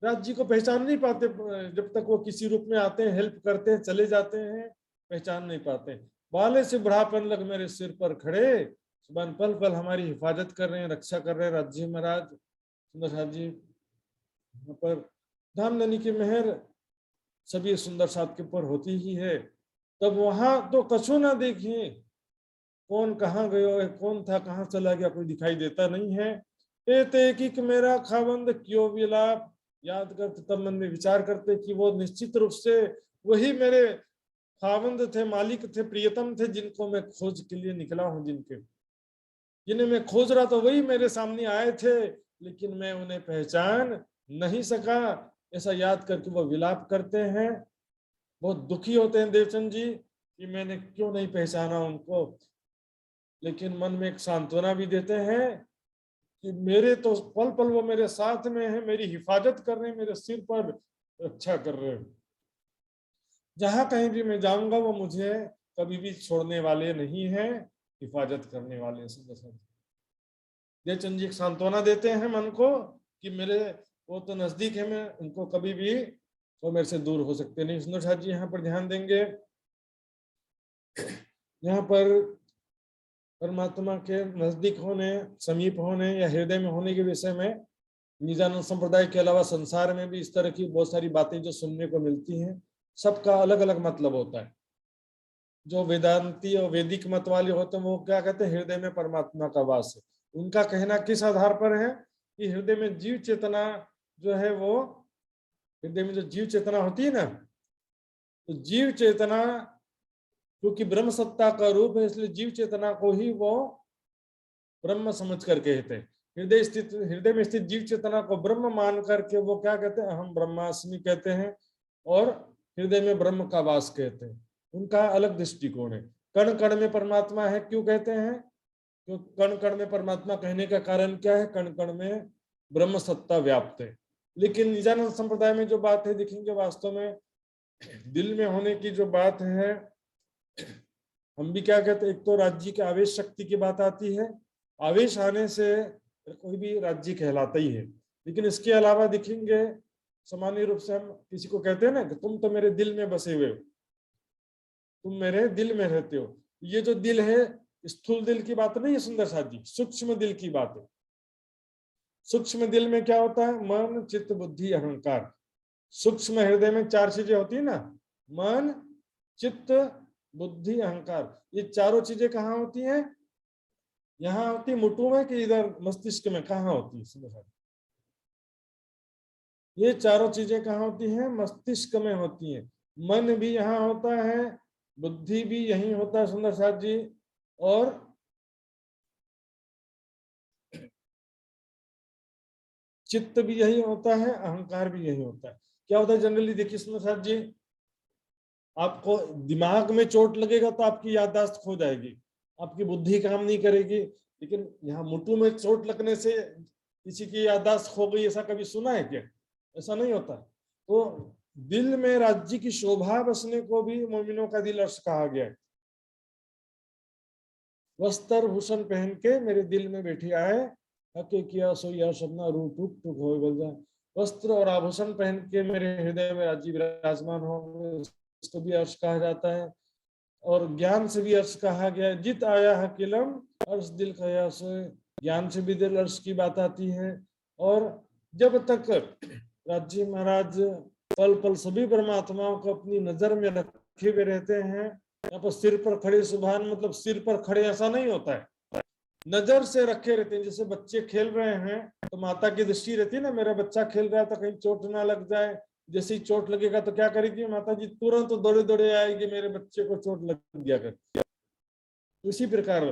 राज्य को पहचान नहीं पाते। जब तक वो किसी रूप में आते हैं, हेल्प करते हैं, चले जाते हैं, पहचान नहीं पाते। बाले से बुढ़ापन लग मेरे सिर पर खड़े, सुबह पल पल हमारी हिफाजत कर रहे हैं, रक्षा कर रहे हैं राज्य महाराज। सुंदर साथ जी यहाँ पर धामधनी की मेहर सभी सुंदर साथ के ऊपर होती ही है। तब वहां तो कछु ना देखिए, कौन कहाँ गयो है, कौन था कहाँ चला गया, कोई दिखाई देता नहीं है। एक मेरा खावंद क्यों विलाप, याद करते तब मन में विचार करते कि वो निश्चित रूप से वही मेरे खावंद थे, मालिक थे, प्रियतम थे, जिनको मैं खोज के लिए निकला हूँ, जिन्हें मैं खोज रहा था वही मेरे सामने आए थे, लेकिन मैं उन्हें पहचान नहीं सका। ऐसा याद करके वो विलाप करते हैं, बहुत दुखी होते हैं देवचंद जी कि मैंने क्यों नहीं पहचाना उनको। लेकिन मन में एक सांत्वना भी देते हैं कि मेरे तो पल पल वो मेरे साथ में है, मेरी हिफाजत कर रहे हैं, मेरे सिर पर रक्षा कर रहे हैं। जहां कहीं भी मैं जाऊंगा वो मुझे कभी भी छोड़ने वाले नहीं है, हिफाजत करने वाले। देवचंद जी सांत्वना देते हैं मन को कि मेरे वो तो नजदीक है, मैं उनको कभी भी वो मेरे से दूर हो सकते नहीं। सुंदर साथ जी यहाँ पर ध्यान देंगे, यहाँ पर परमात्मा के नजदीक होने, समीप होने या हृदय में होने के विषय में निजानंद संप्रदाय के अलावा संसार में भी इस तरह की बहुत सारी बातें जो सुनने को मिलती हैं, सबका अलग अलग मतलब होता है। जो वेदांती और वैदिक मत वाले होते हैं वो क्या कहते हैं, हृदय में परमात्मा का वास है। उनका कहना किस आधार पर है, कि हृदय में जीव चेतना जो है वो, हृदय में जो जीव चेतना होती है ना, तो जीव चेतना क्योंकि ब्रह्म सत्ता का रूप है, इसलिए जीव चेतना को ही वो ब्रह्म समझ कर कहते हैं। हृदय में स्थित जीव चेतना को ब्रह्म मान करके वो क्या कहते हैं, अहम ब्रह्मास्मि कहते हैं, और हृदय में ब्रह्म का वास कहते हैं। उनका अलग दृष्टिकोण है। कण कण में परमात्मा है क्यों कहते हैं, तो कण कण में परमात्मा कहने का कारण क्या है, कण कण में ब्रह्म सत्ता व्याप्त है। लेकिन निजानंद संप्रदाय में जो बात है देखेंगे, वास्तव में दिल में होने की जो बात है, हम भी क्या कहते हैं, एक तो राज्य की आवेश शक्ति की बात आती है, आवेश आने से कोई भी राज्य कहलाता ही है। लेकिन इसके अलावा देखेंगे सामान्य रूप से हम किसी को कहते हैं ना कि तुम तो मेरे दिल में बसे हुए हो, तुम मेरे दिल में रहते हो। ये जो दिल है स्थूल दिल की बात नहीं है सुंदर साथ जी, सूक्ष्म दिल की बात है। सूक्ष्म दिल में क्या होता है, मन चित्त बुद्धि अहंकार। सूक्ष्म हृदय में 4 चीजें होती है ना, मन चित्त बुद्धि अहंकार। ये चारों चीजें कहाँ होती हैं, यहाँ होती है मुट्ठू में कि इधर मस्तिष्क में, कहाँ होती है? ये चारों चीजें कहाँ होती हैं, मस्तिष्क में होती हैं। मन भी यहाँ होता है, बुद्धि भी यही होता है सुंदर साथ जी, और चित्त भी यही होता है, अहंकार भी यही होता है। क्या होता है जनरली, देखिए सुंदर साथ जी, आपको दिमाग में चोट लगेगा तो आपकी याददाश्त खो जाएगी, आपकी बुद्धि काम नहीं करेगी। लेकिन यहाँ मुट्ठू में चोट लगने से किसी की याददाश्त खो गई, ऐसा कभी सुना है क्या? ऐसा नहीं होता। तो दिल में राज्य की शोभा बसने को भी मोमिनों का दिल अर्श कहा गया है। वस्त्र भूषण पहन के मेरे दिल में बैठी आए, हके किया सो यह सपना रू टूक टूक हो बल जाए। वस्त्र और आभूषण पहन के मेरे हृदय में राज्य विराजमान हो, इसको भी अर्श कहा जाता है। और ज्ञान से भी अर्श कहा गया है, जित आया हकीलम अर्श दिल खया से, ज्ञान से भी दिल अर्श की बात आती है। और जब तक राज्य महाराज पल पल सभी परमात्माओं को अपनी नजर में रखे हुए रहते हैं, यहाँ पर सिर पर खड़े सुभान मतलब सिर पर खड़े ऐसा नहीं होता है, नजर से रखे रहते हैं। जैसे बच्चे खेल रहे हैं तो माता की दृष्टि रहती है ना, मेरा बच्चा खेल रहा है तो कहीं चोट ना लग जाए। जैसे ही चोट लगेगा तो क्या करेगी माता जी, तुरंत तो दौड़े दौड़े आएगी, मेरे बच्चे को चोट लग गया कर। उसी प्रकार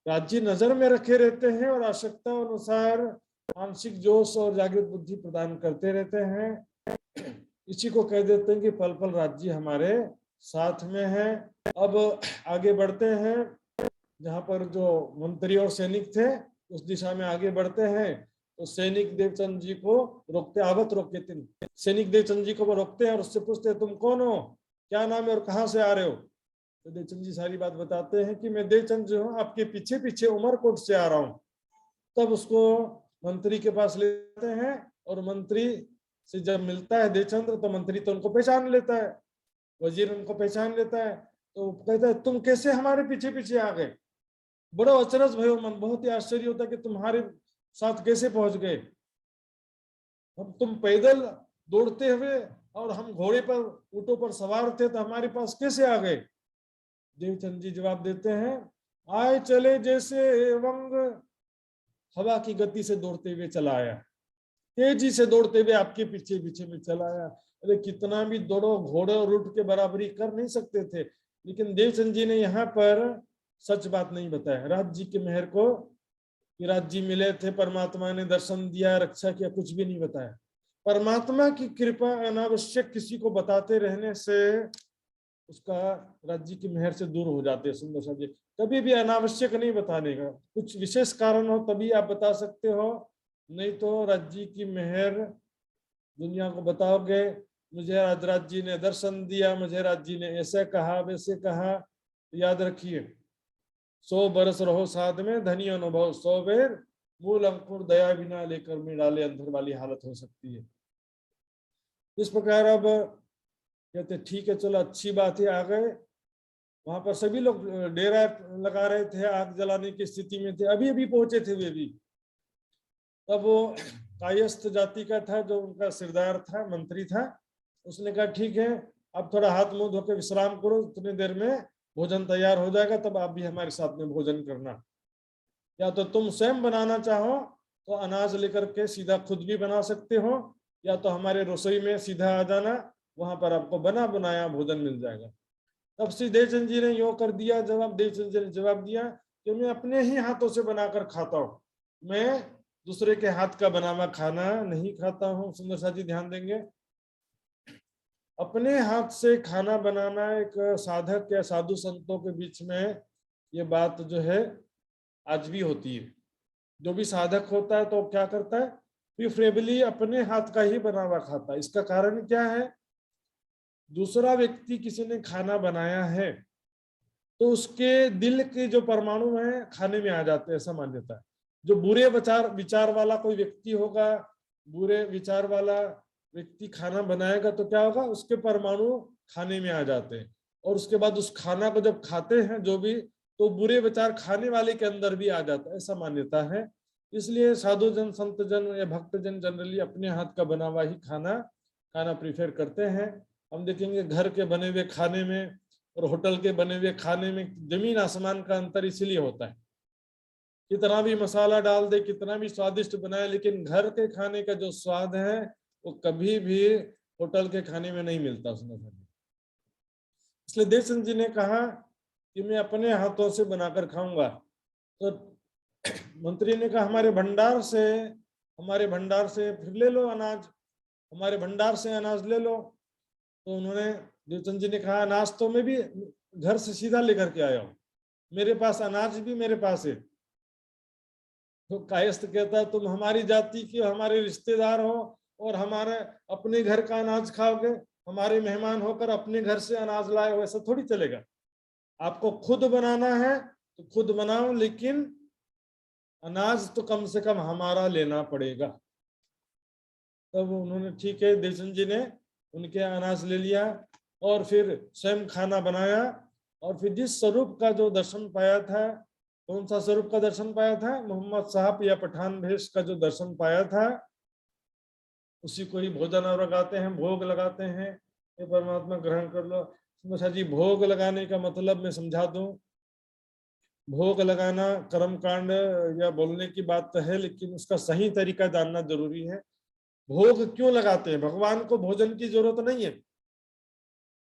राज्य नजर में रखे रहते हैं और आवश्यकता अनुसार मानसिक जोश और जागृत बुद्धि प्रदान करते रहते हैं। इसी को कह देते हैं कि पल पल राज्य हमारे साथ में है। अब आगे बढ़ते हैं, जहां पर जो मंत्री और सैनिक थे उस दिशा में आगे बढ़ते हैं। तो सैनिक देवचंद जी को रोकते, आवत रोकते थे, सैनिक देवचंद जी को वो रोकते हैं और उससे पूछते हैं तुम कौन हो, क्या नाम है और कहाँ से आ रहे हो। तो देवचंद जी सारी बात बताते हैं कि मैं देवचंद जो हूँ आपके पीछे पीछे उमरकोट से आ रहा हूँ। तब उसको मंत्री के पास लेते हैं और मंत्री से जब मिलता है देवचंद्र तो मंत्री तो उनको पहचान लेता है, वजीर उनको पहचान लेता है। तो कहता है तुम कैसे हमारे पीछे पीछे आ गए। बड़ा अचरज भयो मन, बहुत ही आश्चर्य होता है कि तुम्हारे साथ कैसे पहुंच गए, हम तुम पैदल दौड़ते हुए और हम घोड़े पर ऊँटों पर सवार थे तो हमारे पास कैसे आ गए। देवचंद जी जवाब देते हैं, आए चले जैसे वंग हवा की गति से दौड़ते हुए चला आया, तेजी से दौड़ते हुए आपके पीछे पीछे में चला आया। अरे कितना भी दौड़ो, घोड़े और ऊँट के बराबरी कर नहीं सकते थे। लेकिन देवचंद जी ने यहाँ पर सच बात नहीं बताया राज जी के मेहर को, कि राज जी मिले थे, परमात्मा ने दर्शन दिया, रक्षा किया, कुछ भी नहीं बताया। परमात्मा की कृपा अनावश्यक किसी को बताते रहने से उसका राज्य की मेहर से दूर हो जाते हैं। सुंदर सा जी, कभी भी अनावश्यक नहीं बताने का, कुछ विशेष कारण हो तभी आप बता सकते हो, नहीं तो राज्य की मेहर दुनिया को बताओगे मुझे राज जी ने दर्शन दिया, मुझे राज जी ने ऐसे कहा वैसे कहा, याद रखिए 100 बरस रहो साध में धनी अनुभव 100 बेर, मूल अंकुर दया बिना लेकर में डाले अंधर वाली हालत हो सकती है। इस प्रकार अब कहते ठीक है चलो अच्छी बात है, आ गए। वहां पर सभी लोग डेरा लगा रहे थे, आग जलाने की स्थिति में थे, अभी अभी पहुंचे थे वे भी। तब वो कायस्थ जाति का था जो उनका सिरदार था, मंत्री था, उसने कहा ठीक है अब थोड़ा हाथ मुंह धोकर विश्राम करो, इतनी देर में भोजन तैयार हो जाएगा, तब आप भी हमारे साथ में भोजन करना। या तो तुम स्वयं बनाना चाहो तो अनाज लेकर के सीधा खुद भी बना सकते हो, या तो हमारे रसोई में सीधा आ जाना, वहां पर आपको बना बनाया भोजन मिल जाएगा। तब श्री देवचंद जी ने यो कर दिया, देवचंद जी ने जवाब दिया कि मैं अपने ही हाथों से बनाकर खाता हूँ, मैं दूसरे के हाथ का बना हुआ खाना नहीं खाता हूँ। सुंदर सा जी ध्यान देंगे, अपने हाथ से खाना बनाना एक साधक या साधु संतों के बीच में ये बात जो है आज भी होती है। जो भी साधक होता है तो क्या करता है, प्रिफरेबली अपने हाथ का ही बना हुआ खाता है। इसका कारण क्या है, दूसरा व्यक्ति किसी ने खाना बनाया है तो उसके दिल के जो परमाणु हैं खाने में आ जाते हैं, ऐसा मान्यता है। जो बुरे विचार वाला कोई व्यक्ति होगा, बुरे विचार वाला व्यक्ति खाना बनाएगा तो क्या होगा, उसके परमाणु खाने में आ जाते हैं, और उसके बाद उस खाना को जब खाते हैं जो भी, तो बुरे विचार खाने वाले के अंदर भी आ जाता है, ऐसा मान्यता है। इसलिए साधु जन, संत जन या भक्त जन जनरली अपने हाथ का बना हुआ ही खाना प्रीफर करते हैं। हम देखेंगे घर के बने हुए खाने में और होटल के बने हुए खाने में जमीन आसमान का अंतर इसलिए होता है। कितना भी मसाला डाल दे, कितना भी स्वादिष्ट बनाए, लेकिन घर के खाने का जो स्वाद है वो कभी भी होटल के खाने में नहीं मिलता उसमें। इसलिए देवचंद जी ने कहा कि मैं अपने हाथों से बनाकर खाऊंगा। तो मंत्री ने कहा हमारे भंडार से फिर ले लो अनाज, हमारे भंडार से अनाज ले लो। तो उन्होंने, देवचंद जी ने कहा अनाज तो मैं भी घर से सीधा लेकर के आया हूँ, मेरे पास अनाज भी मेरे पास है। तो कायस्थ कहता है तुम हमारी जाति के, हमारे रिश्तेदार हो और हमारे अपने घर का अनाज खाओगे, हमारे मेहमान होकर अपने घर से अनाज लाए हो, ऐसा थोड़ी चलेगा। आपको खुद बनाना है तो खुद बनाओ, लेकिन अनाज तो कम से कम हमारा लेना पड़ेगा। तब उन्होंने ठीक है, देवचंद जी ने उनके अनाज ले लिया और फिर स्वयं खाना बनाया। और फिर जिस स्वरूप का जो दर्शन पाया था, कौन सा स्वरूप का दर्शन पाया था, मोहम्मद साहब या पठान भेष का जो दर्शन पाया था, उसी को ही भोजन और लगाते हैं, भोग लगाते हैं, ये परमात्मा ग्रहण कर लो। अच्छा जी, भोग लगाने का मतलब मैं समझा दूं। भोग लगाना कर्मकांड या बोलने की बात तो है, लेकिन उसका सही तरीका जानना जरूरी है। भोग क्यों लगाते हैं, भगवान को भोजन की जरूरत नहीं है।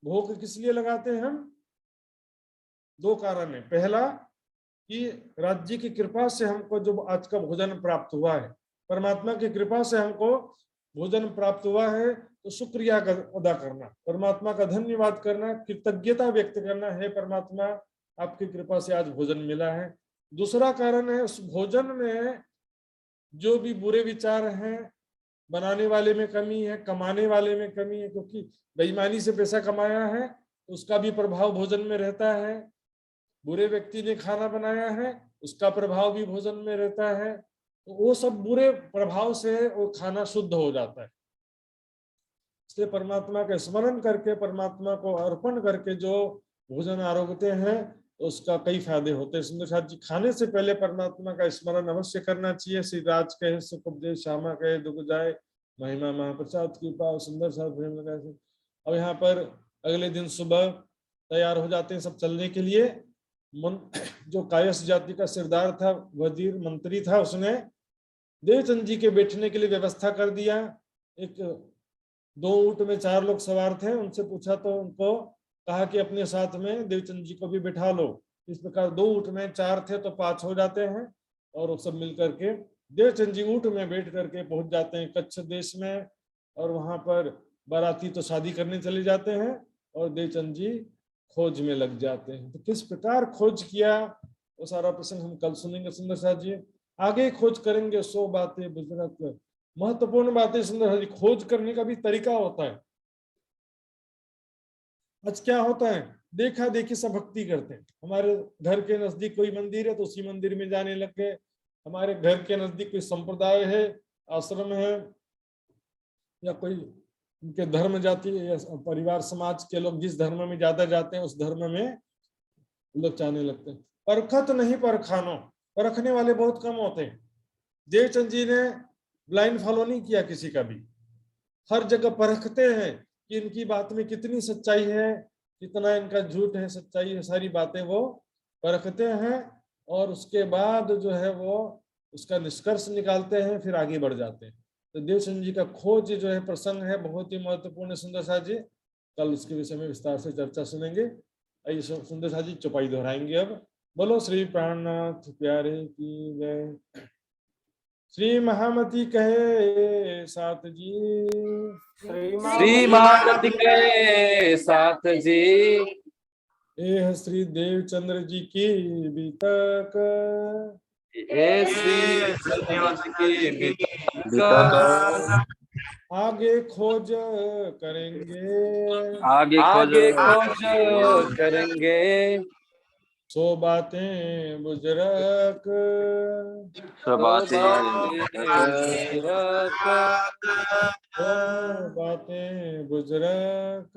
भोग किस लिए लगाते हैं हम, दो कारण है। पहला कि राज्य की कृपा से हमको जो आज का भोजन प्राप्त हुआ है, परमात्मा की कृपा से हमको भोजन प्राप्त हुआ है, तो शुक्रिया अदा करना, परमात्मा का धन्यवाद करना, कृतज्ञता व्यक्त करना है, परमात्मा आपकी कृपा से आज भोजन मिला है। दूसरा कारण है उस भोजन में जो भी बुरे विचार हैं, बनाने वाले में कमी है, कमाने वाले में कमी है, क्योंकि बेईमानी से पैसा कमाया है तो उसका भी प्रभाव भोजन में रहता है। बुरे व्यक्ति ने खाना बनाया है, उसका प्रभाव भी भोजन में रहता है, तो वो सब बुरे प्रभाव से वो खाना शुद्ध हो जाता है। इसलिए परमात्मा का स्मरण करके, परमात्मा को अर्पण करके जो भोजन आरोगते हैं तो उसका कई फायदे होते हैं। सुंदर साथ जी, खाने से पहले परमात्मा का स्मरण अवश्य करना चाहिए। श्री राज कहे सुख उपदेश, श्यामा कहे दुख जाए, महिमा महाप्रसाद की पाव, सुंदर साथ प्रेम लगाए। अब यहाँ पर अगले दिन सुबह तैयार हो जाते हैं सब चलने के लिए। जो कायस्थ जाति का सरदार था, वजीर मंत्री था, उसने देवचंद जी के बैठने के लिए व्यवस्था कर दिया। एक 2 ऊंट में 4 लोग सवार थे, उनसे पूछा तो उनको कहा कि अपने साथ में देवचंद जी को भी बिठा लो। इस प्रकार 2 ऊंट में 4 थे तो 5 हो जाते हैं, और वो सब मिल करके देवचंद जी ऊंट में बैठ करके पहुंच जाते हैं कच्छ देश में। और वहां पर बाराती तो शादी करने चले जाते हैं और देवचंद जी खोज में लग जाते हैं। तो किस प्रकार खोज किया वो सारा प्रसंग हम कल सुनेंगे। सुंदर साथ जी आगे खोज करेंगे 100 बातें बुजुर्ग, महत्वपूर्ण बातें। सुंदर साथ जी, खोज करने का भी तरीका होता है। आज क्या होता है, देखा देखी सब भक्ति करते हैं। हमारे घर के नजदीक कोई मंदिर है तो उसी मंदिर में जाने लग गए, हमारे घर के नजदीक कोई संप्रदाय है, आश्रम है, या कोई उनके धर्म जाति या परिवार समाज के लोग जिस धर्म में ज्यादा जाते हैं उस धर्म में लोग जाने लगते हैं। परखत नहीं परखानो, परखने वाले बहुत कम होते हैं। देवचंद जी ने ब्लाइंड फॉलो नहीं किया किसी का भी, हर जगह परखते हैं कि इनकी बात में कितनी सच्चाई है, कितना इनका झूठ है, सच्चाई है, सारी बातें वो परखते हैं। और उसके बाद जो है वो उसका निष्कर्ष निकालते हैं, फिर आगे बढ़ जाते हैं। तो देवचंद जी का खोज जो है प्रसंग है बहुत ही महत्वपूर्ण है सुंदर साथ जी, कल उसके विषय में विस्तार से चर्चा सुनेंगे। आइए सुंदर साथ जी चौपाई दोहराएंगे अब। बोलो श्री प्राणनाथ प्यारे की जय। श्री महामती कहे साथ जी, श्री महामती के साथ जी, यह श्री देवचंद्र जी की बीतक, हे श्री चंद्र की बीतक, आगे खोज करेंगे, आगे खोज करेंगे, सो बातें बुजरक, सो बातें सो बातें बुजरक।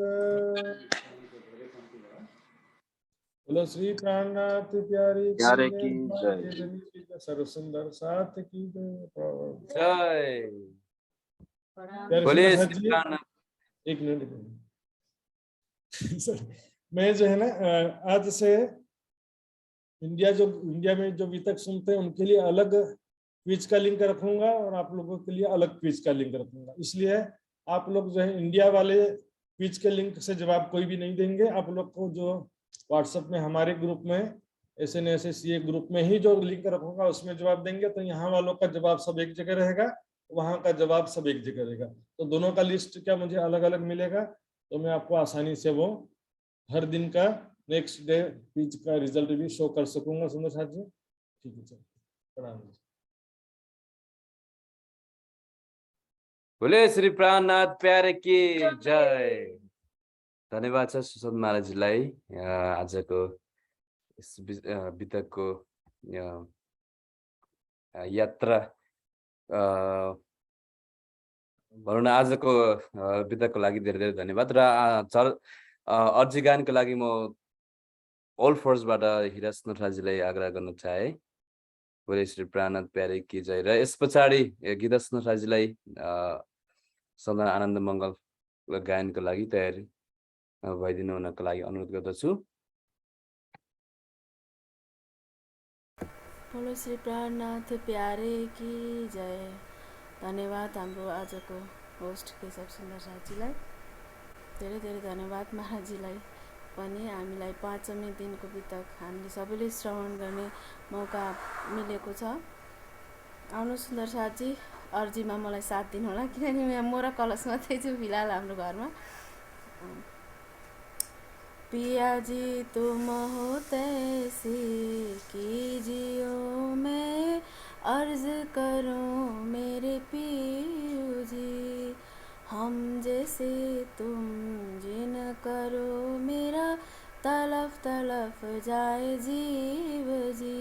बोलो श्री प्राणनाथ प्यारे की जय। सर्व सुंदर साथ की जय। जय प्यारे बोले सुंदर साथ श्री जी, प्राणनाथ। एक मिनट सर, मैं जो है ना आज से इंडिया में जो अभी तक सुनते हैं उनके लिए अलग क्विज का लिंक रखूंगा और आप लोगों के लिए अलग क्विज का लिंक रखूंगा। इसलिए आप लोग जो है इंडिया वाले क्विज के लिंक से जवाब कोई भी नहीं देंगे। आप लोग को जो व्हाट्सएप में हमारे ग्रुप में SNSSCA ग्रुप में ही जो लिंक रखूंगा उसमें जवाब देंगे। तो यहाँ वालों का जवाब सब एक जगह रहेगा, वहाँ का जवाब सब एक जगह रहेगा। तो दोनों का लिस्ट क्या मुझे अलग अलग मिलेगा, तो मैं आपको आसानी से वो हर दिन का नेक्स्ट डे क्विज का रिजल्ट भी शो कर सकूंगा। सुंदर साथ जी, ठीक है, चलो प्रणाम। बोले श्री प्राणनाथ प्यारे की जय। धन्यवाद छ सुशोध महाराजजीलाई आजको बितकको यात्रा भनौँ न आजको बितकको लागि धेरै धेरै धन्यवाद। र अर्जी गानको लागि म ओल्ड फोर्सबाट हिराज नटराजीलाई आग्रह गर्न चाहे। बोले श्री प्राणनाथ प्यारे की जय। र यस पछाडि गिदास नटराजीलाई सदा आनन्द मङ्गल गायनको लागि तयारी भइदिनु हुनको लागि अनुरोध गर्दछु। बोलो श्री प्राणनाथ प्यारे की जय। धन्यवाद हाम्रो आजको होस्ट केशव सुन्दर साथीलाई, धेरै धेरै धन्यवाद महाराजजीलाई पनि हामीलाई 5औं दिनको बितक हामीले सबैले श्रवण गर्ने मौका मिलेको छ। आउनु सुन्दर साथी, अर्जीमा मलाई साथ दिनु होला, किनभने म र कलश मात्रै छु फिलहाल हाम्रो घरमा। पिया जी तुम हो तैसी कीजियो, मैं अर्ज करूं मेरे पियू जी, हम जैसे तुम जिन करो मेरा तलफ तलफ जाए जीव जी,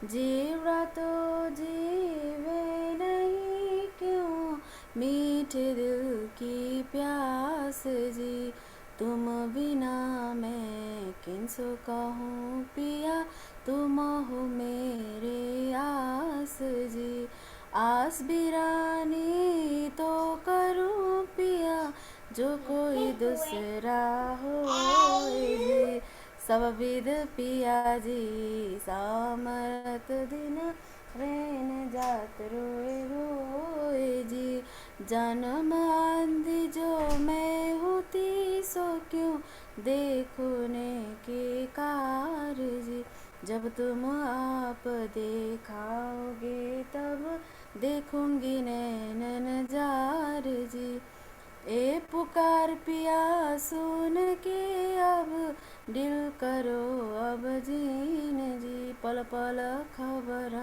जीवड़ा तो जीवे नहीं क्यों मीठे दिल की प्यास जी, तुम बिना मैं किनसो कहूँ पिया, तुम हो मेरे आस जी, आस बिरानी तो करूँ पिया, जो कोई दूसरा हो जी, सब विध पिया जी सामरत दिन रेन जात रोए रोए जी, जन्म आंधी जो मैं होती सो क्यों देखने के कार जी, जब तुम आप देखाओगे तब देखूंगी नैन जार जी, ए पुकार पिया सुन के अब दिल करो अब जीन जी, पल पल खबर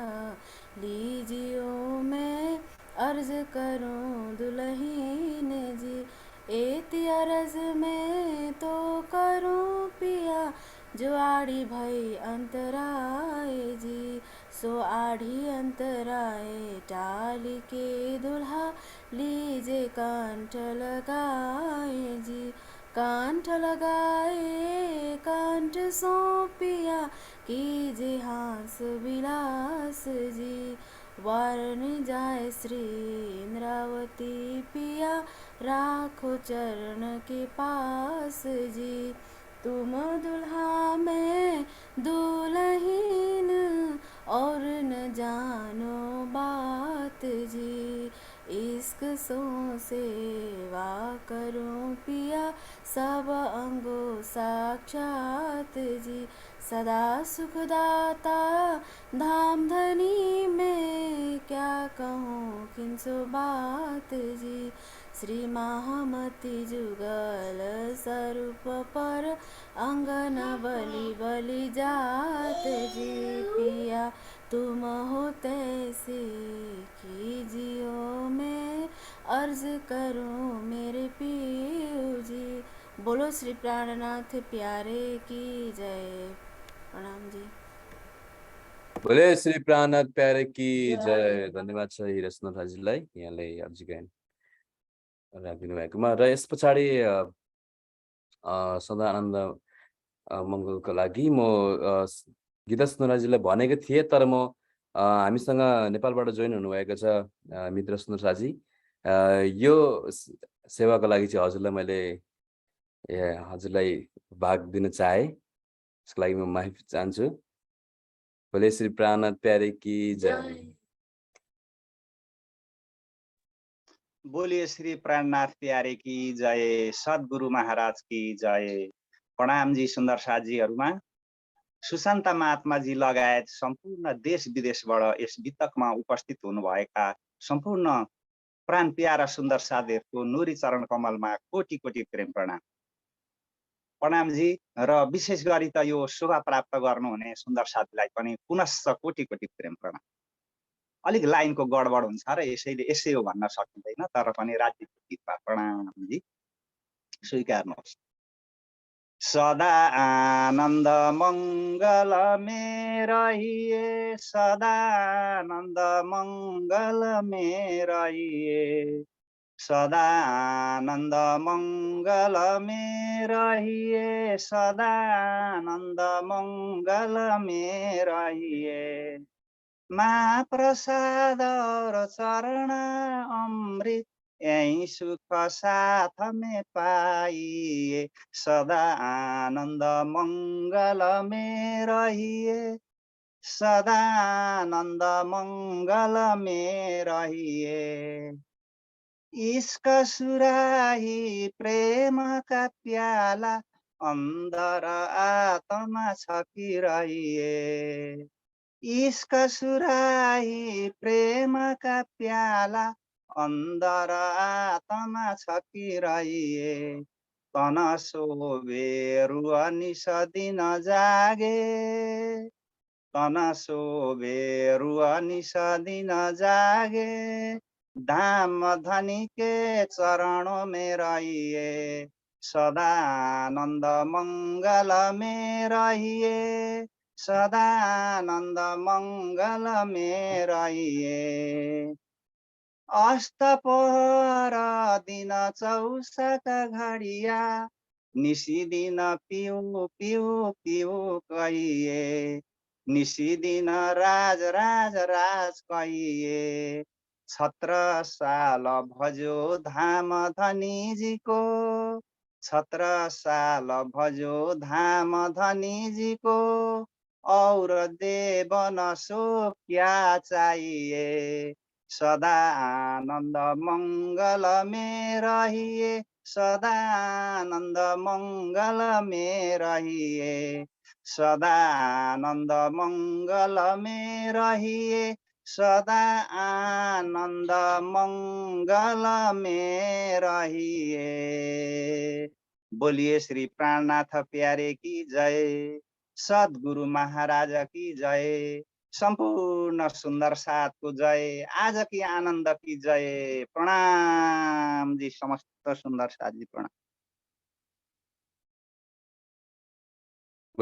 लीजियो मैं अर्ज करूं दुल्हीन जी, एति अरज में तो करूं पिया, जो आड़ी भई अंतराए जी, सो आड़ी अंतराए टाली के दुल्हा लीजे कंठ लगाए जी, कंठ लगाए कंठ सौंपिया कीजे हास विलास जी, वर्ण जाए श्री इंद्रावती पिया राखो चरण के पास जी, तुम दुल्हा मैं दुल्हीन और न जानो बात जी, इश्क सो सेवा करूं पिया, सब अंगों साक्षात जी। सदा सुखदाता धाम धनी में, क्या कहूँ किनसो बात जी। श्री महामती जुगल स्वरूप पर, अंगन बलि बलि जात जी। पिया तुम हो तैसे कीजियो, मैं अर्ज करूं मेरे पियो जी। बोलो श्री प्राणनाथ प्यारे की जय। प्रणाम जी। बोले श्री प्राणनाथ प्यारे की जय। धन्यवाद छ हिरस नथाजीलाई यहाँले अर्जी गायन राखिदिनु भएकोमा। र यस पछाडि सदानन्द मङ्गलको लागि म गीता सुन्दराजीलाई भनेको थिएँ, तर हामीसँग नेपालबाट जोइन हुनुभएको छ मित्र सुन्दरसाजी। यो सेवाको लागि चाहिँ हजुरलाई भाग दिन चाहे, यसको लागि म माफी चाहन्छु। बोले श्री प्राणनाथ प्यारे की जय। बोलिए श्री प्राणनाथ प्यारे की जय। सद्गुरु महाराज की जय। प्रणाम जी सुन्दर साथीहरुमा। सुशान्ता महात्माजी लगायत सम्पूर्ण देश विदेशबाट यस वितकमा उपस्थित हुनुभएका सम्पूर्ण प्राण प्यारा सुन्दर साथीहरुको नुरी चरण कमलमा कोटी कोटी प्रेम प्रणाम। प्रणाम जी। र विशेष गरी त यो शोभा प्राप्त गर्नुहुने सुन्दर साथीलाई पनि पुनश्च कोटी कोटी प्रेम प्रणाम। अलिक लाइनको गडबड हुन्छ र यसैले यसै हो भन्न सकिँदैन, तर पनि राज्यको गीतमा प्रणाम जी, स्वीकार्नुहोस्। सदा आनन्द मङ्गल में रहिए, सदा आनन्द मङ्गल में रहिए, सदा आनन्द मङ्गल में रहिए, सदा आनन्द मङ्गल में रहिए। महाप्रसाद और चरण अमृत, यही सुख साथ में पाइए, सदा आनंद मंगल में रहिए, सदा आनंद मंगल में रहिए। इश्क सुराही प्रेम का प्याला, अंदर आत्मा छपी रहिए। इश्क सुराही प्रेम का प्याला, अंदर आत्मा छपी रहिए। तन शोभे रुआ निस दिन जागे, तन शोभे रुआ निस दिन जागे। धाम धनी के चरणों में रहिए, सदा आनंद मंगल में रहिए, सदा आनंद मंगल में रहिए। अस्त पहर दिन चौसका घडिया, निसी दिन पिउ पिउ पिउ कहिए, निसी दिन राज राज राज कहिए। छत्र साल भजो धाम धनी जी को, छत्र साल भजो धाम धनी जी को, और देवन सो क्या चाहिए। सदा आनंद मंगल में रहिए, सदा आनंद मंगल में रहिए, सदा आनंद मंगल में रहिए, सदा आनंद मंगल में रहिए। बोलिए श्री प्राणनाथ प्यारे की जय। सद्गुरु महाराज की जय। संपूर्ण सुंदर साथ को जय। आज की आनंद की जय। प्रणाम जी समस्त सुंदर साथ जी, प्रणाम।